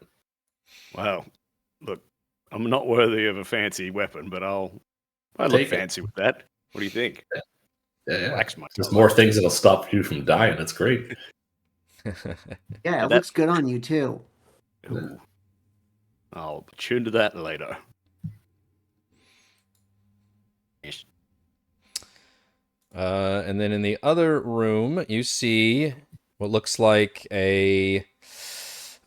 [SPEAKER 3] Wow. Look, I'm not worthy of a fancy weapon, but I look
[SPEAKER 4] Take it.
[SPEAKER 3] fancy with that. What do you think?
[SPEAKER 4] Yeah.
[SPEAKER 3] Wax myself.
[SPEAKER 4] There's more things that'll stop you from dying. That's great.
[SPEAKER 6] Yeah, it
[SPEAKER 3] That-
[SPEAKER 6] looks good on you too.
[SPEAKER 3] Ooh. I'll tune to that later. Yes.
[SPEAKER 1] And then in the other room, you see what looks like a.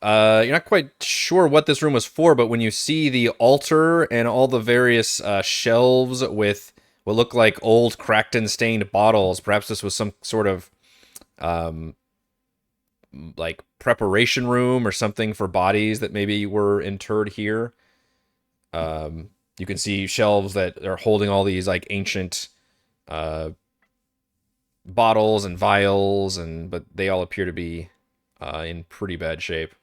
[SPEAKER 1] You're not quite sure what this room was for, but when you see the altar and all the various shelves with what look like old cracked and stained bottles, perhaps this was some sort of like preparation room or something for bodies that maybe were interred here. You can see shelves that are holding all these like ancient bottles and vials, but they all appear to be in pretty bad shape.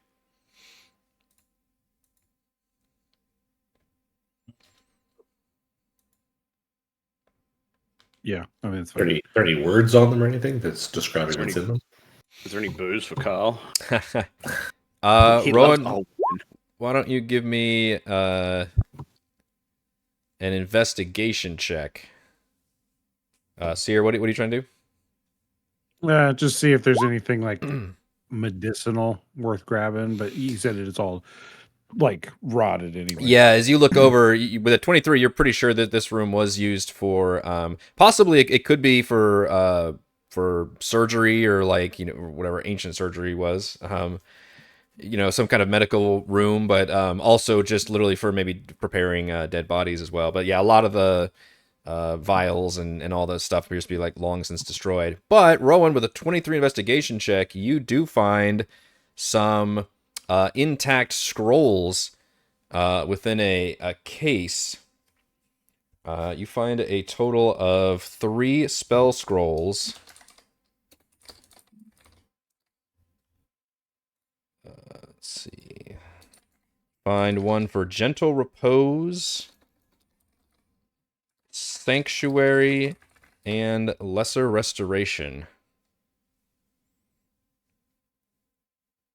[SPEAKER 2] Yeah, I mean, it's
[SPEAKER 4] Are
[SPEAKER 2] fine.
[SPEAKER 4] there any words on them or anything that's describing
[SPEAKER 3] Is there
[SPEAKER 4] what's in them?
[SPEAKER 3] Is there any booze for Carl? He loves
[SPEAKER 1] Rowan,
[SPEAKER 3] old.
[SPEAKER 1] why don't you give me an investigation check? Cere, what are you trying to do?
[SPEAKER 2] Just see if there's anything like medicinal worth grabbing. But you said it's all like rotted anyway.
[SPEAKER 1] Yeah, as you look over with a 23, you're pretty sure that this room was used for possibly it could be for surgery or like whatever ancient surgery was. Some kind of medical room, but also just literally for maybe preparing dead bodies as well. But yeah, a lot of the vials and all this stuff appears to be like long since destroyed. But Rowan, with a 23 investigation check, you do find some intact scrolls within a case. You find a total of 3 spell scrolls. Let's see. Find one for Gentle Repose, Sanctuary, and Lesser Restoration.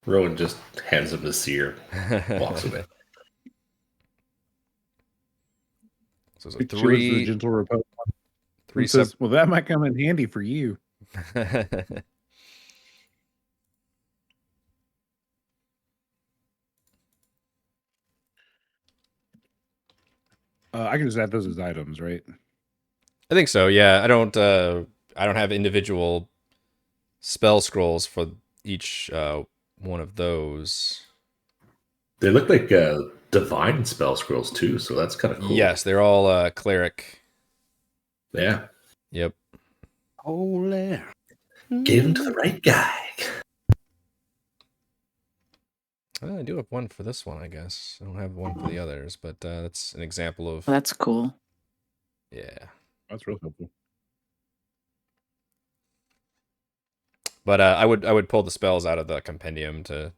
[SPEAKER 4] Rowan just hands him the Cere, walks away.
[SPEAKER 1] So
[SPEAKER 2] She looks at the gentle repose.
[SPEAKER 1] Three
[SPEAKER 2] says, "Well, that might come in handy for you." I can just add those as items, right?
[SPEAKER 1] I think so. Yeah, I don't have individual spell scrolls for each one of those.
[SPEAKER 4] They look like divine spell scrolls too, so that's kind of cool.
[SPEAKER 1] Yes, they're all cleric.
[SPEAKER 4] Yeah.
[SPEAKER 1] Yep.
[SPEAKER 3] Oh, there.
[SPEAKER 4] Gave them to the right guy.
[SPEAKER 1] Well, I do have one for this one, I guess. I don't have one for the others, but that's an example of.
[SPEAKER 5] Well, that's cool.
[SPEAKER 1] Yeah.
[SPEAKER 2] That's real helpful.
[SPEAKER 1] But I would pull the spells out of the compendium to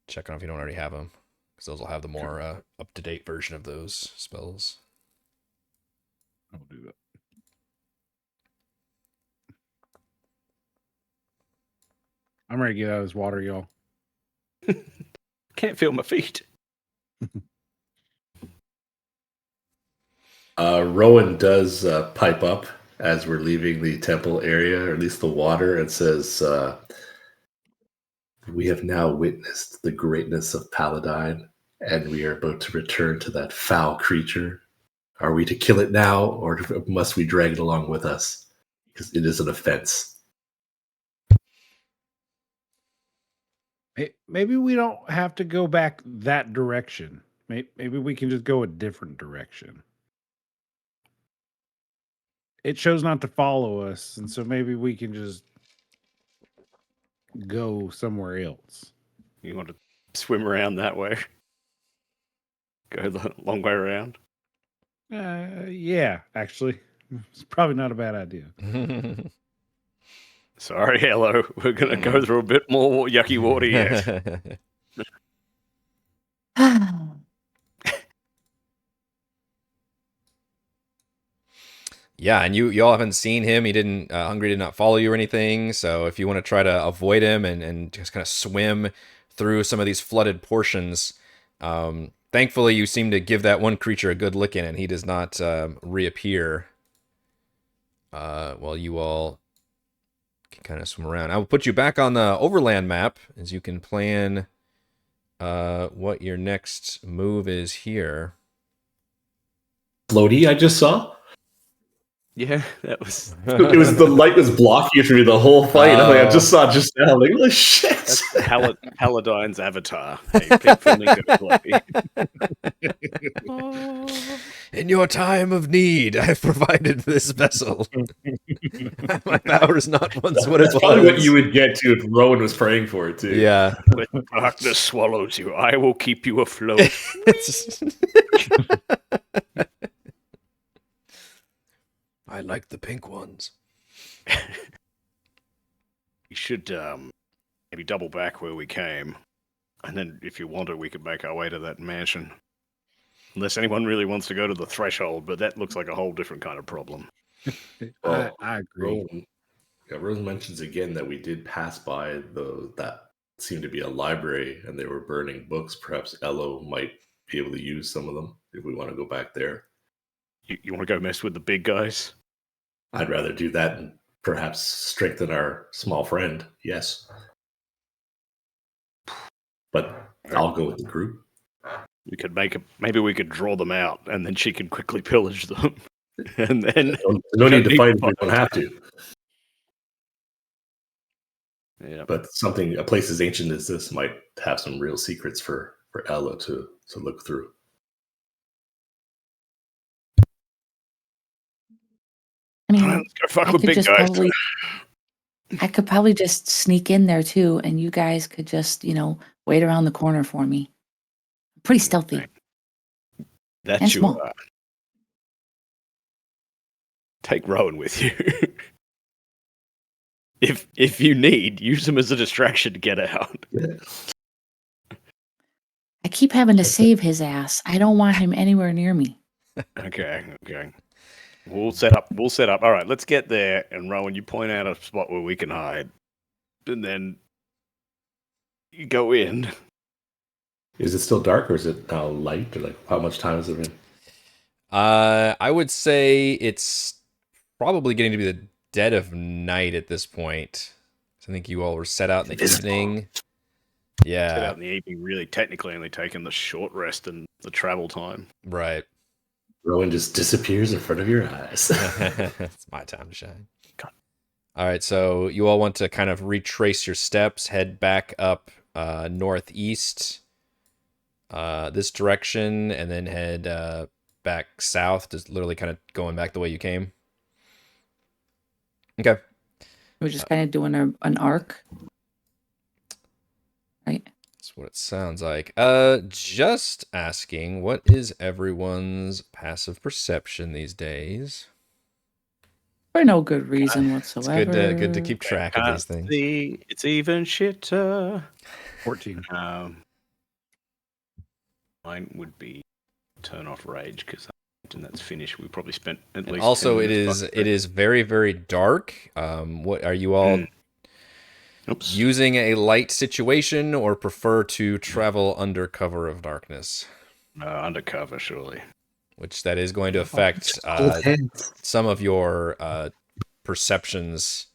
[SPEAKER 1] check on if you don't already have them, because those will have the more up to date version of those spells.
[SPEAKER 2] I'll do that. I'm ready to get out of this water, y'all.
[SPEAKER 3] Can't feel my feet.
[SPEAKER 4] Rowan does pipe up as we're leaving the temple area, or at least the water, and says, "We have now witnessed the greatness of Paladin, and we are about to return to that foul creature. Are we to kill it now, or must we drag it along with us? Because it is an offense."
[SPEAKER 2] Maybe we don't have to go back that direction. Maybe we can just go a different direction. It chose not to follow us, and so maybe we can just go somewhere else.
[SPEAKER 3] You want to swim around that way? Go the long way around?
[SPEAKER 2] Yeah, actually. It's probably not a bad idea.
[SPEAKER 3] Sorry, hello. We're going to go through a bit more yucky water yet.
[SPEAKER 1] Yeah, and you all haven't seen him. He didn't Hungry did not follow you or anything. So if you want to try to avoid him and just kind of swim through some of these flooded portions, thankfully you seem to give that one creature a good licking, and he does not reappear. While you all can kind of swim around, I will put you back on the overland map as you can plan what your next move is here.
[SPEAKER 4] Floaty, I just saw.
[SPEAKER 3] Yeah, that was...
[SPEAKER 4] It was the light was blocking through the whole fight. I'm like, I just saw it just now. Like, holy shit!
[SPEAKER 3] That's Paladin's avatar. A pig flamingo floaty.
[SPEAKER 1] In your time of need, I've provided this vessel. My power is not once what it
[SPEAKER 4] That's
[SPEAKER 1] was.
[SPEAKER 4] probably what you would get to if Rowan was praying for it too.
[SPEAKER 1] Yeah.
[SPEAKER 3] When darkness swallows you, I will keep you afloat.
[SPEAKER 1] I like the pink ones.
[SPEAKER 3] should maybe double back where we came, and then if you want to, we could make our way to that mansion. Unless anyone really wants to go to the threshold, but that looks like a whole different kind of problem.
[SPEAKER 2] I agree.
[SPEAKER 4] Rowan mentions again that we did pass by that seemed to be a library, and they were burning books. Perhaps Ello might be able to use some of them if we want to go back there.
[SPEAKER 3] You want to go mess with the big guys?
[SPEAKER 4] I'd rather do that and perhaps strengthen our small friend. Yes, but I'll go with the group.
[SPEAKER 3] We could maybe we could draw them out, and then she can quickly pillage them, and then
[SPEAKER 4] No need to fight if we don't have to.
[SPEAKER 3] Yeah.
[SPEAKER 4] But a place as ancient as this might have some real secrets for Ella to look through.
[SPEAKER 5] I mean,
[SPEAKER 3] Let's go fuck with big guys.
[SPEAKER 5] I could probably just sneak in there too, and you guys could just, wait around the corner for me. I'm pretty stealthy.
[SPEAKER 3] That's
[SPEAKER 5] and
[SPEAKER 3] you.
[SPEAKER 5] small.
[SPEAKER 3] Take Rowan with you. If you need, use him as a distraction to get out.
[SPEAKER 5] I keep having to save his ass. I don't want him anywhere near me.
[SPEAKER 3] Okay. We'll set up. All right, let's get there. And Rowan, you point out a spot where we can hide. And then you go in.
[SPEAKER 4] Is it still dark or is it now light? Or like how much time has it been?
[SPEAKER 1] I would say it's probably getting to be the dead of night at this point. I think you all were set out in the evening. Yeah.
[SPEAKER 3] Set out in the evening, really technically only taking the short rest and the travel time.
[SPEAKER 1] Right.
[SPEAKER 4] Rowan just disappears in front of your eyes.
[SPEAKER 1] It's my time to shine. God. All right, so you all want to kind of retrace your steps, head back up northeast this direction, and then head back south, just literally kind of going back the way you came. Okay.
[SPEAKER 5] We're just kind of doing an arc. Right.
[SPEAKER 1] That's what it sounds like. Just asking, what is everyone's passive perception these days?
[SPEAKER 5] For no good reason whatsoever.
[SPEAKER 1] It's good to keep track of these things.
[SPEAKER 3] It's even shitter.
[SPEAKER 2] 14.
[SPEAKER 3] Mine would be turn off rage because and that's finished. We probably spent at least.
[SPEAKER 1] Also, it is very, very dark. What are you all using a light situation, or prefer to travel under cover of darkness?
[SPEAKER 3] Undercover, surely.
[SPEAKER 1] Which that is going to affect some of your perceptions.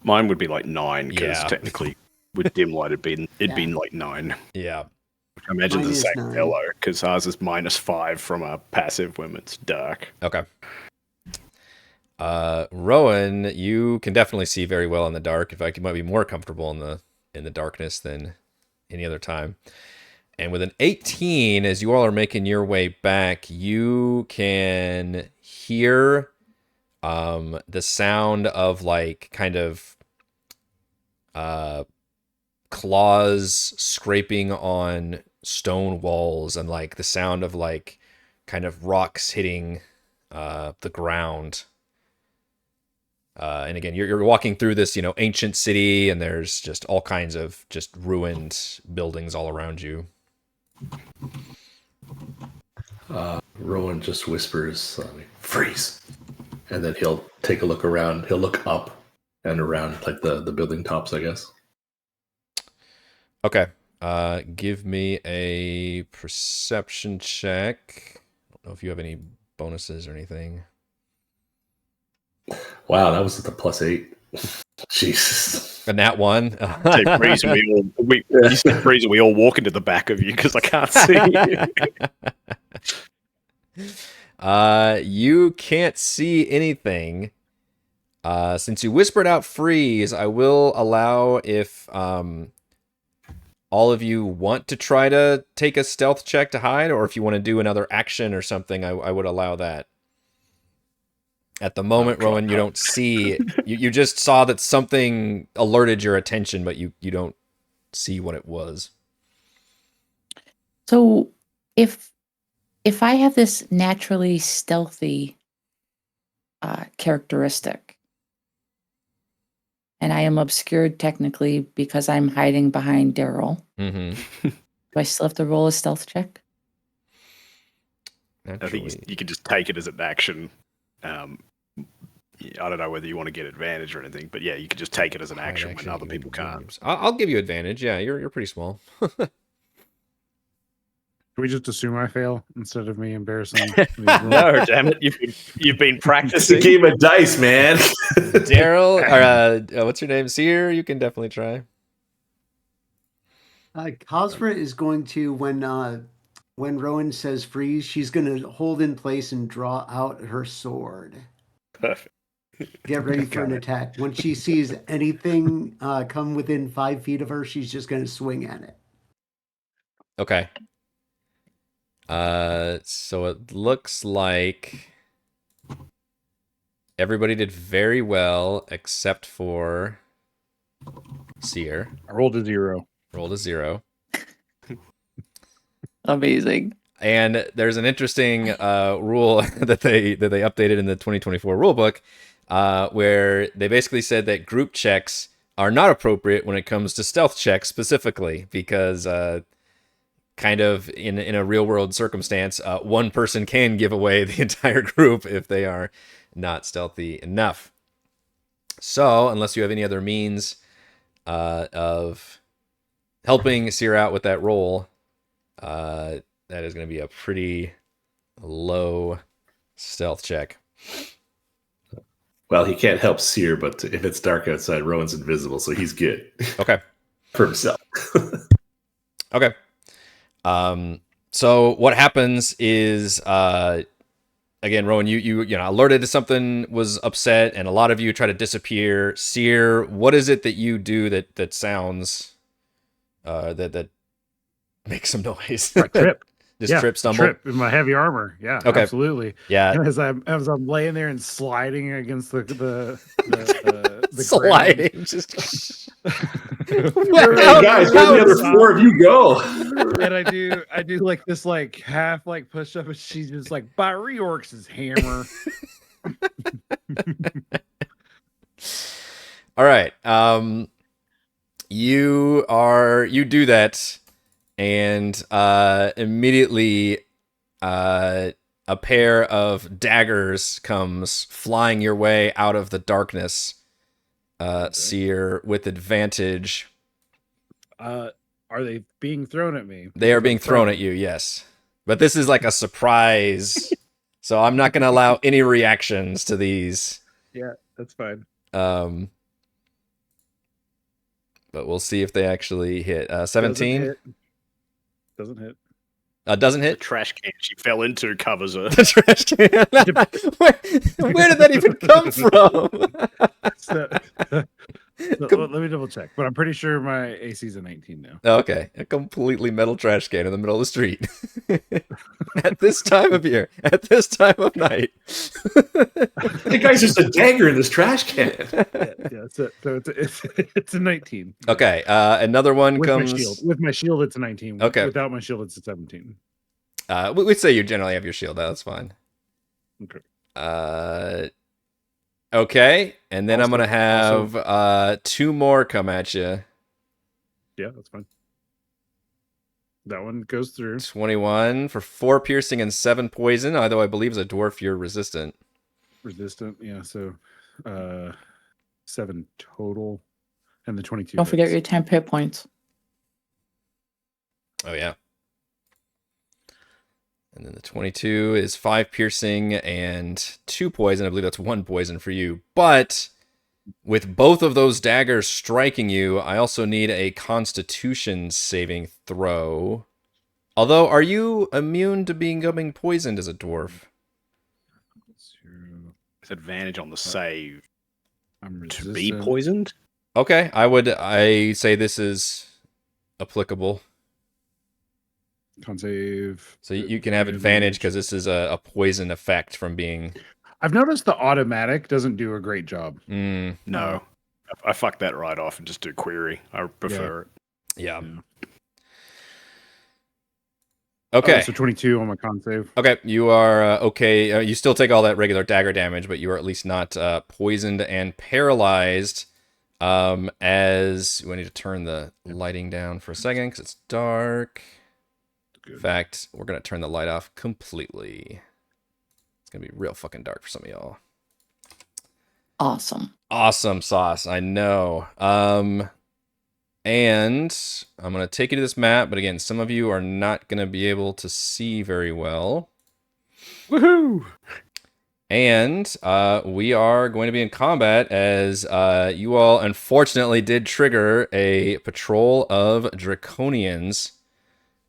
[SPEAKER 3] Mine would be like 9 because technically, with dim light, it'd been like 9.
[SPEAKER 1] Yeah.
[SPEAKER 3] I imagine the same
[SPEAKER 6] 9.
[SPEAKER 3] fellow because ours is -5 from a passive when it's dark.
[SPEAKER 1] Okay. Rowan, you can definitely see very well in the dark. In fact, you might be more comfortable in the darkness than any other time. And with an 18, as you all are making your way back, you can hear the sound of like kind of claws scraping on stone walls, and like the sound of like kind of rocks hitting the ground. And again, you're walking through this, ancient city, and there's just all kinds of just ruined buildings all around you.
[SPEAKER 4] Rowan just whispers, freeze. And then he'll take a look around. He'll look up and around like the building tops, I guess.
[SPEAKER 1] Okay. Give me a perception check. I don't know if you have any bonuses or anything.
[SPEAKER 4] Wow, that was at the +8. Jesus.
[SPEAKER 1] And that one.
[SPEAKER 3] Say freeze, and you said freeze, and we all walk into the back of you because I can't see.
[SPEAKER 1] You can't see anything. Since you whispered out freeze, I will allow if all of you want to try to take a stealth check to hide, or if you want to do another action or something, I would allow that. At the moment, Rowan, you don't see... You just saw that something alerted your attention, but you don't see what it was.
[SPEAKER 5] So, if I have this naturally stealthy characteristic, and I am obscured technically because I'm hiding behind Darryl.
[SPEAKER 1] Mm-hmm.
[SPEAKER 5] Do I still have to roll a stealth check?
[SPEAKER 3] I think you can just take it as an action. I don't know whether you want to get advantage or anything, but yeah, you can just take it as an action when other people can't.
[SPEAKER 1] I'll give you advantage. Yeah, you're pretty small.
[SPEAKER 2] Can we just assume I fail instead of me embarrassing?
[SPEAKER 3] No, damn it! You've been
[SPEAKER 4] It's a
[SPEAKER 3] practicing.
[SPEAKER 4] game of dice, man.
[SPEAKER 1] Darryl, or what's your name? Cere, you can definitely try.
[SPEAKER 6] Kazra is going to, when Rowan says freeze, she's going to hold in place and draw out her sword.
[SPEAKER 3] Perfect.
[SPEAKER 6] Get ready for an attack. When she sees anything come within 5 feet of her, she's just going to swing at it.
[SPEAKER 1] Okay. So it looks like everybody did very well except for Cere.
[SPEAKER 2] I rolled a 0.
[SPEAKER 1] Rolled a 0.
[SPEAKER 5] Amazing.
[SPEAKER 1] And there's an interesting rule that they updated in the 2024 rulebook, where they basically said that group checks are not appropriate when it comes to stealth checks specifically, because kind of in a real world circumstance, one person can give away the entire group if they are not stealthy enough. So unless you have any other means of helping Cere out with that roll, that is going to be a pretty low stealth check.
[SPEAKER 4] Well, he can't help Cere, but if it's dark outside, Rowan's invisible, so he's good
[SPEAKER 1] Okay.
[SPEAKER 4] for himself.
[SPEAKER 1] Okay. So what happens is, again, Rowan, you alerted that something was upset, and a lot of you try to disappear. Cere, what is it that you do that sounds, that makes some noise?
[SPEAKER 2] Trip.
[SPEAKER 1] Just trip, stumble.
[SPEAKER 2] Trip in my heavy armor. Yeah,
[SPEAKER 1] Okay.
[SPEAKER 2] absolutely.
[SPEAKER 1] Yeah.
[SPEAKER 2] And as I'm laying there and sliding against the
[SPEAKER 1] Sliding.
[SPEAKER 2] ground.
[SPEAKER 1] Just
[SPEAKER 4] Hey guys, where the other 4 of you go?
[SPEAKER 2] And I do like this half push up, and she's just like, by Reorcs' hammer.
[SPEAKER 1] All right. You do that, and immediately a pair of daggers comes flying your way out of the darkness. Cere, with advantage.
[SPEAKER 2] Are they being thrown at me?
[SPEAKER 1] They are being thrown at you, yes. But this is like a surprise, so I'm not going to allow any reactions to these.
[SPEAKER 2] Yeah, that's fine.
[SPEAKER 1] But we'll see if they actually hit. 17?
[SPEAKER 2] Doesn't hit.
[SPEAKER 1] Doesn't
[SPEAKER 3] The
[SPEAKER 1] hit?
[SPEAKER 3] trash can she fell into covers her.
[SPEAKER 1] The trash can. where did that even come from?
[SPEAKER 2] Let me double check, but I'm pretty sure my AC is a 19 now.
[SPEAKER 1] Okay, a completely metal trash can in the middle of the street. At this time of year, at this time of night.
[SPEAKER 4] The guy's just a dagger in this trash can.
[SPEAKER 2] Yeah. So it's a 19.
[SPEAKER 1] Okay, another one
[SPEAKER 2] With
[SPEAKER 1] comes.
[SPEAKER 2] my shield. With my shield, it's a 19.
[SPEAKER 1] Okay.
[SPEAKER 2] Without my shield, it's a 17.
[SPEAKER 1] We'd say you generally have your shield. That's fine.
[SPEAKER 2] Okay.
[SPEAKER 1] Okay, and then I'm
[SPEAKER 2] Also-
[SPEAKER 1] gonna have 2 more come at you.
[SPEAKER 2] Yeah, that's fine. That one goes through.
[SPEAKER 1] 21 for 4 piercing and 7 poison. Although I believe as a dwarf you're resistant.
[SPEAKER 2] Resistant. Yeah. So 7 total, and the 22.
[SPEAKER 5] Don't forget
[SPEAKER 2] hits.
[SPEAKER 5] your 10 hit points.
[SPEAKER 1] Oh yeah. And then the 22 is 5 piercing and 2 poison. I believe that's 1 poison for you. But with both of those daggers striking you, I also need a Constitution saving throw. Although, are you immune to becoming poisoned as a dwarf?
[SPEAKER 3] It's advantage on the save.
[SPEAKER 2] I'm
[SPEAKER 3] To
[SPEAKER 2] resistant.
[SPEAKER 3] be poisoned?
[SPEAKER 1] Okay, I say this is applicable.
[SPEAKER 2] Con save.
[SPEAKER 1] So you can have advantage because this is a poison effect from being...
[SPEAKER 2] I've noticed the automatic doesn't do a great job.
[SPEAKER 3] No. I fuck that right off and just do query. I prefer it.
[SPEAKER 1] Yeah.
[SPEAKER 2] Yeah.
[SPEAKER 1] Okay.
[SPEAKER 2] So 22 on my con save.
[SPEAKER 1] Okay, you are okay. You still take all that regular dagger damage, but you are at least not poisoned and paralyzed. As we need to turn the lighting down for a second because it's dark.
[SPEAKER 2] Good.
[SPEAKER 1] In fact, we're gonna turn the light off completely. It's gonna be real fucking dark for some of y'all.
[SPEAKER 5] Awesome.
[SPEAKER 1] Awesome sauce, I know. And I'm gonna take you to this map, but again, some of you are not gonna be able to see very well.
[SPEAKER 3] Woohoo!
[SPEAKER 1] And we are going to be in combat as you all unfortunately did trigger a patrol of Draconians.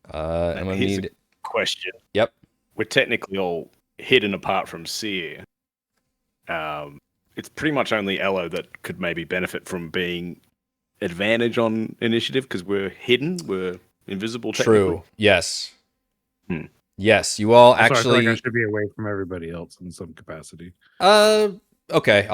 [SPEAKER 1] I'm gonna
[SPEAKER 3] Here's
[SPEAKER 1] need.
[SPEAKER 3] a question.
[SPEAKER 1] Yep.
[SPEAKER 3] We're technically all hidden apart from Cere. It's pretty much only Ello that could maybe benefit from being advantage on initiative because we're hidden, we're invisible.
[SPEAKER 1] True. Yes.
[SPEAKER 3] Hmm.
[SPEAKER 1] Yes. You all
[SPEAKER 2] Also, I feel
[SPEAKER 1] actually.
[SPEAKER 2] like I should be away from everybody else in some capacity.
[SPEAKER 1] Okay.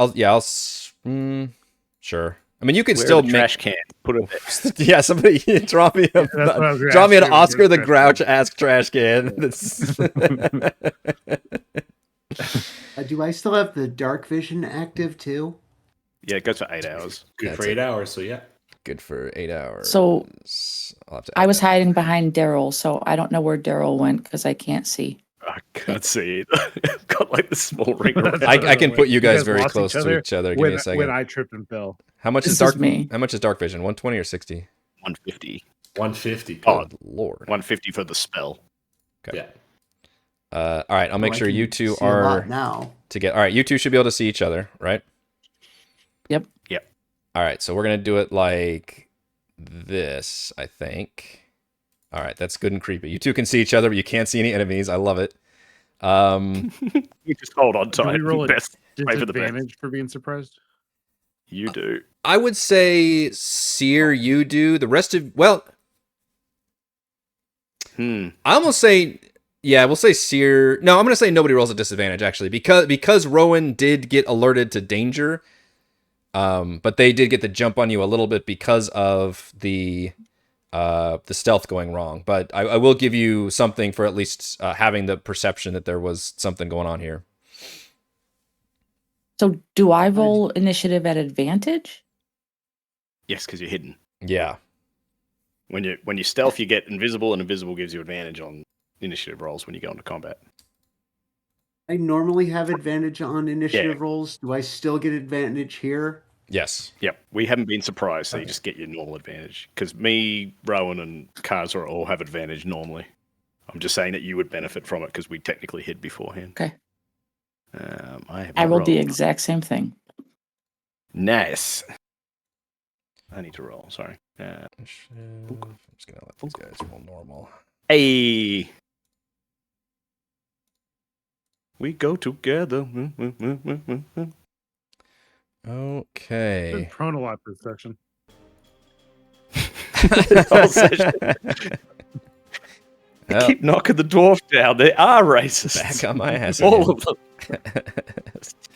[SPEAKER 1] Sure. I mean, you can
[SPEAKER 3] We're
[SPEAKER 1] still
[SPEAKER 3] a
[SPEAKER 1] make.
[SPEAKER 3] trash can. Put it there.
[SPEAKER 1] Yeah, somebody draw me
[SPEAKER 2] That's what I was gonna
[SPEAKER 1] draw me an
[SPEAKER 2] ask you.
[SPEAKER 1] Oscar the
[SPEAKER 2] Trash
[SPEAKER 1] Grouch ask trash can.
[SPEAKER 6] Do I still have the dark vision active too?
[SPEAKER 3] Yeah, it goes for 8 hours.
[SPEAKER 4] Good
[SPEAKER 1] That's
[SPEAKER 4] for 8
[SPEAKER 1] it.
[SPEAKER 4] hours, so yeah.
[SPEAKER 1] Good for 8 hours.
[SPEAKER 5] So,
[SPEAKER 1] I'll have to
[SPEAKER 5] I
[SPEAKER 1] add
[SPEAKER 5] was
[SPEAKER 1] that.
[SPEAKER 5] hiding behind Darryl, so I don't know where Darryl went because I can't see.
[SPEAKER 3] I can't see it. I've got like the small ring.
[SPEAKER 2] That's
[SPEAKER 3] around.
[SPEAKER 1] I can put you guys very
[SPEAKER 2] lost
[SPEAKER 1] close to each other. Give me a second.
[SPEAKER 2] When I tripped and fell.
[SPEAKER 1] How much is
[SPEAKER 5] This is
[SPEAKER 1] dark?
[SPEAKER 5] me.
[SPEAKER 1] How much is dark vision? 120 or 60?
[SPEAKER 3] 150.
[SPEAKER 4] 150.
[SPEAKER 3] Oh,
[SPEAKER 1] Good lord.
[SPEAKER 3] 150 for the spell.
[SPEAKER 1] Okay.
[SPEAKER 4] Yeah.
[SPEAKER 1] All right. I'll make
[SPEAKER 6] Oh, I
[SPEAKER 1] sure
[SPEAKER 6] can
[SPEAKER 1] you two
[SPEAKER 6] see a lot
[SPEAKER 1] are
[SPEAKER 6] now.
[SPEAKER 1] together. All right. You two should be able to see each other, right?
[SPEAKER 5] Yep.
[SPEAKER 3] Yep.
[SPEAKER 1] All right. So we're gonna do it like this, I think. All right. That's good and creepy. You two can see each other, but you can't see any enemies. I love it.
[SPEAKER 3] You just hold on
[SPEAKER 2] Do we
[SPEAKER 3] tight.
[SPEAKER 2] roll a
[SPEAKER 3] Best way for the best.
[SPEAKER 2] disadvantage for being surprised?
[SPEAKER 3] You do.
[SPEAKER 1] I would say Cere, you do. The rest of I almost say, yeah, we'll say Cere. No, I'm gonna say nobody rolls a disadvantage actually, because Rowan did get alerted to danger, but they did get the jump on you a little bit because of the stealth going wrong. But I will give you something for at least having the perception that there was something going on here.
[SPEAKER 5] So, do I roll initiative at advantage?
[SPEAKER 3] Yes, because you're hidden.
[SPEAKER 1] Yeah.
[SPEAKER 3] When you stealth, you get invisible, and invisible gives you advantage on initiative rolls when you go into combat.
[SPEAKER 6] I normally have advantage on initiative rolls. Do I still get advantage here?
[SPEAKER 1] Yes.
[SPEAKER 3] Yep, we haven't been surprised, so you just get your normal advantage. Because me, Rowan, and Kazra all have advantage normally. I'm just saying that you would benefit from it because we technically hid beforehand.
[SPEAKER 5] Okay.
[SPEAKER 3] I
[SPEAKER 5] rolled the exact same thing.
[SPEAKER 3] Nice. I need to roll. Sorry.
[SPEAKER 1] I'm just gonna let these guys roll normal.
[SPEAKER 3] Hey. We go together.
[SPEAKER 1] Okay.
[SPEAKER 2] Prone a lot this section.
[SPEAKER 3] Whole session. They
[SPEAKER 1] Well,
[SPEAKER 3] keep knocking the dwarf down. They are racist.
[SPEAKER 1] back on my ass.
[SPEAKER 3] All
[SPEAKER 1] again.
[SPEAKER 3] of them.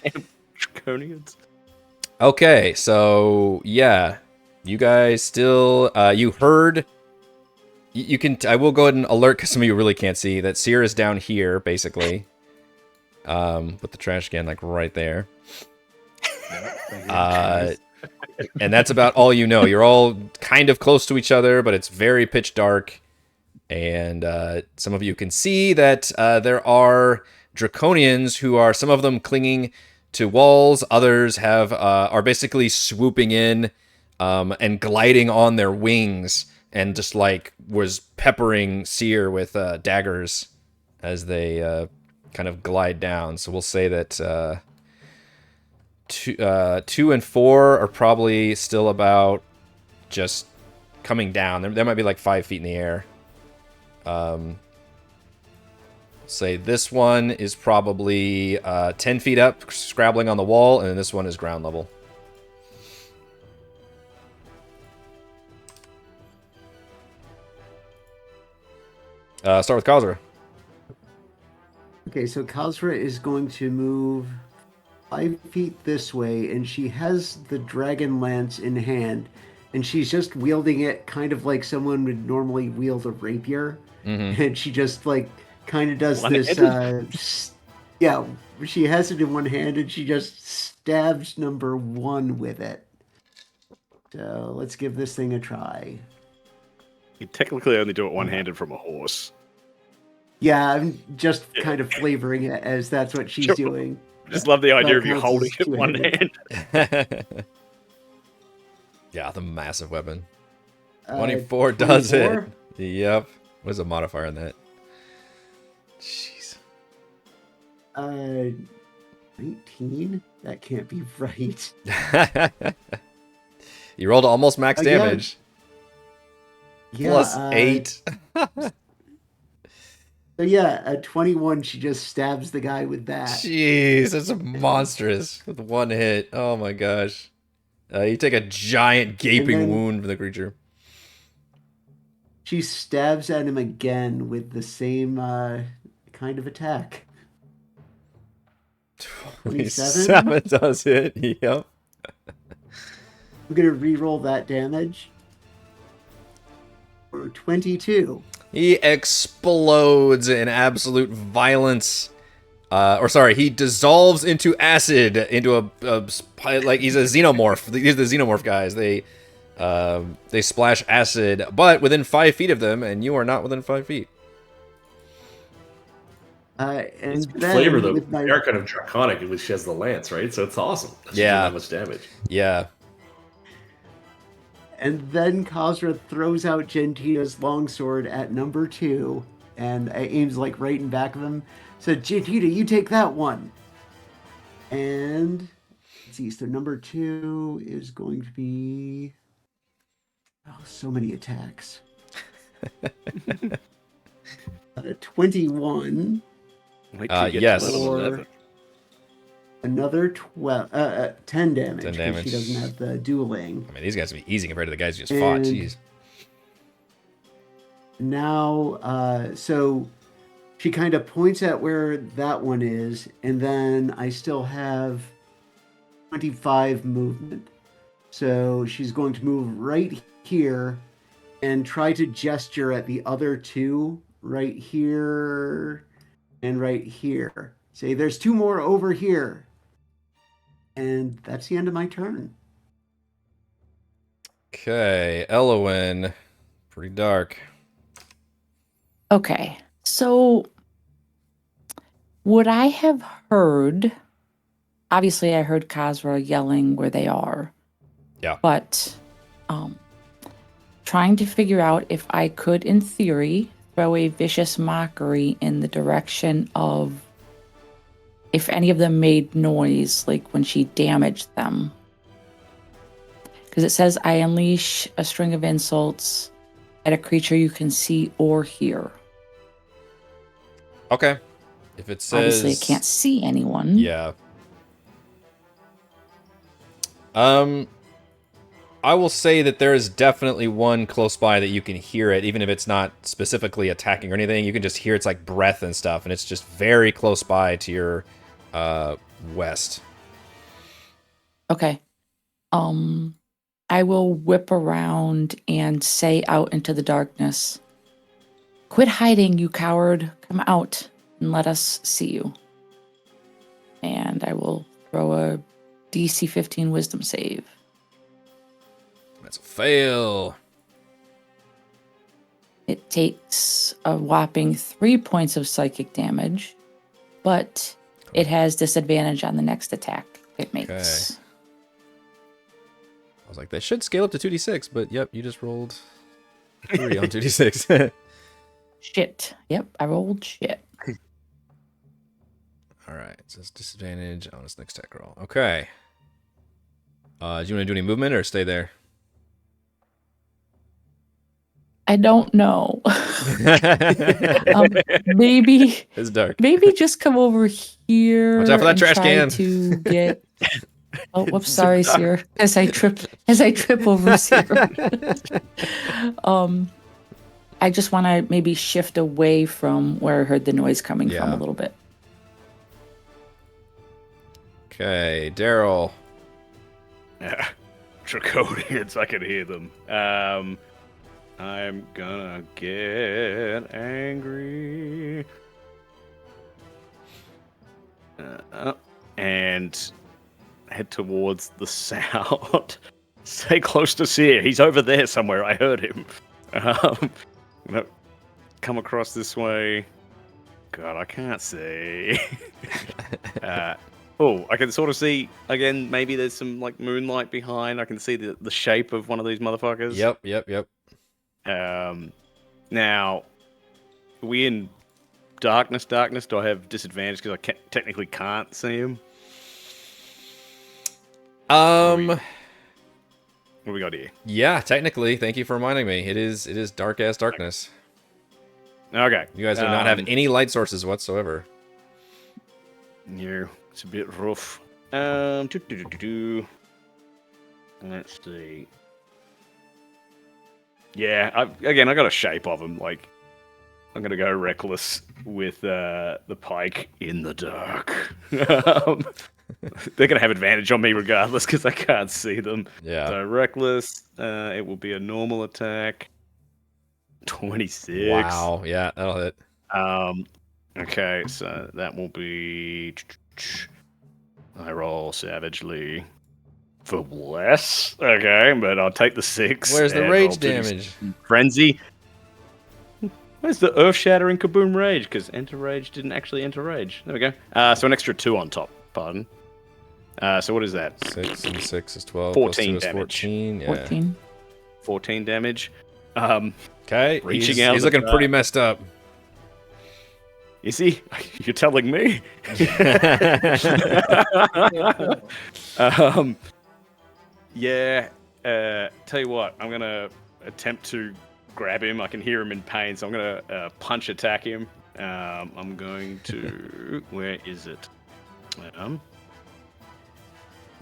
[SPEAKER 3] Damn draconians.
[SPEAKER 1] Okay, so yeah, you guys still you heard. You can. I will go ahead and alert because some of you really can't see that Cere is down here, basically. With the trash can like right there. And that's about all you know. You're all kind of close to each other, but it's very pitch dark. And some of you can see that there are Draconians who are, some of them clinging to walls. Others are basically swooping in and gliding on their wings and just like was peppering Cere with daggers as they kind of glide down. So we'll say that 2 and 4 are probably still about just coming down. There might be like 5 feet in the air. Say this one is probably 10 feet up, scrabbling on the wall, and then this one is ground level. Start with Kazra.
[SPEAKER 6] Okay, so Kazra is going to move 5 feet this way, and she has the Dragonlance in hand, and she's just wielding it kind of like someone would normally wield a rapier.
[SPEAKER 1] Mm-hmm.
[SPEAKER 6] And she just like kind of does
[SPEAKER 3] One-handed?
[SPEAKER 6] this. Yeah, she has it in one hand, and she just stabs number 1 with it. So let's give this thing a try.
[SPEAKER 3] You technically only do it one-handed from a horse.
[SPEAKER 6] Yeah, I'm just kind of flavoring it as that's what she's
[SPEAKER 3] Sure.
[SPEAKER 6] doing.
[SPEAKER 3] Just love the idea
[SPEAKER 6] That
[SPEAKER 3] of you
[SPEAKER 6] counts
[SPEAKER 3] holding
[SPEAKER 6] as
[SPEAKER 3] it one
[SPEAKER 6] two-handed.
[SPEAKER 3] hand.
[SPEAKER 1] Yeah, the massive weapon.
[SPEAKER 6] 24
[SPEAKER 1] 24 does it. Yep. What's the modifier on that? Jeez.
[SPEAKER 6] 19? That can't be right.
[SPEAKER 1] You rolled almost max
[SPEAKER 6] Yeah.
[SPEAKER 1] damage.
[SPEAKER 6] Yeah,
[SPEAKER 1] Plus 8.
[SPEAKER 6] So yeah, at 21, she just stabs the guy with that.
[SPEAKER 1] Jeez, that's monstrous. With one hit. Oh my gosh. You take a giant gaping
[SPEAKER 6] then-
[SPEAKER 1] wound from the creature.
[SPEAKER 6] She stabs at him again with the same kind of attack. 27?
[SPEAKER 1] 27 does it. Yep.
[SPEAKER 6] I'm going to re-roll that damage. For 22.
[SPEAKER 1] He explodes in absolute violence. He dissolves into acid, into a like he's a xenomorph. These are the xenomorph guys. They splash acid, but within 5 feet of them, and you are not within 5 feet.
[SPEAKER 6] And
[SPEAKER 4] Good
[SPEAKER 6] then
[SPEAKER 4] flavor though.
[SPEAKER 6] with my
[SPEAKER 4] They are kind of draconic, at least she has the lance, right? So it's awesome. She doesn't
[SPEAKER 1] Yeah.
[SPEAKER 4] do that much damage.
[SPEAKER 1] Yeah.
[SPEAKER 6] And then Kazra throws out Gentina's longsword at number 2 and aims like right in back of him. So Gentina, you take that one. And let's see, so number 2 is going to be so many attacks. 21.
[SPEAKER 3] Wait till you get to
[SPEAKER 1] Yes.
[SPEAKER 3] level
[SPEAKER 6] Or
[SPEAKER 3] 11.
[SPEAKER 6] another 10 damage.
[SPEAKER 1] 10
[SPEAKER 6] 'cause
[SPEAKER 1] damage.
[SPEAKER 6] She doesn't have the dueling.
[SPEAKER 1] I mean, these guys would be easy compared to the guys you just fought.
[SPEAKER 6] And-
[SPEAKER 1] Jeez.
[SPEAKER 6] Now, so she kind of points at where that one is, and then I still have 25 movement. So she's going to move right here and try to gesture at the other 2 right here and right here. Say, there's 2 more over here. And that's the end of my turn.
[SPEAKER 1] Okay, Ellowyn. Pretty dark.
[SPEAKER 5] Okay, so would I have heard? Obviously, I heard Kazra yelling where they are.
[SPEAKER 1] Yeah.
[SPEAKER 5] But trying to figure out if I could, in theory, throw a vicious mockery in the direction of if any of them made noise, like when she damaged them. Because it says, I unleash a string of insults at a creature you can see or hear.
[SPEAKER 1] Okay. If it says...
[SPEAKER 5] Obviously, I can't see anyone.
[SPEAKER 1] Yeah. I will say that there is definitely one close by that you can hear it, even if it's not specifically attacking or anything. You can just hear its like breath and stuff, and it's just very close by to your west.
[SPEAKER 5] Okay. I will whip around and say out into the darkness, quit hiding, you coward. Come out and let us see you. And I will throw a DC 15 wisdom save.
[SPEAKER 1] That's a fail.
[SPEAKER 5] It takes a whopping 3 points of psychic damage, but it has disadvantage on the next attack it makes.
[SPEAKER 1] Okay. I was like, they should scale up to 2d6, but yep, you just rolled a 3 on 2d6.
[SPEAKER 5] Shit. Yep, I rolled shit.
[SPEAKER 1] Alright, so it's disadvantage on its next attack roll. Okay. Do you want to do any movement or stay there?
[SPEAKER 5] I don't know. Maybe
[SPEAKER 1] It's dark.
[SPEAKER 5] maybe just come over here.
[SPEAKER 1] Watch out for that
[SPEAKER 5] and
[SPEAKER 1] trash
[SPEAKER 5] try
[SPEAKER 1] can.
[SPEAKER 5] To get. Oh, whoops! Sorry, Cere. As I trip over Cere. I just want to maybe shift away from where I heard the noise coming from
[SPEAKER 1] Yeah.
[SPEAKER 5] a little bit.
[SPEAKER 1] Okay, Darryl.
[SPEAKER 3] Yeah. Draconians, I can hear them. I'm gonna get angry. And head towards the sound. Stay close to Cere. He's over there somewhere. I heard him. I'm gonna come across this way. God, I can't see. Oh, I can sort of see, again, maybe there's some like moonlight behind. I can see the shape of one of these motherfuckers.
[SPEAKER 1] Yep.
[SPEAKER 3] Now, are we in darkness? Do I have disadvantage because I technically can't see him? What do we got here?
[SPEAKER 1] Yeah, technically. Thank you for reminding me. It is dark as darkness.
[SPEAKER 3] Okay.
[SPEAKER 1] You guys do not have any light sources whatsoever.
[SPEAKER 3] No, it's a bit rough. Let's see. Yeah, I got a shape of him. Like, I'm gonna go reckless with the pike in the dark. They're gonna have advantage on me regardless because I can't see them.
[SPEAKER 1] Yeah.
[SPEAKER 3] So reckless. It will be a normal attack. 26.
[SPEAKER 1] Wow. Yeah, that'll hit.
[SPEAKER 3] Okay, so that will be. I roll savagely for less. Okay, but I'll take the 6.
[SPEAKER 1] Where's the
[SPEAKER 3] and
[SPEAKER 1] rage
[SPEAKER 3] I'll do
[SPEAKER 1] damage?
[SPEAKER 3] Frenzy. Where's the earth shattering kaboom rage? Because enter rage didn't actually enter rage. There we go. So an extra 2 on top. Pardon. So what is that?
[SPEAKER 1] 6 and 6 is 12.
[SPEAKER 3] 14
[SPEAKER 1] plus 2 is
[SPEAKER 3] damage.
[SPEAKER 1] 14. Yeah.
[SPEAKER 5] 14.
[SPEAKER 3] 14 damage.
[SPEAKER 1] Okay.
[SPEAKER 3] Reaching out
[SPEAKER 1] He's
[SPEAKER 3] the
[SPEAKER 1] looking
[SPEAKER 3] dark.
[SPEAKER 1] pretty messed up.
[SPEAKER 3] Is he? You're telling me? Yeah. Tell you what, I'm gonna attempt to grab him. I can hear him in pain, so I'm gonna punch attack him. I'm going to. Where is it?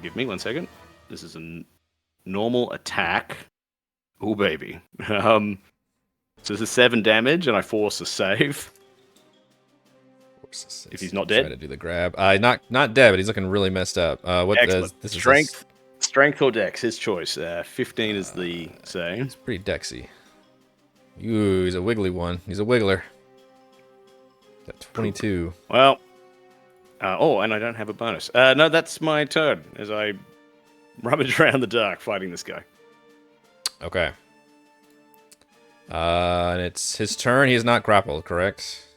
[SPEAKER 3] Give me 1 second. This is a normal attack. Oh baby. So this is 7 damage, and I force a save. If he's not dead?
[SPEAKER 1] Try to do the grab. Not dead, but he's looking really messed up. What
[SPEAKER 3] Excellent.
[SPEAKER 1] this
[SPEAKER 3] Strength. Strength or dex, his choice. 15 is the same.
[SPEAKER 1] It's pretty dexy. Ooh, he's a wiggly one. He's a wiggler. That 22.
[SPEAKER 3] Well, and I don't have a bonus. No, that's my turn as I rummage around the dark fighting this guy.
[SPEAKER 1] Okay. And it's his turn. He is not grappled, correct?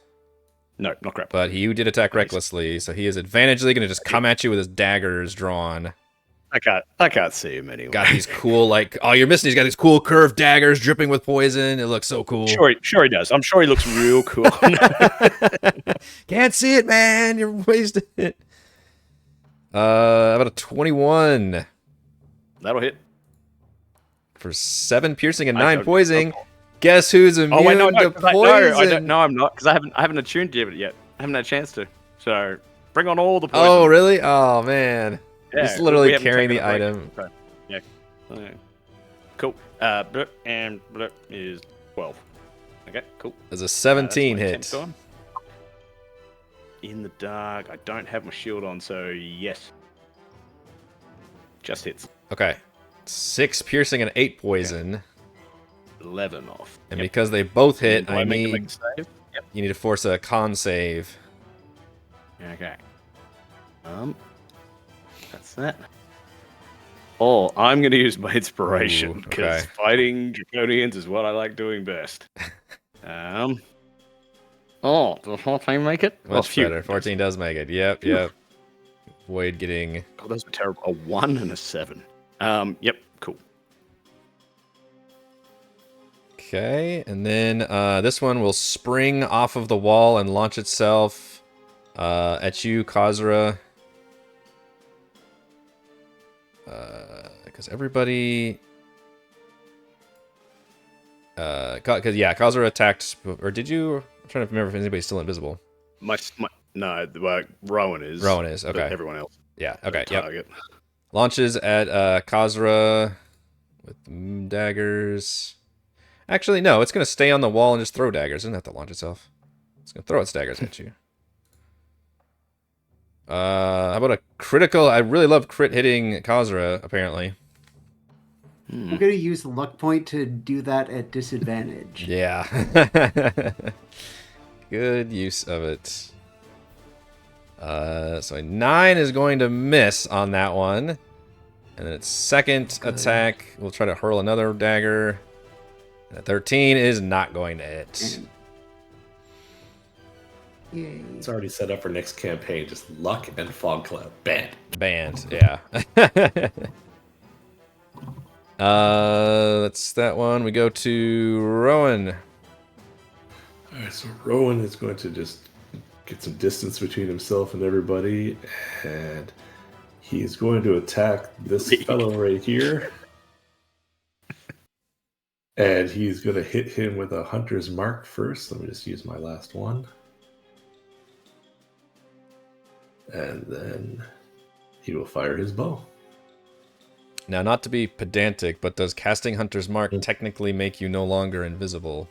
[SPEAKER 3] No, not crap.
[SPEAKER 1] But he did attack recklessly, so he is advantagely going to just come at you with his daggers drawn.
[SPEAKER 3] I can't see him anyway.
[SPEAKER 1] Got these cool, like, oh, you're missing. He's got these cool curved daggers dripping with poison. It looks so cool.
[SPEAKER 3] Sure he does. I'm sure he looks real cool.
[SPEAKER 1] Can't see it, man. You're wasting it. How about a 21
[SPEAKER 3] That'll hit.
[SPEAKER 1] for 7 piercing and
[SPEAKER 3] I
[SPEAKER 1] 9
[SPEAKER 3] don't-
[SPEAKER 1] poisoning. Guess who's immune
[SPEAKER 3] Oh wait, no,
[SPEAKER 1] to
[SPEAKER 3] 'cause
[SPEAKER 1] poison?
[SPEAKER 3] I don't. No, I'm not because I haven't attuned it yet. I haven't had a chance to. So bring on all the poison.
[SPEAKER 1] Oh, really? Oh, man.
[SPEAKER 3] Yeah,
[SPEAKER 1] He's literally
[SPEAKER 3] we haven't
[SPEAKER 1] carrying
[SPEAKER 3] taken
[SPEAKER 1] the
[SPEAKER 3] a break.
[SPEAKER 1] item.
[SPEAKER 3] Okay. Yeah. Okay. Cool. And is 12. Okay, cool.
[SPEAKER 1] There's a
[SPEAKER 3] That's
[SPEAKER 1] 17
[SPEAKER 3] my
[SPEAKER 1] hit.
[SPEAKER 3] attempt on. In the dark. I don't have my shield on, so yes. Just hits.
[SPEAKER 1] Okay. 6 piercing and 8 poison.
[SPEAKER 3] 11 off.
[SPEAKER 1] And
[SPEAKER 3] Yep.
[SPEAKER 1] because they both hit,
[SPEAKER 3] Do
[SPEAKER 1] I
[SPEAKER 3] make
[SPEAKER 1] need
[SPEAKER 3] a save? Yep.
[SPEAKER 1] you need to force a con save.
[SPEAKER 3] Okay. That's that. Oh, I'm going to use my inspiration
[SPEAKER 1] Ooh,
[SPEAKER 3] because
[SPEAKER 1] okay.
[SPEAKER 3] fighting Draconians is what I like doing best. Oh, does 14 make it?
[SPEAKER 1] Much
[SPEAKER 3] phew.
[SPEAKER 1] better. 14 does make it. Yep. Void getting...
[SPEAKER 3] Oh, those are terrible. A 1 and a 7. Yep, cool.
[SPEAKER 1] Okay, and then this one will spring off of the wall and launch itself at you, Kazra. Because everybody... Because, yeah, Kazra attacked... Or did you... I'm trying to remember if anybody's still invisible.
[SPEAKER 3] No, Rowan is.
[SPEAKER 1] Rowan is,
[SPEAKER 3] but
[SPEAKER 1] okay.
[SPEAKER 3] Everyone else.
[SPEAKER 1] Yeah, okay, yep.
[SPEAKER 3] Target.
[SPEAKER 1] Launches at Kazra with daggers. Actually, no, it's going to stay on the wall and just throw daggers. It doesn't have to launch itself. It's going to throw its daggers at you. How about a critical? I really love crit hitting Kazra, apparently.
[SPEAKER 6] I'm going to use the luck point to do that at disadvantage.
[SPEAKER 1] Yeah. Good use of it. So a 9 is going to miss on that one. And then its second attack, we'll try to hurl another dagger. And a 13 is not going to hit.
[SPEAKER 6] Yay.
[SPEAKER 4] It's already set up for next campaign. Just luck and fog cloud. Banned.
[SPEAKER 1] Banned, yeah. That's that one. We go to Rowan.
[SPEAKER 4] All right, so Rowan is going to just get some distance between himself and everybody, and he is going to attack this fellow right here. And he's going to hit him with a hunter's mark first. Let me just use my last one. And then he will fire his bow.
[SPEAKER 1] Now, not to be pedantic, but does casting Hunter's Mark technically make you no longer invisible?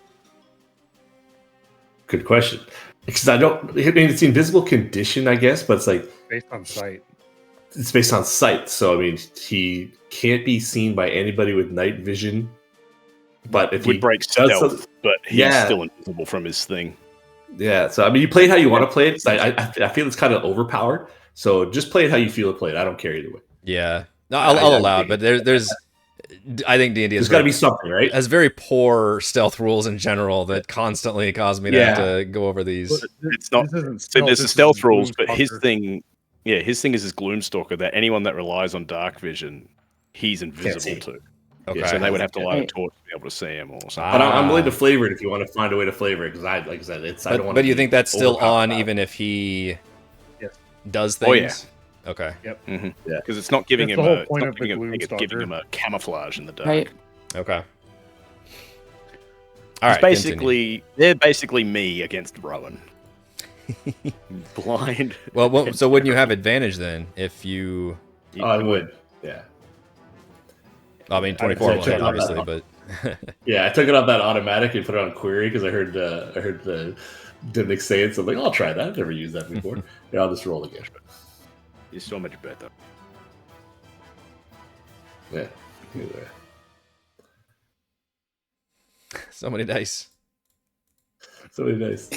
[SPEAKER 4] Good question. Because I mean, it's the invisible condition, I guess, but it's like
[SPEAKER 2] Based on sight.
[SPEAKER 4] it's based on sight. So I mean, he can't be seen by anybody with night vision. But if
[SPEAKER 3] Would
[SPEAKER 4] he
[SPEAKER 3] break
[SPEAKER 4] does
[SPEAKER 3] stealth,
[SPEAKER 4] something-
[SPEAKER 3] but he's
[SPEAKER 4] Yeah.
[SPEAKER 3] still invisible from his thing.
[SPEAKER 4] yeah. So I mean, you play it how you want to play it. 'Cause I feel it's kind of overpowered. So just play it how you feel to play it. I don't care either way.
[SPEAKER 1] Yeah. No, I'll allow it, but there's... I think D&D
[SPEAKER 4] There's got to be something, right?
[SPEAKER 1] has very poor stealth rules in general that constantly cause me to have to go over these.
[SPEAKER 3] It's not.
[SPEAKER 2] This isn't
[SPEAKER 3] So there's the
[SPEAKER 2] this
[SPEAKER 3] stealth
[SPEAKER 2] is
[SPEAKER 3] rules, but his
[SPEAKER 2] Gloomstalker.
[SPEAKER 3] thing, his thing is his Gloomstalker. That anyone that relies on dark vision, he's
[SPEAKER 4] see.
[SPEAKER 3] invisible to.
[SPEAKER 1] Okay.
[SPEAKER 3] Yeah, so they would have to light a
[SPEAKER 5] Right.
[SPEAKER 3] torch to be able to see him or something.
[SPEAKER 4] But I'm willing to flavor it if you want to find a way to flavor it. Because like I said, I don't want.
[SPEAKER 1] But you think that's still on
[SPEAKER 4] overpowered.
[SPEAKER 1] even if he
[SPEAKER 2] Yes.
[SPEAKER 1] does
[SPEAKER 3] Oh, yeah.
[SPEAKER 1] things? Okay.
[SPEAKER 3] Because it's not giving
[SPEAKER 2] That's
[SPEAKER 3] him
[SPEAKER 2] the whole
[SPEAKER 3] a. It's
[SPEAKER 2] point
[SPEAKER 3] not
[SPEAKER 2] of the
[SPEAKER 3] giving him, it's giving
[SPEAKER 2] Gloomstalker.
[SPEAKER 3] him a camouflage in the dark.
[SPEAKER 5] Right.
[SPEAKER 1] Okay. All
[SPEAKER 3] It's
[SPEAKER 1] right.
[SPEAKER 3] basically they're basically me against Rowan. Blind.
[SPEAKER 1] Well, so wouldn't you have advantage then if you?
[SPEAKER 4] Oh, I would. Yeah.
[SPEAKER 1] I mean, 24
[SPEAKER 4] I'd
[SPEAKER 1] won't
[SPEAKER 4] say
[SPEAKER 1] hit,
[SPEAKER 4] check
[SPEAKER 1] obviously,
[SPEAKER 4] out
[SPEAKER 1] but
[SPEAKER 4] Yeah, I took it off that automatic and put it on query because I heard the Demnix say it. So I'm like, I'll try that. I've never used that before. Yeah, I'll just roll again.
[SPEAKER 3] You're so much better.
[SPEAKER 4] Yeah. Either.
[SPEAKER 1] so many dice.
[SPEAKER 4] So nice.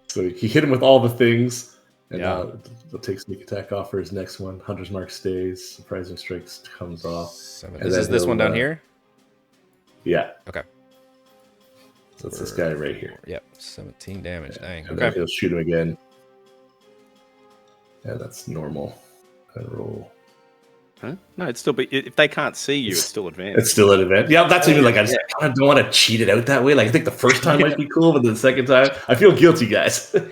[SPEAKER 4] So he hit him with all the things, and
[SPEAKER 1] Yeah.
[SPEAKER 4] he'll take sneak attack off for his next one. Hunter's Mark stays. Surprising strikes comes off.
[SPEAKER 1] Seven.
[SPEAKER 4] And
[SPEAKER 1] This is
[SPEAKER 4] then
[SPEAKER 1] this one
[SPEAKER 4] he'll,
[SPEAKER 1] down here.
[SPEAKER 4] Yeah.
[SPEAKER 1] Okay.
[SPEAKER 4] So it's this guy right here.
[SPEAKER 1] Yep. 17 damage. Dang.
[SPEAKER 4] And then
[SPEAKER 1] Okay.
[SPEAKER 4] he'll shoot him again. Yeah, that's normal. And roll.
[SPEAKER 3] Huh? No, it's still. But if they can't see you, it's still advantage.
[SPEAKER 4] It's still an event. Yeah, that's even like I just kind of don't want to cheat it out that way. Like I think the first time might be cool, but the second time I feel guilty, guys.
[SPEAKER 2] No.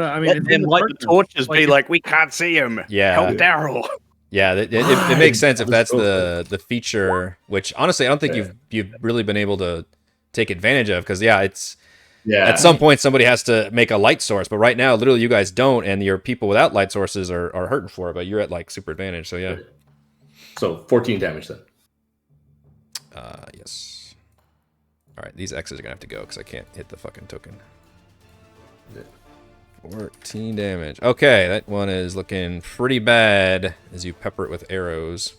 [SPEAKER 2] I mean,
[SPEAKER 3] And then like the torches be like, we can't see him.
[SPEAKER 1] Yeah.
[SPEAKER 3] Help Darryl.
[SPEAKER 1] Yeah, it makes sense if that's the feature. Which honestly, I don't think you've really been able to take advantage of because it's.
[SPEAKER 4] Yeah.
[SPEAKER 1] At some point, somebody has to make a light source, but right now, literally, you guys don't, and your people without light sources are hurting for it. But you're at like super advantage, so yeah.
[SPEAKER 4] So 14 damage then.
[SPEAKER 1] Yes. All right, these X's are gonna have to go because I can't hit the fucking token.
[SPEAKER 4] Yeah.
[SPEAKER 1] 14 damage. Okay, that one is looking pretty bad as you pepper it with arrows.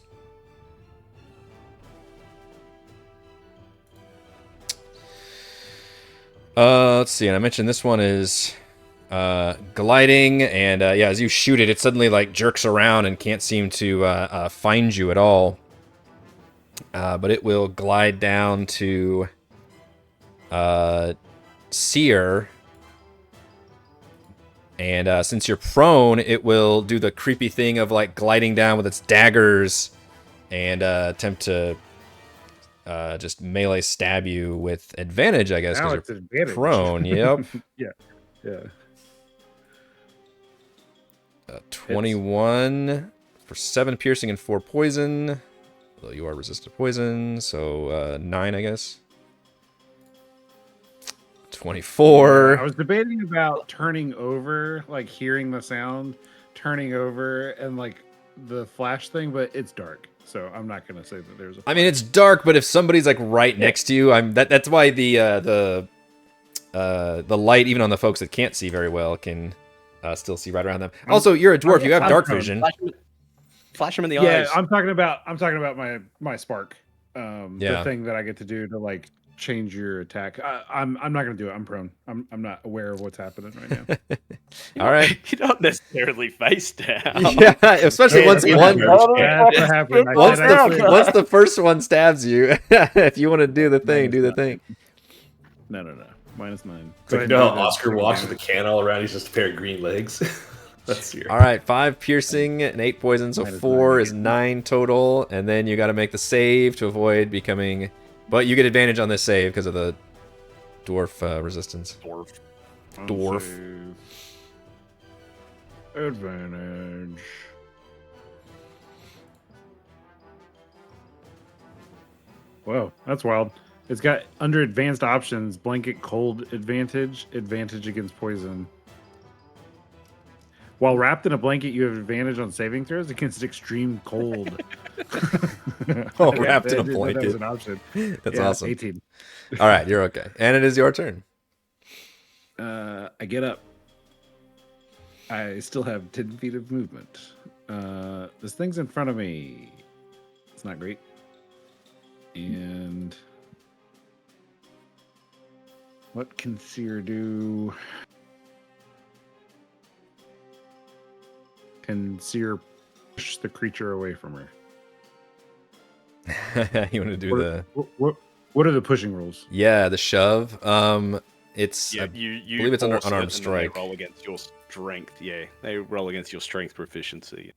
[SPEAKER 1] Let's see, and I mentioned this one is gliding, and as you shoot it, it suddenly like jerks around and can't seem to find you at all. But it will glide down to Cere, and since you're prone, it will do the creepy thing of like gliding down with its daggers and attempt to just melee stab you with advantage, I guess,
[SPEAKER 2] now
[SPEAKER 1] because
[SPEAKER 2] it's
[SPEAKER 1] you're
[SPEAKER 2] advantage.
[SPEAKER 1] prone. Yep.
[SPEAKER 2] Yeah.
[SPEAKER 1] 21 for 7 piercing and 4 poison. Although you are resistant to poison, so 9, I guess. 24.
[SPEAKER 2] I was debating about turning over, like hearing the sound, turning over, and like the flash thing, but it's dark, so I'm not gonna say that there's a.
[SPEAKER 1] I mean, it's dark, but if somebody's like right next to you, that's why the light, even on the folks that can't see very well, can still see right around them. Also, you're a dwarf; you have dark vision.
[SPEAKER 3] Flash him in the
[SPEAKER 2] Yeah,
[SPEAKER 3] eyes.
[SPEAKER 2] I'm talking about my spark.
[SPEAKER 1] Yeah.
[SPEAKER 2] The thing that I get to do to like change your attack. I'm not gonna do it. I'm prone. I'm not aware of what's happening right now.
[SPEAKER 1] All right.
[SPEAKER 3] You're not necessarily face down.
[SPEAKER 1] Yeah, especially once
[SPEAKER 4] that's
[SPEAKER 1] one
[SPEAKER 2] That's what happened.
[SPEAKER 1] once the first one stabs you. If you want to do the thing, do the thing.
[SPEAKER 2] No. -9.
[SPEAKER 4] It's like, no, Oscar walks with a can all around. He's just a pair of green legs. That's your.
[SPEAKER 1] All right, 5 piercing and 8 poison, so
[SPEAKER 2] Minus
[SPEAKER 1] 4
[SPEAKER 2] 9.
[SPEAKER 1] is 9 total, and then you got to make the save to avoid becoming. But you get advantage on this save because of the dwarf resistance. Dwarf.
[SPEAKER 2] Advantage. Whoa, that's wild. It's got under advanced options, blanket cold advantage, advantage against poison. While wrapped in a blanket, you have advantage on saving throws against extreme cold.
[SPEAKER 1] Oh, wrapped in a
[SPEAKER 2] That was
[SPEAKER 1] blanket.
[SPEAKER 2] an option.
[SPEAKER 1] That's
[SPEAKER 2] Yeah,
[SPEAKER 1] awesome.
[SPEAKER 2] 18.
[SPEAKER 1] All right, you're okay. And it is your turn.
[SPEAKER 2] I get up. I still have 10 feet of movement. This thing's in front of me. It's not great. And what can Cere do? Can Cere push the creature away from her?
[SPEAKER 1] You want to do the
[SPEAKER 2] What are the pushing rules?
[SPEAKER 1] the shove. It's
[SPEAKER 3] Yeah,
[SPEAKER 1] I
[SPEAKER 3] you
[SPEAKER 1] believe it's under
[SPEAKER 3] force it,
[SPEAKER 1] unarmed
[SPEAKER 3] and then
[SPEAKER 1] strike.
[SPEAKER 3] They roll against your strength. Yeah, they roll against your strength proficiency.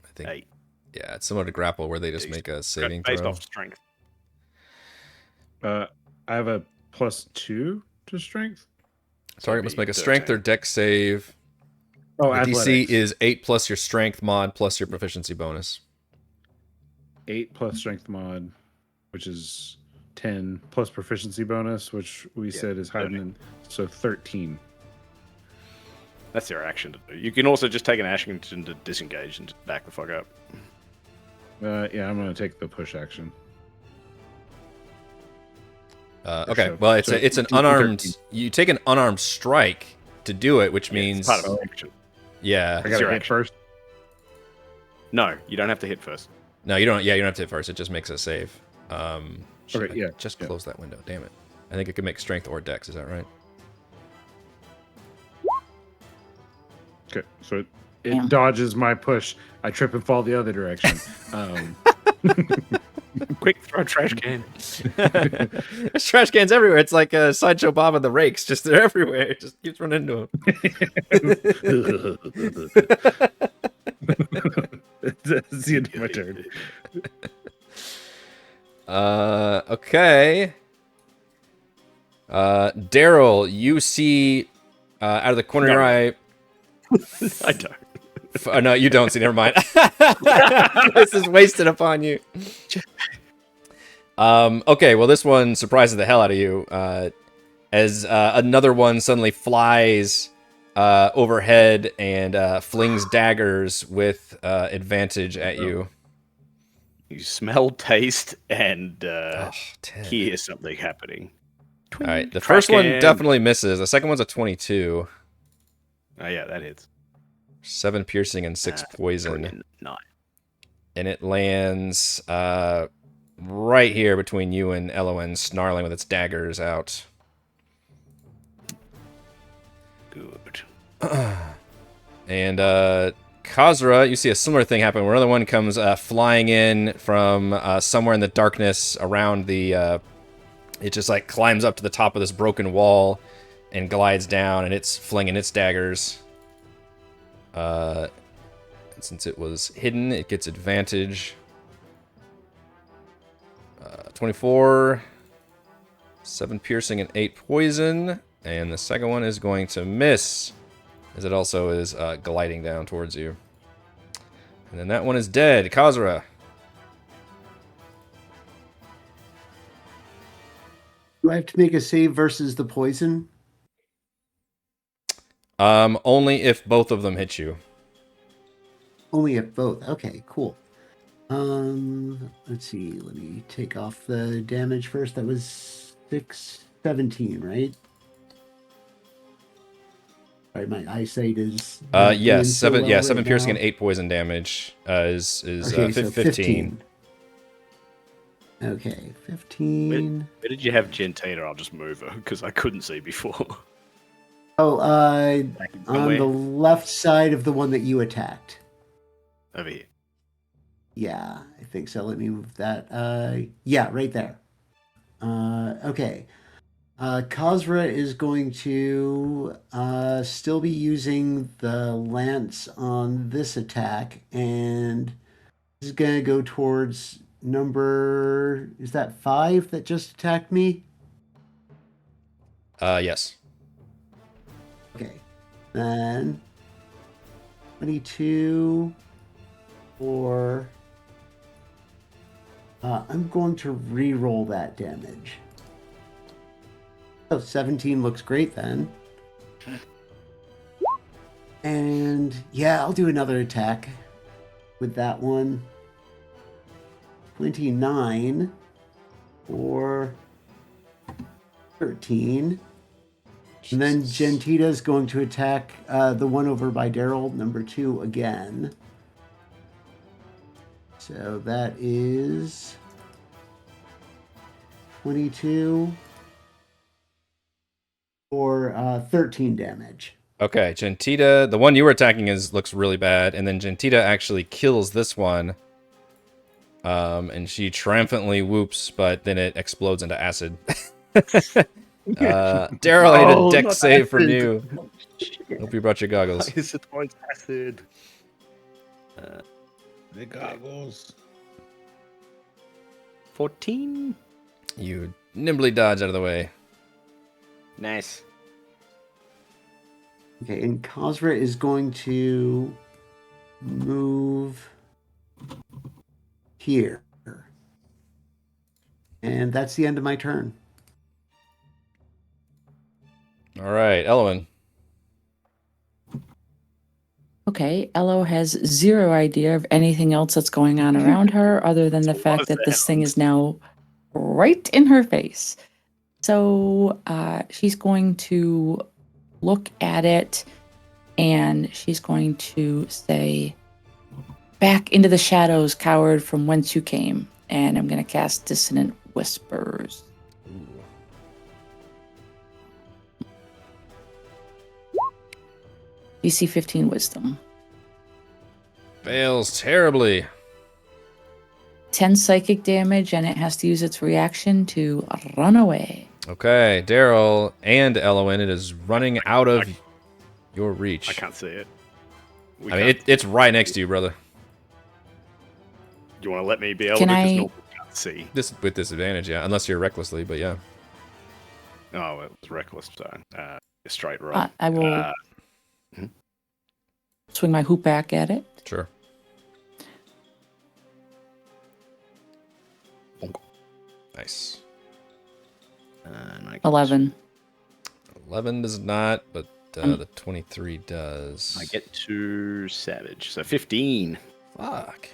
[SPEAKER 1] I think
[SPEAKER 3] 8.
[SPEAKER 1] yeah, it's similar to grapple where they just make a saving
[SPEAKER 3] based
[SPEAKER 1] throw.
[SPEAKER 3] off strength.
[SPEAKER 2] I have a +2 to strength.
[SPEAKER 1] Target must make a strength or dex save.
[SPEAKER 2] Oh,
[SPEAKER 1] The DC
[SPEAKER 2] athletics.
[SPEAKER 1] is 8 plus your strength mod plus your proficiency bonus.
[SPEAKER 2] 8 plus strength mod, which is 10 plus proficiency bonus, which we said is hiding in. So 13.
[SPEAKER 3] That's their action to do. You can also just take an action to disengage and just back the fuck up.
[SPEAKER 2] Yeah, I'm going to take the push action.
[SPEAKER 1] Okay,
[SPEAKER 2] shove.
[SPEAKER 1] well,
[SPEAKER 2] So
[SPEAKER 1] it's an
[SPEAKER 2] 13.
[SPEAKER 1] unarmed. You take an unarmed strike to do it, which
[SPEAKER 3] Yeah,
[SPEAKER 1] means
[SPEAKER 3] it's part of an action.
[SPEAKER 1] yeah.
[SPEAKER 2] I got to
[SPEAKER 3] your
[SPEAKER 2] hit
[SPEAKER 3] action.
[SPEAKER 2] first.
[SPEAKER 3] No, you don't have to hit first.
[SPEAKER 1] No, you don't. Yeah, you don't have to hit first. It just makes a save. Shit,
[SPEAKER 2] Okay,
[SPEAKER 1] I
[SPEAKER 2] yeah,
[SPEAKER 1] just
[SPEAKER 2] yeah.
[SPEAKER 1] close that window. Damn it. I think it could make strength or dex. Is that right?
[SPEAKER 2] Okay, so it
[SPEAKER 5] Damn.
[SPEAKER 2] dodges my push. I trip and fall the other direction.
[SPEAKER 3] Quick, throw a trash can.
[SPEAKER 1] There's trash cans everywhere. It's like a Sideshow Bob and the rakes. Just they're everywhere. It just keeps running into them.
[SPEAKER 2] That's the end of my turn.
[SPEAKER 1] Okay. Darryl, you see out of the corner of your eye.
[SPEAKER 3] I don't.
[SPEAKER 1] No, you don't see. Never mind. This is wasted upon you. Okay, well, this one surprises the hell out of you as another one suddenly flies overhead and flings daggers with advantage at you.
[SPEAKER 3] You smell, taste, and
[SPEAKER 1] 10.
[SPEAKER 3] hear something happening.
[SPEAKER 1] All right, the
[SPEAKER 3] Trash
[SPEAKER 1] first one
[SPEAKER 3] can.
[SPEAKER 1] definitely misses. The second one's a 22.
[SPEAKER 3] Oh yeah, that hits.
[SPEAKER 1] 7 piercing and 6 poison.
[SPEAKER 3] Brilliant. 9.
[SPEAKER 1] And it lands right here between you and Ellowyn, snarling with its daggers out.
[SPEAKER 3] Good.
[SPEAKER 1] And Kazra, you see a similar thing happen where another one comes flying in from somewhere in the darkness around the... it just like climbs up to the top of this broken wall and glides down, and it's flinging its daggers. And since it was hidden, it gets advantage. 24, 7 piercing and 8 poison, and the second one is going to miss, as it also is gliding down towards you. And then that one is dead. Kazra.
[SPEAKER 6] Do I have to make a save versus the poison?
[SPEAKER 1] Only if both of them hit you.
[SPEAKER 6] Only if both. Okay, cool. Let's see. Let me take off the damage first. That was 17, right? All right, my eyesight is. not doing
[SPEAKER 1] Yes,
[SPEAKER 6] so
[SPEAKER 1] 7
[SPEAKER 6] well
[SPEAKER 1] 7
[SPEAKER 6] right
[SPEAKER 1] piercing
[SPEAKER 6] now.
[SPEAKER 1] and 8 poison damage is
[SPEAKER 6] Okay, so
[SPEAKER 1] 15.
[SPEAKER 6] Okay, 15.
[SPEAKER 3] Where did you have Gentita? I'll just move her because I couldn't see before.
[SPEAKER 6] Oh,
[SPEAKER 3] Back in
[SPEAKER 6] on
[SPEAKER 3] somewhere?
[SPEAKER 6] the left side of the one that you attacked.
[SPEAKER 3] Over here.
[SPEAKER 6] Yeah, I think so. Let me move that. Yeah, right there. Okay. Kazra is going to still be using the lance on this attack, and is going to go towards number. Is that 5 that just attacked me?
[SPEAKER 1] Yes.
[SPEAKER 6] Okay. Then 22 for. I'm going to re-roll that damage. Oh, 17 looks great then. And yeah, I'll do another attack with that one. 29 or 13. And then Gentita's going to attack the one over by Darryl, number 2 again. So that is 22 for 13 damage.
[SPEAKER 1] Okay, Gentita, the one you were attacking looks really bad, and then Gentita actually kills this one. And she triumphantly whoops, but then it explodes into acid. Darryl, I need a deck save from you. Hope you brought your goggles.
[SPEAKER 3] Is it points acid?
[SPEAKER 2] The goggles.
[SPEAKER 3] 14.
[SPEAKER 1] You nimbly dodge out of the way.
[SPEAKER 3] Nice.
[SPEAKER 6] Okay, and Kazra is going to move here. And that's the end of my turn.
[SPEAKER 1] All right, Ellowyn.
[SPEAKER 5] Okay, Ello has zero idea of anything else that's going on around her other than the fact that this thing is now right in her face. So she's going to look at it and she's going to say, "Back into the shadows, coward, from whence you came." And I'm going to cast Dissonant Whispers. DC 15 Wisdom.
[SPEAKER 1] Fails terribly.
[SPEAKER 5] 10 psychic damage, and it has to use its reaction to run away.
[SPEAKER 1] Okay, Darryl and Ellowyn, it is running out of your reach.
[SPEAKER 3] I can't see it.
[SPEAKER 1] I mean, it's right next to you, brother.
[SPEAKER 3] You want to let me be able
[SPEAKER 5] Can
[SPEAKER 3] to? Because
[SPEAKER 5] I-
[SPEAKER 3] nobody can't see.
[SPEAKER 1] This with disadvantage, yeah, unless you're recklessly, but yeah.
[SPEAKER 3] Oh, it was reckless. So, a straight roll.
[SPEAKER 5] I will swing my hoop back at it.
[SPEAKER 1] Sure. Nice.
[SPEAKER 5] 11.
[SPEAKER 1] 11 does not, but the 23 does.
[SPEAKER 3] I get to savage, so 15.
[SPEAKER 1] Fuck.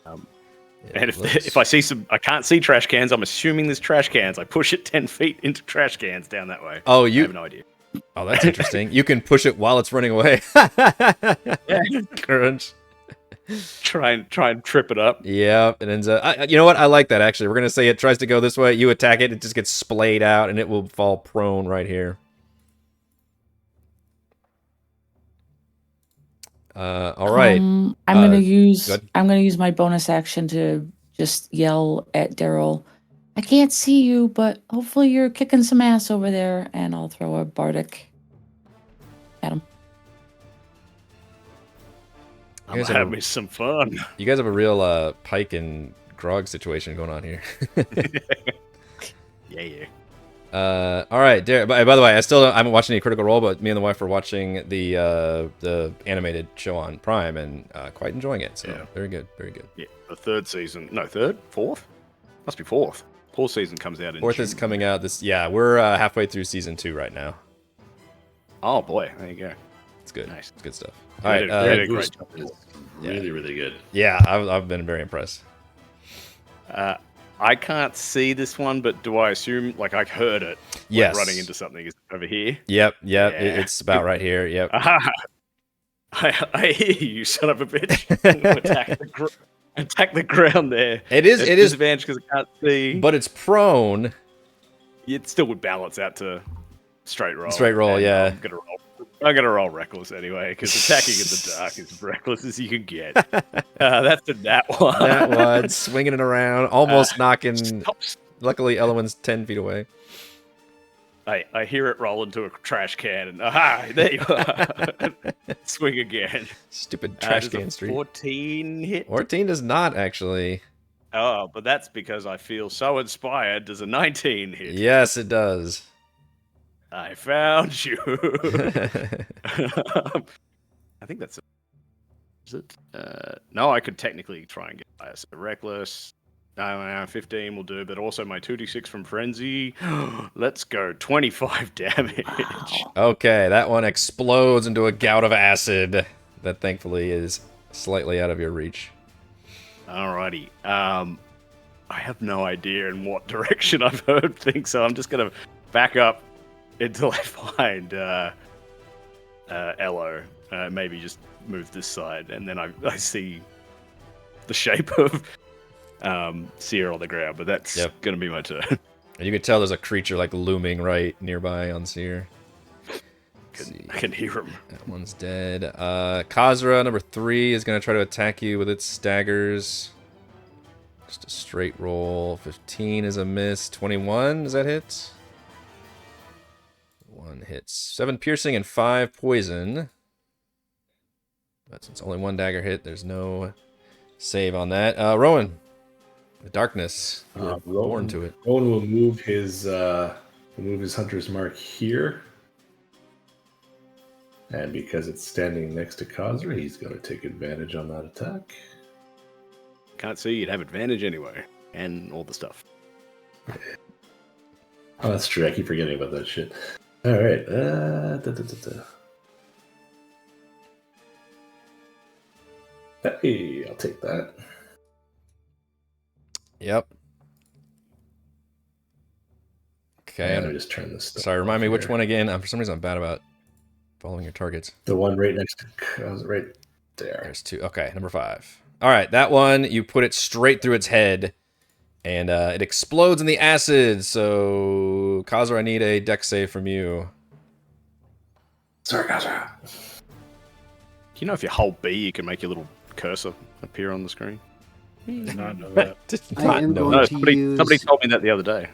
[SPEAKER 3] And if I see I can't see trash cans. I'm assuming there's trash cans. I push it 10 feet into trash cans down that way.
[SPEAKER 1] Oh,
[SPEAKER 3] I have no idea.
[SPEAKER 1] Oh, that's interesting. You can push it while it's running away. Crunch.
[SPEAKER 3] Try and trip it up.
[SPEAKER 1] Yeah, it ends up. You know what? I like that actually. We're gonna say it tries to go this way. You attack it. It just gets splayed out, and it will fall prone right here. All right.
[SPEAKER 5] I'm gonna use
[SPEAKER 1] go ahead.
[SPEAKER 5] I'm gonna use my bonus action to just yell at Darryl. "I can't see you, but hopefully you're kicking some ass over there," and I'll throw a bardic at him.
[SPEAKER 3] I'm gonna have me some fun.
[SPEAKER 1] You guys have a real Pike and Grog situation going on here.
[SPEAKER 3] Yeah.
[SPEAKER 1] All right, by the way, I haven't watched any Critical Role, but me and the wife were watching the animated show on Prime and quite enjoying it. So
[SPEAKER 3] Yeah.
[SPEAKER 1] very good, very good.
[SPEAKER 3] Yeah, the third season. No, fourth? Must be fourth. Fourth season comes out in
[SPEAKER 1] Fourth
[SPEAKER 3] June.
[SPEAKER 1] is coming out this. Yeah, we're halfway through season 2 right now.
[SPEAKER 3] Oh boy, there you go.
[SPEAKER 1] It's good.
[SPEAKER 3] Nice.
[SPEAKER 1] It's good stuff.
[SPEAKER 3] They
[SPEAKER 1] All
[SPEAKER 3] did
[SPEAKER 1] right.
[SPEAKER 3] a great job.
[SPEAKER 4] It's really, really good.
[SPEAKER 1] Yeah, I've been very impressed.
[SPEAKER 3] I can't see this one, but do I assume, like, I heard it
[SPEAKER 1] Yes.
[SPEAKER 3] running into something? Is it over here?
[SPEAKER 1] Yep.
[SPEAKER 3] Yeah.
[SPEAKER 1] It's about right here. Yep.
[SPEAKER 3] I hear you, son of a bitch. Attack the Attack the ground there.
[SPEAKER 1] It is
[SPEAKER 3] disadvantage because I can't see.
[SPEAKER 1] but it's prone.
[SPEAKER 3] It still would balance out to straight roll.
[SPEAKER 1] Straight roll,
[SPEAKER 3] and
[SPEAKER 1] yeah.
[SPEAKER 3] I'm gonna roll reckless anyway, because attacking in the dark is as reckless as you can get. That's a nat one.
[SPEAKER 1] That one, swinging it around, almost knocking. Luckily, Ellowyn's 10 feet away.
[SPEAKER 3] I hear it roll into a trash can, and aha, there you are. Swing again.
[SPEAKER 1] Stupid trash
[SPEAKER 3] Does a
[SPEAKER 1] can street.
[SPEAKER 3] 14 hit.
[SPEAKER 1] 14 does not actually.
[SPEAKER 3] Oh, but that's because I feel so inspired. Does a 19 hit?
[SPEAKER 1] Yes, it does.
[SPEAKER 3] I found you. I think that's it. Is it? No, I could technically try and get higher. So reckless. No, 15 will do, but also my 2d6 from Frenzy. Let's go. 25 damage.
[SPEAKER 1] Okay, that one explodes into a gout of acid that thankfully is slightly out of your reach.
[SPEAKER 3] Alrighty. I have no idea in what direction I've heard things, so I'm just going to back up until I find Ello. Maybe just move this side, and then I see the shape of Cere on the ground, but that's going to be my turn.
[SPEAKER 1] And you can tell there's a creature like looming right nearby on Cere.
[SPEAKER 3] I can hear him.
[SPEAKER 1] That one's dead. Kazra, number 3, is going to try to attack you with its daggers. Just a straight roll. 15 is a miss. 21, does that hit? 1 hits. 7 piercing and 5 poison. But since only 1 dagger hit, there's no save on that. Rowan, the darkness. You're born to it.
[SPEAKER 4] Rowan will move his hunter's mark here. And because it's standing next to Kazra, he's going to take advantage on that attack.
[SPEAKER 3] Can't see, you'd have advantage anyway. And all the stuff.
[SPEAKER 4] Oh, that's true. I keep forgetting about that shit. Alright. Hey, I'll take that.
[SPEAKER 1] Yep. Okay.
[SPEAKER 4] Let me just turn this stuff
[SPEAKER 1] Sorry, remind me
[SPEAKER 4] off
[SPEAKER 1] which
[SPEAKER 4] here.
[SPEAKER 1] one again? For some reason I'm bad about following your targets.
[SPEAKER 4] The one right next to Kazra, right there.
[SPEAKER 1] There's 2. Okay, number 5. All right, that one, you put it straight through its head, and it explodes in the acid. So, Kazra, I need a dex save from you.
[SPEAKER 4] Sorry, Kazra.
[SPEAKER 3] Do you know if you hold B, you can make your little cursor appear on the screen?
[SPEAKER 2] Did not know that.
[SPEAKER 1] Did
[SPEAKER 6] I
[SPEAKER 1] not
[SPEAKER 6] am
[SPEAKER 1] know
[SPEAKER 6] going
[SPEAKER 1] that.
[SPEAKER 6] to
[SPEAKER 3] somebody
[SPEAKER 6] use.
[SPEAKER 3] told me that the other day.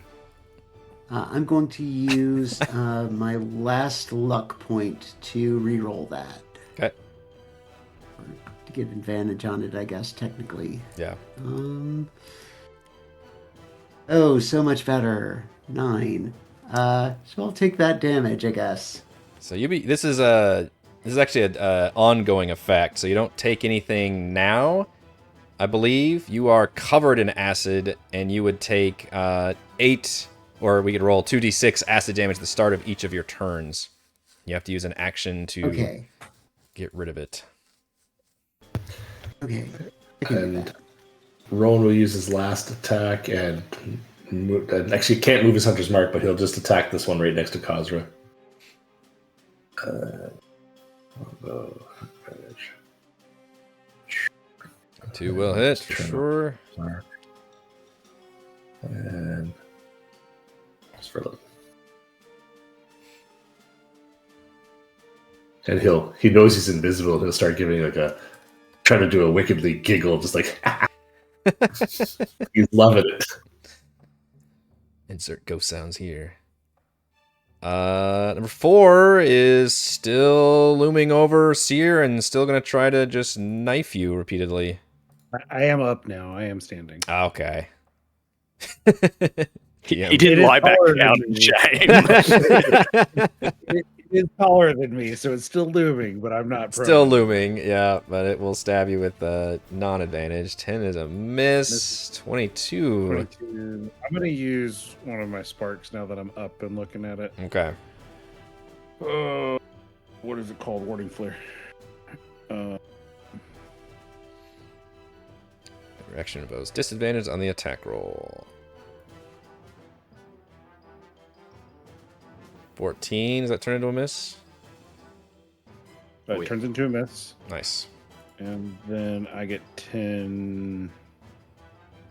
[SPEAKER 6] I'm going to use my last luck point to reroll that.
[SPEAKER 1] Okay.
[SPEAKER 6] To get advantage on it, I guess, technically.
[SPEAKER 1] Yeah.
[SPEAKER 6] Oh, so much better. 9. So I'll take that damage, I guess.
[SPEAKER 1] So this is actually an ongoing effect. So you don't take anything now. I believe you are covered in acid, and you would take 8. Or we could roll 2d6 acid damage at the start of each of your turns. You have to use an action to get rid of it.
[SPEAKER 6] Okay. I can do
[SPEAKER 4] And
[SPEAKER 6] that.
[SPEAKER 4] Rowan will use his last attack and actually can't move his hunter's mark, but he'll just attack this one right next to Kazra. Advantage.
[SPEAKER 1] 2 will hit, for sure.
[SPEAKER 4] Mark. And just for a little. And he knows he's invisible, and he'll start giving trying to do a wickedly giggle, just like he's loving it.
[SPEAKER 1] Insert ghost sounds here. Number 4 is still looming over Cere and still going to try to just knife you repeatedly.
[SPEAKER 2] I am up now. I am standing.
[SPEAKER 1] Okay.
[SPEAKER 3] He didn't lie back down in shame.
[SPEAKER 2] It is taller than me, so it's still looming, but I'm not prone.
[SPEAKER 1] Still looming, yeah, but it will stab you with non-advantage. 10 is a miss. 22.
[SPEAKER 2] 22. I'm going to use one of my sparks now that I'm up and looking at it.
[SPEAKER 1] Okay.
[SPEAKER 2] What is it called? Warding Flare.
[SPEAKER 1] Direction of those. Disadvantage on the attack roll. 14. Does that turn into a miss?
[SPEAKER 2] It turns into a miss.
[SPEAKER 1] Nice.
[SPEAKER 2] And then I get 10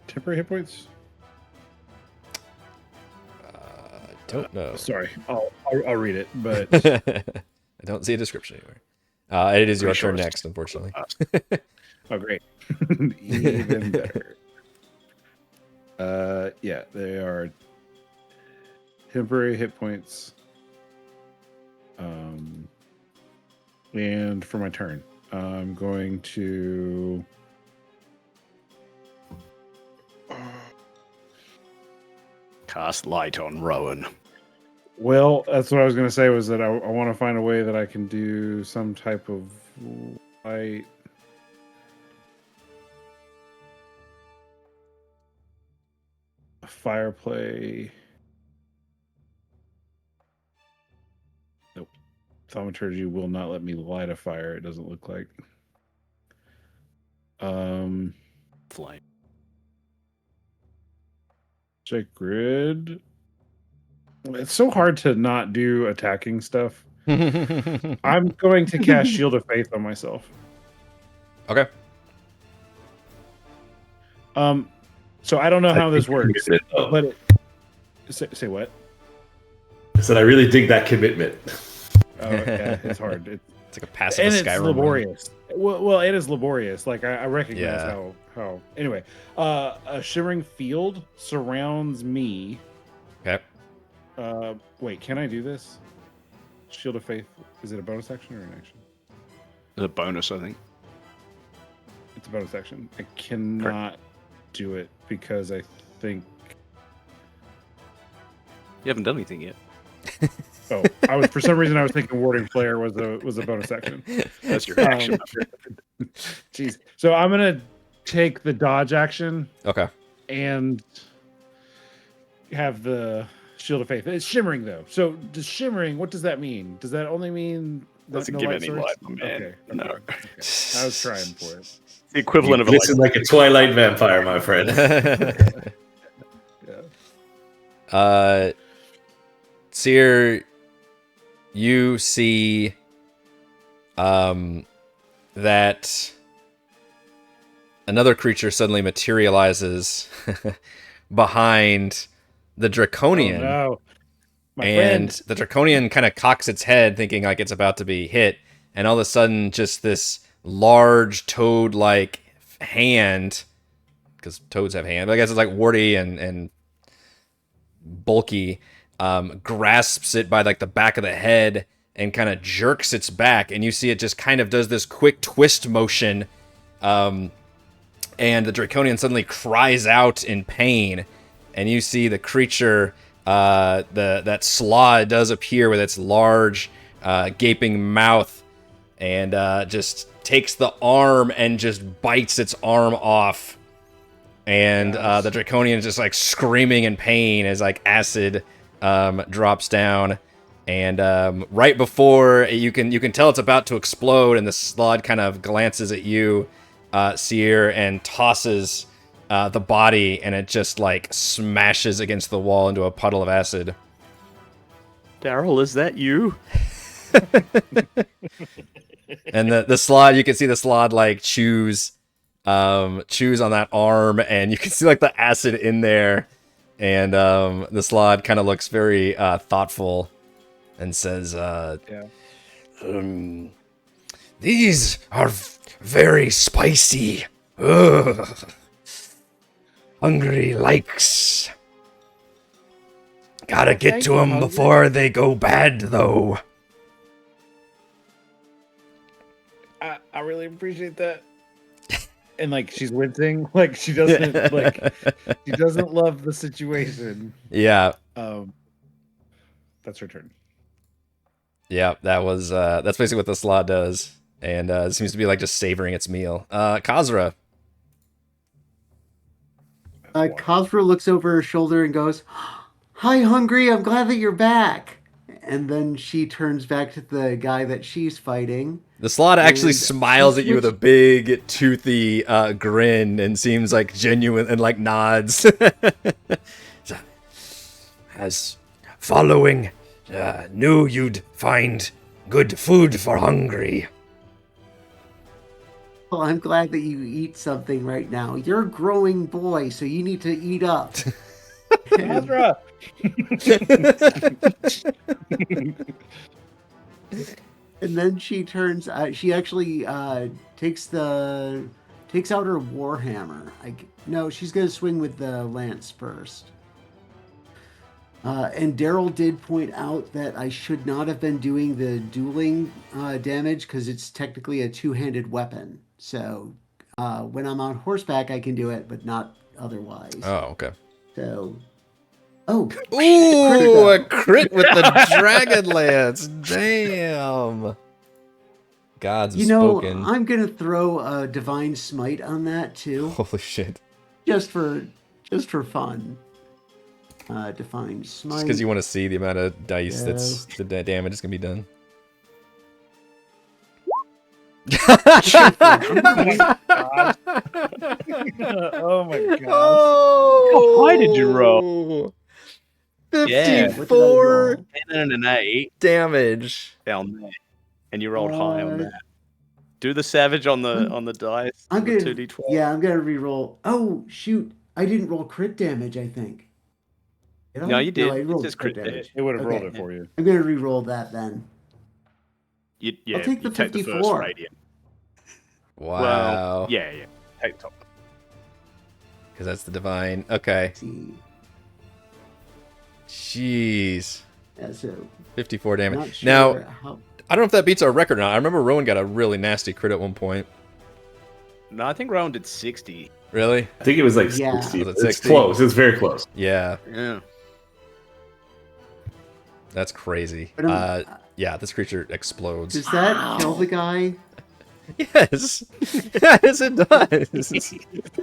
[SPEAKER 2] temporary hit points.
[SPEAKER 1] Don't know.
[SPEAKER 2] Sorry, I'll read it, but
[SPEAKER 1] I don't see a description anywhere. It is your
[SPEAKER 3] Pretty sure
[SPEAKER 1] turn
[SPEAKER 3] it's-
[SPEAKER 1] next, unfortunately.
[SPEAKER 2] oh great, even better. Yeah, they are temporary hit points. And for my turn, I'm going to.
[SPEAKER 3] Cast light on Rowan.
[SPEAKER 2] Well, that's what I was going to say. Was that I want to find a way that I can do some type of light. Fire play. Nope. Thaumaturgy will not let me light a fire. It doesn't look like.
[SPEAKER 3] Flame.
[SPEAKER 2] Check grid. It's so hard to not do attacking stuff. I'm going to cast Shield of Faith on myself.
[SPEAKER 1] Okay.
[SPEAKER 2] So I don't know how
[SPEAKER 4] I
[SPEAKER 2] this
[SPEAKER 4] think
[SPEAKER 2] works,
[SPEAKER 4] commitment, though.
[SPEAKER 2] but say what?
[SPEAKER 4] I said I really dig that commitment.
[SPEAKER 2] Oh yeah, it's hard.
[SPEAKER 1] It's like a passive
[SPEAKER 2] And it's
[SPEAKER 1] Skyrim run.
[SPEAKER 2] laborious. Well, it is laborious. Like I recognize
[SPEAKER 1] Yeah.
[SPEAKER 2] how. Anyway, a shimmering field surrounds me.
[SPEAKER 1] Okay.
[SPEAKER 2] Wait, can I do this? Shield of Faith. Is it a bonus action or an action?
[SPEAKER 3] There's a bonus, I think.
[SPEAKER 2] It's a bonus action. I cannot do it because I think.
[SPEAKER 3] You haven't done anything yet.
[SPEAKER 2] Oh, for some reason I was thinking Warding Flare was a bonus action.
[SPEAKER 3] That's your action.
[SPEAKER 2] Jeez. So I'm gonna take the dodge action
[SPEAKER 1] Okay.
[SPEAKER 2] and have the Shield of Faith. It's shimmering though. So does shimmering? What does that mean? Does that only mean that
[SPEAKER 3] Doesn't
[SPEAKER 2] no
[SPEAKER 3] give
[SPEAKER 2] light
[SPEAKER 3] any
[SPEAKER 2] source?
[SPEAKER 3] light, my man.
[SPEAKER 2] Okay.
[SPEAKER 3] No.
[SPEAKER 2] Okay. I was trying for it.
[SPEAKER 3] The equivalent of a
[SPEAKER 4] Listen like a Twilight vampire, my friend.
[SPEAKER 2] Yeah.
[SPEAKER 1] Cere, you see that another creature suddenly materializes behind the Draconian.
[SPEAKER 2] Oh, no. My
[SPEAKER 1] And
[SPEAKER 2] friend.
[SPEAKER 1] the Draconian kind of cocks its head, thinking like it's about to be hit, and all of a sudden, just this large toad-like hand, because toads have hands, but I guess it's like warty and bulky, grasps it by like the back of the head and kind of jerks its back, and you see it just kind of does this quick twist motion, and the Draconian suddenly cries out in pain, and you see the creature. That slaw does appear with its large, gaping mouth, and just takes the arm and just bites its arm off. And the Draconian is just like screaming in pain as like acid drops down. And right before you can tell it's about to explode, and the slaw kind of glances at you, Cere, and tosses the body, and it just like smashes against the wall into a puddle of acid.
[SPEAKER 3] Darryl, is that you?
[SPEAKER 1] And the slod, you can see the slod like chews on that arm, and you can see like the acid in there. And the slod kind of looks very thoughtful and says, "These are very spicy. Ugh. Hungry likes. Gotta get to them before they go bad, though."
[SPEAKER 2] I really appreciate that. And like she's wincing, like she doesn't she doesn't love the situation.
[SPEAKER 1] Yeah,
[SPEAKER 2] That's her turn.
[SPEAKER 1] yeah, that's basically what the slot does, and it seems to be like just savoring its meal. Kazra.
[SPEAKER 6] Kazra looks over her shoulder and goes, "Hi, Hungry. I'm glad that you're back." And then she turns back to the guy that she's fighting.
[SPEAKER 1] The slot actually
[SPEAKER 6] And
[SPEAKER 1] smiles
[SPEAKER 6] she
[SPEAKER 1] at you with a big, toothy grin and seems like genuine and like nods. As following, knew you'd find good food for hungry.
[SPEAKER 6] Well, I'm glad that you eat something right now. You're a growing boy, so you need to eat up. And,
[SPEAKER 2] Kazra!
[SPEAKER 6] and then she turns. She actually takes out her warhammer. No, she's gonna swing with the lance first. And Darryl did point out that I should not have been doing the dueling damage because it's technically a two-handed weapon. So when I'm on horseback, I can do it, but not otherwise.
[SPEAKER 1] Oh, okay.
[SPEAKER 6] So,
[SPEAKER 1] Ooh,
[SPEAKER 6] critical.
[SPEAKER 1] a crit with the Dragonlance. Damn. Gods have spoken.
[SPEAKER 6] I'm gonna throw a divine smite on that too,
[SPEAKER 1] Holy shit.
[SPEAKER 6] just for fun. Divine smite.
[SPEAKER 1] Just because you want to see the amount of dice that's the damage is gonna be done.
[SPEAKER 2] Oh my gosh.
[SPEAKER 1] Oh,
[SPEAKER 3] How high did you roll?
[SPEAKER 1] 54
[SPEAKER 3] 10 and an 8
[SPEAKER 1] damage.
[SPEAKER 3] down there, and you rolled high on that. Do the savage on the dice.
[SPEAKER 6] I'm
[SPEAKER 3] the
[SPEAKER 6] gonna
[SPEAKER 3] 2d12.
[SPEAKER 6] Yeah, I'm gonna re-roll. Oh shoot! I didn't roll crit damage. I think. Did I?
[SPEAKER 3] No, you did.
[SPEAKER 6] I
[SPEAKER 3] It
[SPEAKER 6] rolled
[SPEAKER 3] says
[SPEAKER 6] crit
[SPEAKER 3] crit
[SPEAKER 6] damage.
[SPEAKER 2] It would have rolled
[SPEAKER 6] Okay.
[SPEAKER 2] it for you.
[SPEAKER 6] I'm gonna re-roll that then.
[SPEAKER 3] Yeah,
[SPEAKER 6] I'll take the
[SPEAKER 3] you take the first
[SPEAKER 6] 54.
[SPEAKER 3] radiant.
[SPEAKER 1] Wow.
[SPEAKER 3] Well, yeah. Take the top.
[SPEAKER 1] Because that's the divine. Okay.
[SPEAKER 6] Let's see.
[SPEAKER 1] Jeez.
[SPEAKER 6] Yeah, so
[SPEAKER 1] 54 damage.
[SPEAKER 6] not sure
[SPEAKER 1] Now,
[SPEAKER 6] how.
[SPEAKER 1] I don't know if that beats our record or not. I remember Rowan got a really nasty crit at one point.
[SPEAKER 3] No, I think Rowan did 60.
[SPEAKER 1] Really?
[SPEAKER 4] I think it was like
[SPEAKER 6] Yeah.
[SPEAKER 4] 60.
[SPEAKER 1] Was it
[SPEAKER 4] It's
[SPEAKER 1] 60?
[SPEAKER 4] close. It's very close.
[SPEAKER 1] Yeah.
[SPEAKER 3] Yeah.
[SPEAKER 1] That's crazy.
[SPEAKER 6] But,
[SPEAKER 1] Yeah, this creature explodes.
[SPEAKER 6] Does that kill the guy?
[SPEAKER 1] Yes. Yes, it does.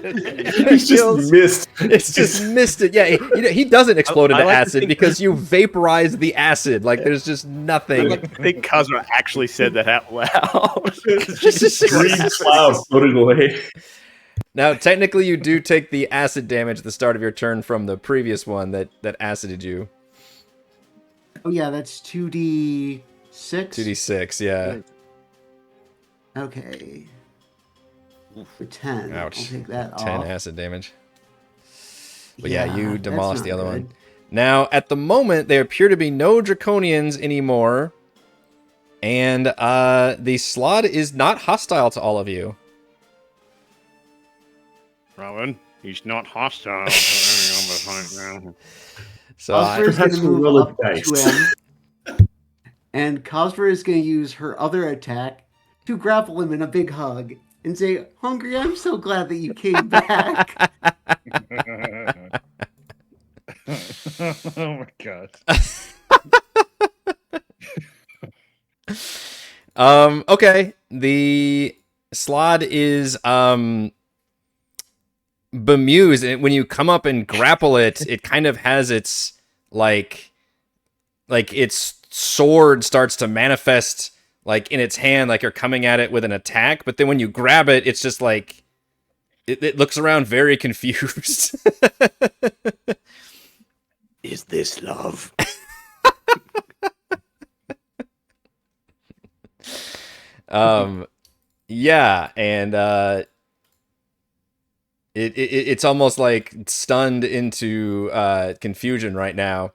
[SPEAKER 4] It's just missed.
[SPEAKER 1] It's just missed it. Yeah, he doesn't explode
[SPEAKER 3] I
[SPEAKER 1] into
[SPEAKER 3] like to
[SPEAKER 1] acid
[SPEAKER 3] think-
[SPEAKER 1] because you vaporize the acid. Like, there's just nothing.
[SPEAKER 3] I think Kazra actually said that out loud.
[SPEAKER 4] Green cloud floating away.
[SPEAKER 1] Now, technically, you do take the acid damage at the start of your turn from the previous one that acided you.
[SPEAKER 6] Oh yeah, that's 2d6.
[SPEAKER 1] 2d6, yeah.
[SPEAKER 6] Okay. For 10.
[SPEAKER 1] Ouch.
[SPEAKER 6] I'll take that
[SPEAKER 1] 10
[SPEAKER 6] off.
[SPEAKER 1] acid damage. But yeah, you
[SPEAKER 6] that's
[SPEAKER 1] demolished the
[SPEAKER 6] not
[SPEAKER 1] other
[SPEAKER 6] good.
[SPEAKER 1] one. Now, at the moment, there appear to be no draconians anymore. And the slot is not hostile to all of you.
[SPEAKER 3] Rowan, he's not hostile.
[SPEAKER 1] So
[SPEAKER 6] Kazra is going
[SPEAKER 4] Perhaps
[SPEAKER 6] to
[SPEAKER 4] we
[SPEAKER 6] move
[SPEAKER 4] roll a
[SPEAKER 6] up
[SPEAKER 4] dice.
[SPEAKER 6] to him. And Kazra is going to use her other attack to grapple him in a big hug and say, Hungry, I'm so glad that you came back.
[SPEAKER 2] Oh my god.
[SPEAKER 1] Okay. The slot is bemused, and when you come up and grapple it, it kind of has its like its sword starts to manifest like in its hand, like you're coming at it with an attack, but then when you grab it, it's just like it looks around very confused.
[SPEAKER 3] Is this love?
[SPEAKER 1] Yeah, and it's almost like stunned into confusion right now.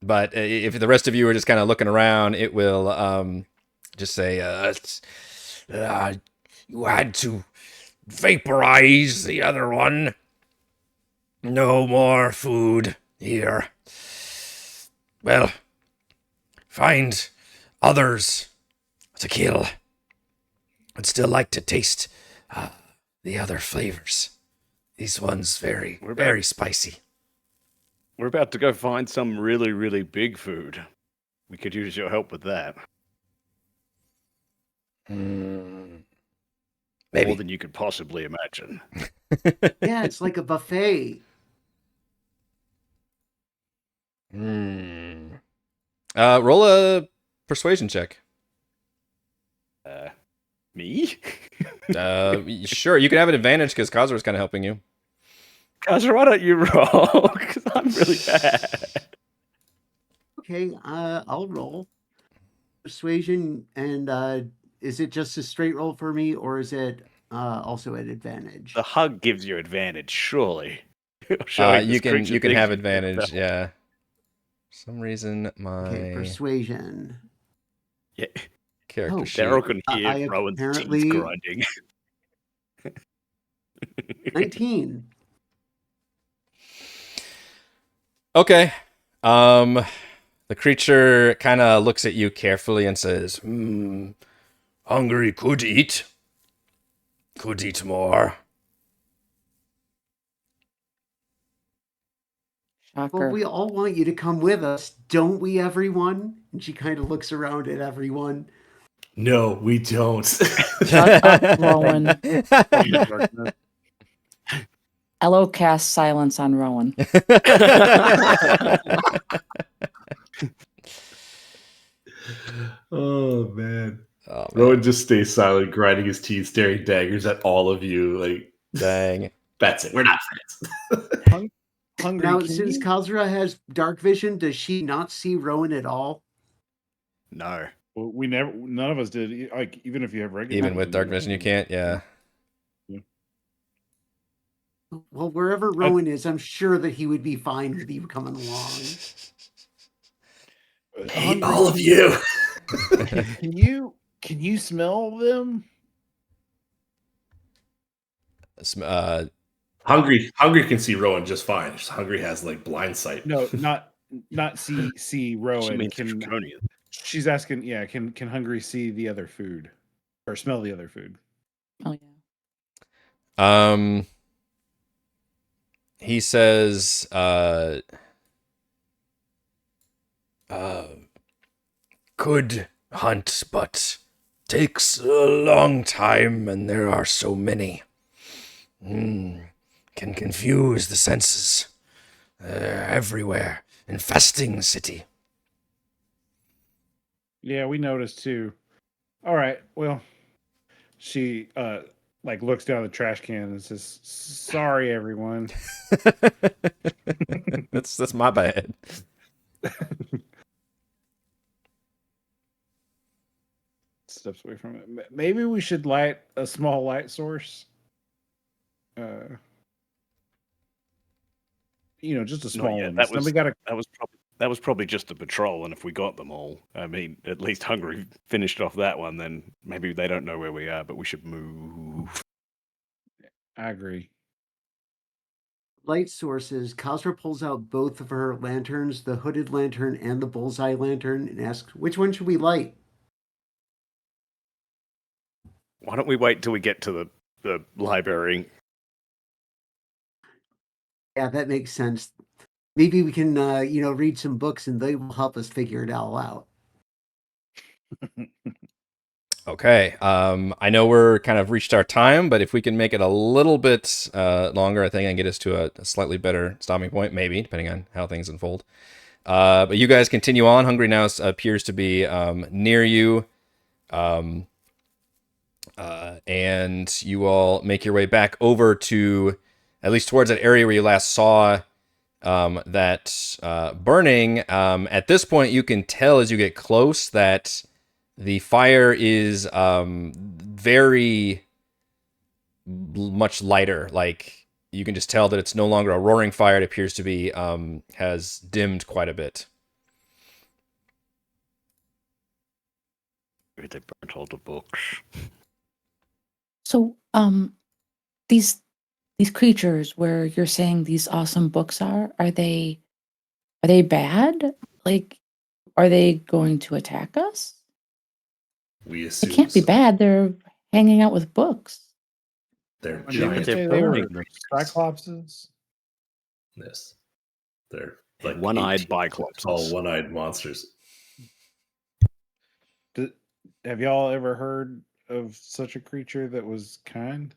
[SPEAKER 1] But if the rest of you are just kind of looking around, it will just say, you had to vaporize the other one. No more food here. Well, find others to kill. I'd still like to taste the other flavors. These ones very spicy.
[SPEAKER 3] We're about to go find some really, really big food. We could use your help with that.
[SPEAKER 1] Maybe.
[SPEAKER 3] More than you could possibly imagine.
[SPEAKER 6] Yeah, it's like a buffet.
[SPEAKER 1] Roll a persuasion check.
[SPEAKER 3] Me?
[SPEAKER 1] Sure, you can have an advantage because Kazra's kind of helping you.
[SPEAKER 3] Kazra, why don't you roll? Because I'm really bad.
[SPEAKER 6] Okay, I'll roll. persuasion, and is it just a straight roll for me, or is it also an advantage?
[SPEAKER 3] The hug gives you advantage, surely. Showing
[SPEAKER 1] You
[SPEAKER 3] this
[SPEAKER 1] can
[SPEAKER 3] creature
[SPEAKER 1] you can
[SPEAKER 3] thinks
[SPEAKER 1] have
[SPEAKER 3] you
[SPEAKER 1] advantage.
[SPEAKER 3] fell.
[SPEAKER 1] Yeah. For some reason,
[SPEAKER 6] Okay,
[SPEAKER 1] my
[SPEAKER 6] persuasion.
[SPEAKER 3] Yeah.
[SPEAKER 1] character
[SPEAKER 6] Oh,
[SPEAKER 1] sheet.
[SPEAKER 3] Daryl can
[SPEAKER 6] I
[SPEAKER 3] hear Rowan's teeth
[SPEAKER 6] apparently-
[SPEAKER 3] grinding.
[SPEAKER 6] 19.
[SPEAKER 1] Okay. The creature kind of looks at you carefully and says, hungry, could eat. Could eat more.
[SPEAKER 5] Shocker.
[SPEAKER 6] Well, we all want you to come with us, don't we, everyone? And she kind of looks around at everyone.
[SPEAKER 4] No, we don't.
[SPEAKER 5] Shut up, Rowan.
[SPEAKER 2] Darkness.
[SPEAKER 5] Ello casts silence on Rowan.
[SPEAKER 4] Oh man.
[SPEAKER 1] Oh, man.
[SPEAKER 4] Rowan just stays silent, grinding his teeth, staring daggers at all of you. Like,
[SPEAKER 1] Dang.
[SPEAKER 4] that's it. We're not friends.
[SPEAKER 2] Hungry.
[SPEAKER 6] Now,
[SPEAKER 2] can
[SPEAKER 6] since
[SPEAKER 2] you-
[SPEAKER 6] Kazra has dark vision, does she not see Rowan at all?
[SPEAKER 3] No.
[SPEAKER 2] Well, none of us did. Like, even if you have regular,
[SPEAKER 1] Even with dark vision, you can't. Yeah.
[SPEAKER 6] Well, wherever Rowan is, I'm sure that he would be fine with you coming along.
[SPEAKER 4] Hate all of you.
[SPEAKER 2] Can you smell them?
[SPEAKER 4] Hungry can see Rowan just fine. Just Hungry has like blind sight.
[SPEAKER 2] No, not see
[SPEAKER 3] She
[SPEAKER 2] Rowan.
[SPEAKER 3] means
[SPEAKER 2] Can
[SPEAKER 3] draconian.
[SPEAKER 2] she's asking? Yeah, can Hungry see the other food or smell the other food?
[SPEAKER 5] Oh yeah.
[SPEAKER 1] He says, could hunt, but takes a long time, and there are so many. Can confuse the senses. They're everywhere, infesting the city.
[SPEAKER 2] Yeah, we noticed too. All right, well, she like looks down the trash can and says, "Sorry, everyone."
[SPEAKER 1] That's my bad.
[SPEAKER 2] Steps away from it. Maybe we should light a small light source. Just a small
[SPEAKER 3] yet.
[SPEAKER 2] one.
[SPEAKER 3] That
[SPEAKER 2] Then
[SPEAKER 3] was-
[SPEAKER 2] we gotta.
[SPEAKER 3] That was probably just a patrol, and if we got them all, I mean, at least Hungry finished off that one, then maybe they don't know where we are, but we should move.
[SPEAKER 2] I agree.
[SPEAKER 6] Light sources. Kazra pulls out both of her lanterns, the hooded lantern and the bullseye lantern, and asks, which one should we light?
[SPEAKER 3] Why don't we wait till we get to the library?
[SPEAKER 6] Yeah, that makes sense. Maybe we can, read some books and they will help us figure it all out.
[SPEAKER 1] Okay. I know we're kind of reached our time, but if we can make it a little bit longer, I think I can get us to a slightly better stopping point, maybe, depending on how things unfold. But you guys continue on. Hungry now appears to be near you. And you all make your way back over to, at least towards that area where you last saw that burning. At this point, you can tell as you get close that the fire is very much lighter. Like, you can just tell that it's no longer a roaring fire. It appears to be has dimmed quite a bit.
[SPEAKER 3] Maybe they burnt all the books.
[SPEAKER 5] So, these creatures where you're saying these awesome books are they bad? Like, are they going to attack us?
[SPEAKER 4] We
[SPEAKER 5] They
[SPEAKER 4] assume
[SPEAKER 5] can't be
[SPEAKER 4] so.
[SPEAKER 5] bad. They're hanging out with books.
[SPEAKER 4] They're
[SPEAKER 2] I mean,
[SPEAKER 4] giant.
[SPEAKER 2] they were cyclopses.
[SPEAKER 4] Yes. They're like
[SPEAKER 3] One-eyed
[SPEAKER 4] 18 foot
[SPEAKER 3] biclopses.
[SPEAKER 4] tall, one-eyed monsters.
[SPEAKER 2] Have y'all ever heard of such a creature that was kind?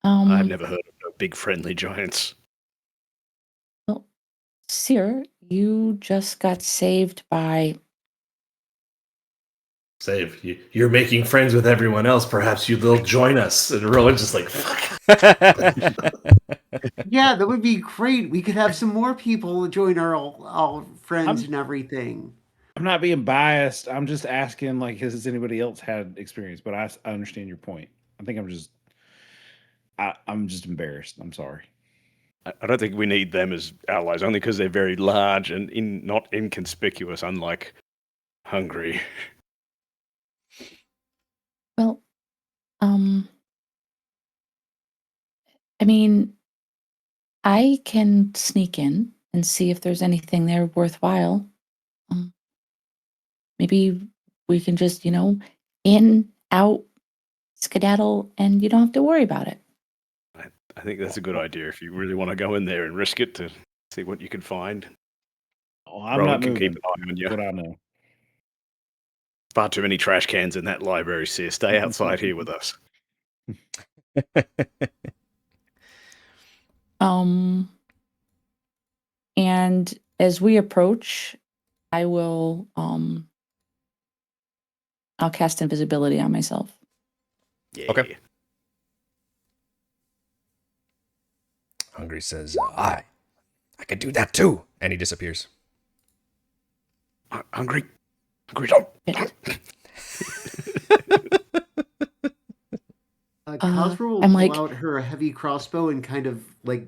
[SPEAKER 3] I've never heard of no big friendly giants.
[SPEAKER 5] Well, Cere, you just got saved by.
[SPEAKER 4] Save. You're making friends with everyone else. Perhaps they'll join us. And Rowan's just like, fuck.
[SPEAKER 6] Yeah, that would be great. We could have some more people join our all friends
[SPEAKER 2] I'm-
[SPEAKER 6] and everything.
[SPEAKER 2] I'm not being biased. I'm just asking, like, has anybody else had experience? But I understand your point. I think I'm just embarrassed. I'm sorry.
[SPEAKER 3] I don't think we need them as allies, only because they're very large and not inconspicuous, unlike hungry.
[SPEAKER 5] Well, I mean, I can sneak in and see if there's anything there worthwhile. Um, maybe we can just, in, out, skedaddle, and you don't have to worry about it.
[SPEAKER 3] I think that's a good idea if you really want to go in there and risk it to see what you can find.
[SPEAKER 2] Oh, I'm
[SPEAKER 3] Rowan
[SPEAKER 2] not
[SPEAKER 3] can
[SPEAKER 2] moving.
[SPEAKER 3] keep an eye on you.
[SPEAKER 2] What I know.
[SPEAKER 3] Far too many trash cans in that library, Cere. Stay outside here with us.
[SPEAKER 5] Um, and as we approach, I will, I'll cast invisibility on myself.
[SPEAKER 3] Yeah.
[SPEAKER 1] Okay. Hungry says, I could do that too. And he disappears.
[SPEAKER 3] Hungry? Hungry dog.
[SPEAKER 6] Kazra will
[SPEAKER 5] I'm
[SPEAKER 6] pull
[SPEAKER 5] like-
[SPEAKER 6] out her heavy crossbow and kind of like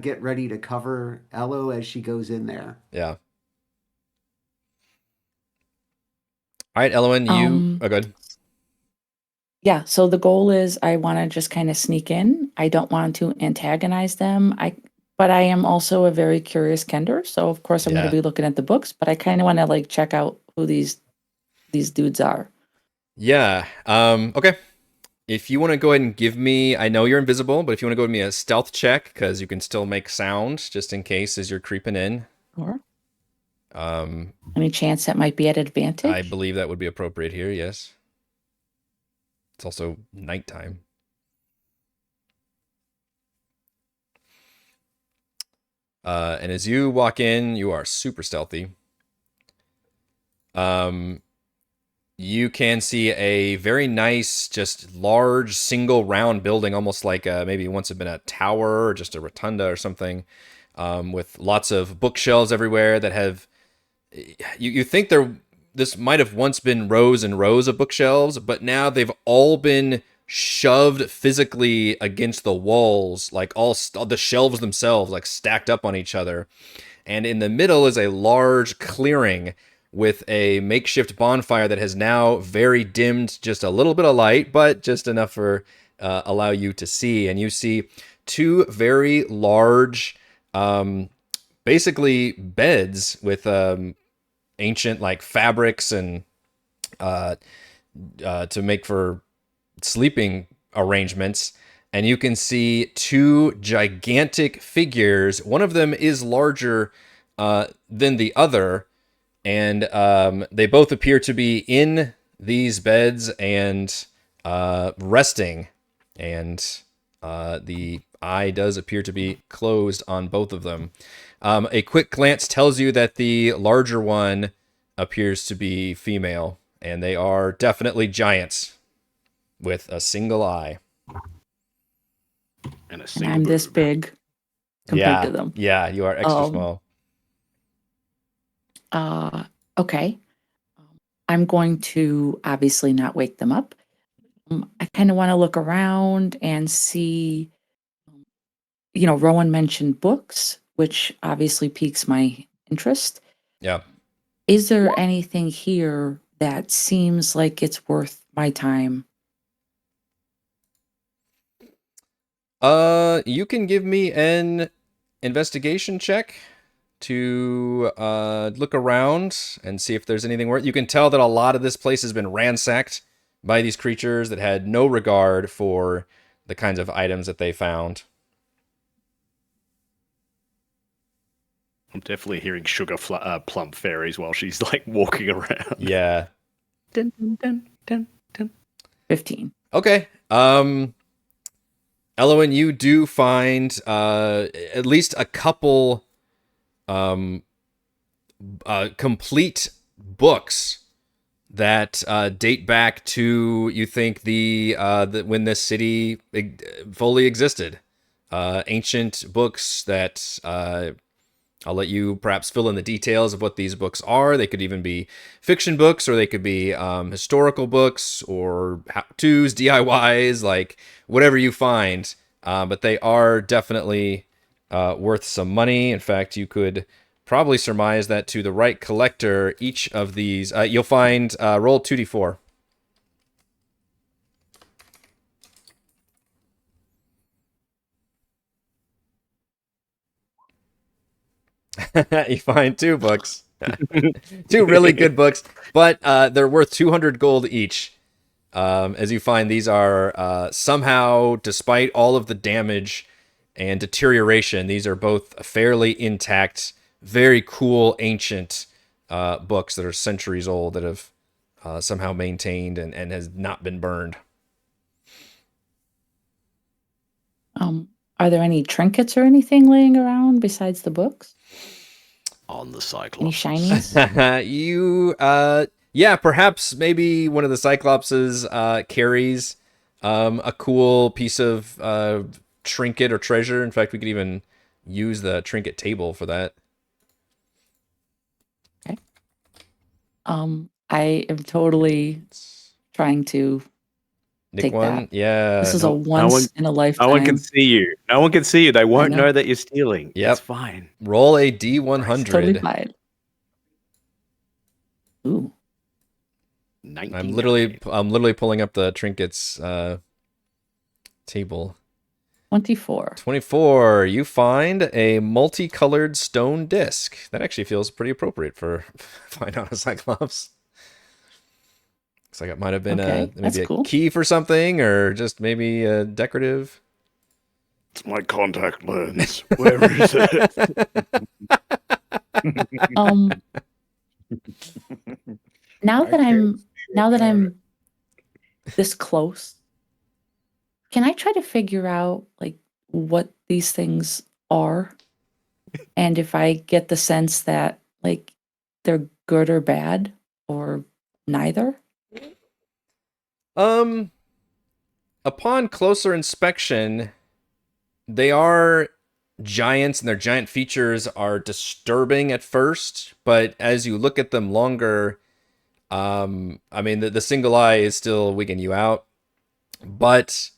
[SPEAKER 6] get ready to cover Ello as she goes in there.
[SPEAKER 1] Yeah. All right, Ellowyn, you... Oh, good.
[SPEAKER 5] Yeah, so the goal is I want to just kind of sneak in. I don't want to antagonize them. But I am also a very curious kender, so of course I'm going
[SPEAKER 1] Yeah.
[SPEAKER 5] to be looking at the books, but I kind of want to like check out who these dudes are.
[SPEAKER 1] Yeah. Okay. If you want to go ahead and give me... I know you're invisible, but if you want to go with me a stealth check, because you can still make sound, just in case as you're creeping in.
[SPEAKER 5] Or
[SPEAKER 1] Um,
[SPEAKER 5] any chance that might be at advantage?
[SPEAKER 1] I believe that would be appropriate here, yes. It's also nighttime. And as you walk in, you are super stealthy. You can see a very nice, just large, single round building, almost like maybe once had been a tower or just a rotunda or something, with lots of bookshelves everywhere that have... You think this might have once been rows and rows of bookshelves, but now they've all been shoved physically against the walls, like all the shelves themselves, like stacked up on each other. And in the middle is a large clearing with a makeshift bonfire that has now very dimmed just a little bit of light, but just enough for allow you to see. And you see two very large, basically beds with ancient like fabrics and to make for sleeping arrangements. And you can see two gigantic figures. One of them is larger than the other, and they both appear to be in these beds and resting. And the eye does appear to be closed on both of them. A quick glance tells you that the larger one appears to be female, and they are definitely giants with a single eye.
[SPEAKER 3] And a
[SPEAKER 5] And
[SPEAKER 3] single
[SPEAKER 5] I'm this
[SPEAKER 3] boob.
[SPEAKER 5] big compared to them.
[SPEAKER 1] Yeah, you are extra
[SPEAKER 5] Um,
[SPEAKER 1] small.
[SPEAKER 5] Okay. I'm going to obviously not wake them up. I kind of want to look around and see, Rowan mentioned books, which obviously piques my interest.
[SPEAKER 1] Yeah.
[SPEAKER 5] Is there anything here that seems like it's worth my time?
[SPEAKER 1] You can give me an investigation check to look around and see if there's anything worth. You can tell that a lot of this place has been ransacked by these creatures that had no regard for the kinds of items that they found.
[SPEAKER 3] I'm definitely hearing sugar plump fairies while she's like walking around.
[SPEAKER 1] Yeah.
[SPEAKER 3] Dun, dun, dun, dun, dun.
[SPEAKER 5] 15.
[SPEAKER 1] Okay. Ellowyn, you do find at least a couple complete books that date back to, you think, the when this city fully existed. ancient books that I'll let you perhaps fill in the details of what these books are. They could even be fiction books, or they could be historical books, or how-tos, DIYs, like whatever you find. But they are definitely worth some money. In fact, you could probably surmise that to the right collector, each of these, you'll find, roll 2d4. You find 2 books. 2 really good books, but they're worth 200 gold each. As you find, these are somehow, despite all of the damage and deterioration, these are both fairly intact, very cool, ancient books that are centuries old that have somehow maintained and has not been burned.
[SPEAKER 5] Are there any trinkets or anything laying around besides the books?
[SPEAKER 3] On the
[SPEAKER 5] Any
[SPEAKER 3] Cyclops.
[SPEAKER 5] shinies?
[SPEAKER 1] Yeah, perhaps maybe one of the Cyclopses carries a cool piece of trinket or treasure. In fact, we could even use the trinket table for that.
[SPEAKER 5] Okay. I am totally trying to
[SPEAKER 1] Nick
[SPEAKER 5] take
[SPEAKER 1] one,
[SPEAKER 5] that.
[SPEAKER 1] yeah.
[SPEAKER 5] This is a
[SPEAKER 3] no
[SPEAKER 5] once
[SPEAKER 3] one-
[SPEAKER 5] in a lifetime.
[SPEAKER 3] No one can see you. No one can see you. They won't
[SPEAKER 5] know.
[SPEAKER 3] know that you're stealing.
[SPEAKER 1] Yep.
[SPEAKER 3] It's fine.
[SPEAKER 1] Roll a D100.
[SPEAKER 5] Totally fine. Ooh.
[SPEAKER 3] 99.
[SPEAKER 1] I'm literally pulling up the trinkets table.
[SPEAKER 5] 24.
[SPEAKER 1] 24. You find a multicolored stone disc. That actually feels pretty appropriate for find on a Cyclops. Looks like it might have been
[SPEAKER 5] Okay, that's
[SPEAKER 1] maybe a
[SPEAKER 5] cool.
[SPEAKER 1] key for something, or just maybe decorative.
[SPEAKER 3] It's my contact lens. Where is it?
[SPEAKER 5] Now that
[SPEAKER 2] I
[SPEAKER 5] I'm
[SPEAKER 2] can't see
[SPEAKER 5] now that
[SPEAKER 2] without
[SPEAKER 5] I'm this close, can I try to figure out like what these things are? And if I get the sense that like they're good or bad or neither?
[SPEAKER 1] Upon closer inspection, they are giants, and their giant features are disturbing at first, but as you look at them longer, I mean, the single eye is still wigging you out, but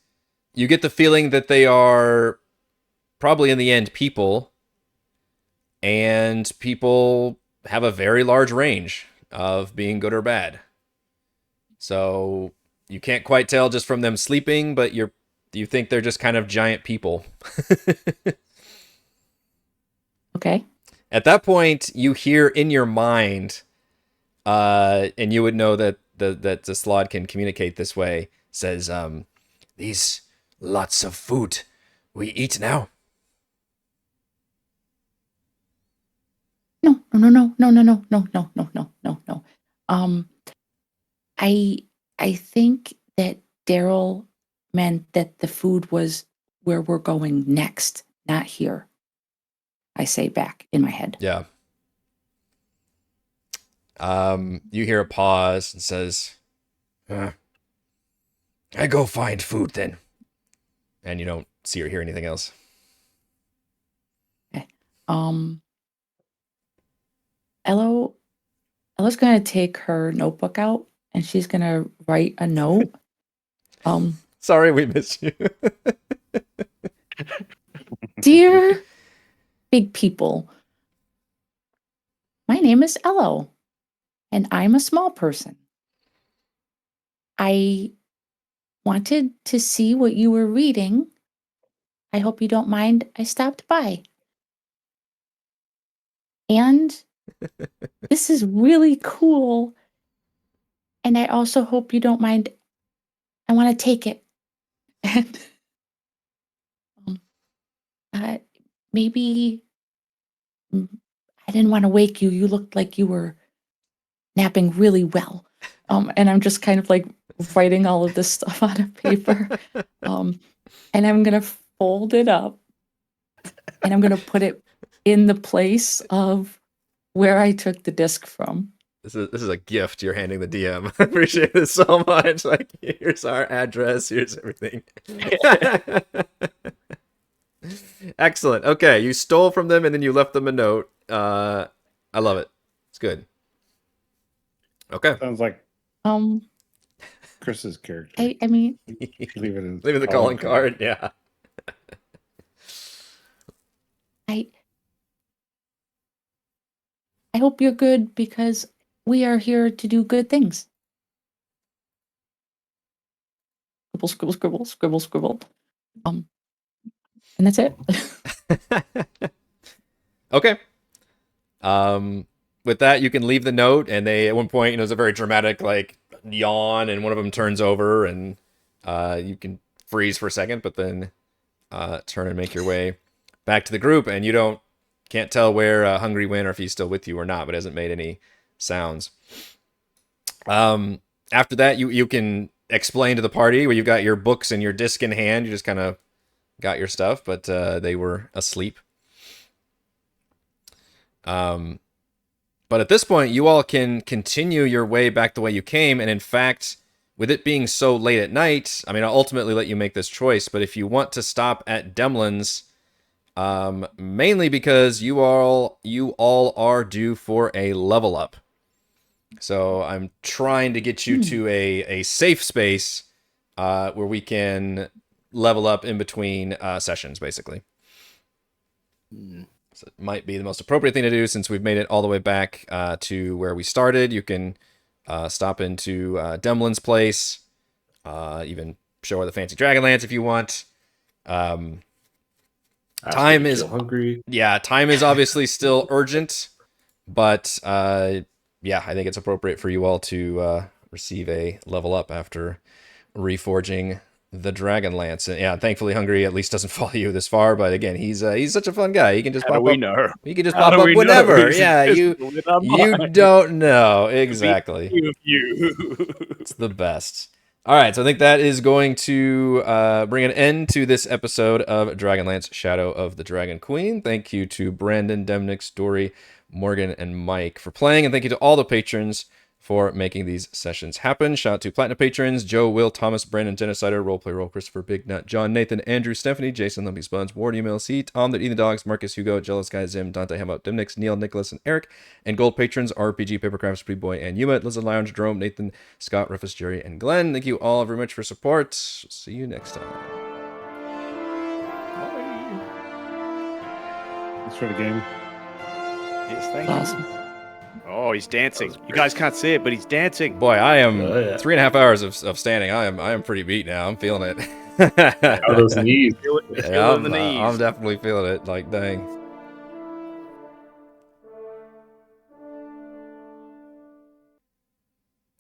[SPEAKER 1] you get the feeling that they are probably in the end people, and people have a very large range of being good or bad. So you can't quite tell just from them sleeping, but you think they're just kind of giant people.
[SPEAKER 5] Okay.
[SPEAKER 1] At that point, you hear in your mind, and you would know that the Slod can communicate this way, says, these lots of food. We eat now.
[SPEAKER 5] No. I think that Darryl meant that the food was where we're going next, not here. I say back in my head.
[SPEAKER 1] Yeah. You hear a pause and says, I go find food then. And you don't see or hear anything else.
[SPEAKER 5] Okay. Ella's gonna take her notebook out and she's gonna write a note.
[SPEAKER 1] Sorry we missed you.
[SPEAKER 5] Dear big people, my name is Ellowyn, and I'm a small person. I wanted to see what you were reading. I hope you don't mind I stopped by. And this is really cool. And I also hope you don't mind. I want to take it. And maybe I didn't want to wake you. You looked like you were napping really well. And I'm just kind of like writing all of this stuff on a paper. And I'm going to fold it up and I'm going to put it in the place of where I took the disc from.
[SPEAKER 1] This is a gift you're handing the DM. I appreciate this so much. Like, here's our address. Here's everything. Excellent. Okay, you stole from them and then you left them a note. I love it. It's good. Okay.
[SPEAKER 2] Sounds like
[SPEAKER 5] Um,
[SPEAKER 2] Chris's character.
[SPEAKER 5] I mean,
[SPEAKER 2] Leave it in
[SPEAKER 1] Leave the calling card. Yeah.
[SPEAKER 5] I hope you're good because we are here to do good things. Scribble, scribble, scribble, scribble, scribble. And that's it.
[SPEAKER 1] Okay. With that, you can leave the note, and they at one point, there's a very dramatic like yawn, and one of them turns over, and you can freeze for a second, but then turn and make your way back to the group, and you can't tell where Hungry went or if he's still with you or not, but hasn't made any sounds. After that, you can explain to the party where you've got your books and your disc in hand. You just kind of got your stuff, but they were asleep. But at this point, you all can continue your way back the way you came, and in fact, with it being so late at night, I mean, I'll ultimately let you make this choice, but if you want to stop at Demlin's, mainly because you all are due for a level up. So I'm trying to get you to a safe space where we can level up in between sessions, basically. So it might be the most appropriate thing to do since we've made it all the way back to where we started. You can stop into Demlin's place, even show her the fancy Dragonlance if you want. Time is
[SPEAKER 4] hungry.
[SPEAKER 1] Yeah, time is obviously still urgent, but yeah, I think it's appropriate for you all to receive a level up after reforging the Dragonlance. And yeah, thankfully Hungry at least doesn't follow you this far, but again, he's such a fun guy. He can just
[SPEAKER 3] How do
[SPEAKER 1] pop
[SPEAKER 3] we
[SPEAKER 1] up.
[SPEAKER 3] know?
[SPEAKER 1] He can just
[SPEAKER 3] How
[SPEAKER 1] pop
[SPEAKER 3] do
[SPEAKER 1] up
[SPEAKER 3] we know
[SPEAKER 1] whenever.
[SPEAKER 3] he's
[SPEAKER 1] Yeah, you
[SPEAKER 3] invisible in our mind?
[SPEAKER 1] don't know. Exactly.
[SPEAKER 3] You.
[SPEAKER 1] It's the best. All right, so I think that is going to bring an end to this episode of Dragonlance Shadow of the Dragon Queen. Thank you to Brandon, Demnix, Dory, Morgan, and Mike for playing, and thank you to all the patrons for making these sessions happen. Shout out to Platinum patrons, Joe, Will, Thomas, Brandon, Genocider, Roleplay Roll, Christopher, Big Nut, John, Nathan, Andrew, Stephanie, Jason, Lumpy Spuds, Ward, MLC, Tom, That Eat the Dogs, Marcus, Hugo, Jealous Guy, Zim, Dante, Hammout, Demnix, Neil, Nicholas, and Eric. And gold patrons, RPG, Papercrafts, Pretty Boy, and Yuma, Lizard Lounge, Jerome, Nathan, Scott, Rufus, Jerry, and Glenn. Thank you all very much for support. See you next time.
[SPEAKER 2] Let's try the game.
[SPEAKER 3] Yes, thank you.
[SPEAKER 5] Awesome.
[SPEAKER 3] Oh, he's dancing. You guys can't see it, but he's dancing.
[SPEAKER 1] Boy, I am
[SPEAKER 4] Oh, yeah.
[SPEAKER 1] 3.5 hours of standing. I am pretty beat now. I'm feeling it.
[SPEAKER 4] How are those knees?
[SPEAKER 3] Feel it
[SPEAKER 1] Yeah,
[SPEAKER 3] in the knees.
[SPEAKER 1] I'm definitely feeling it. Like, dang.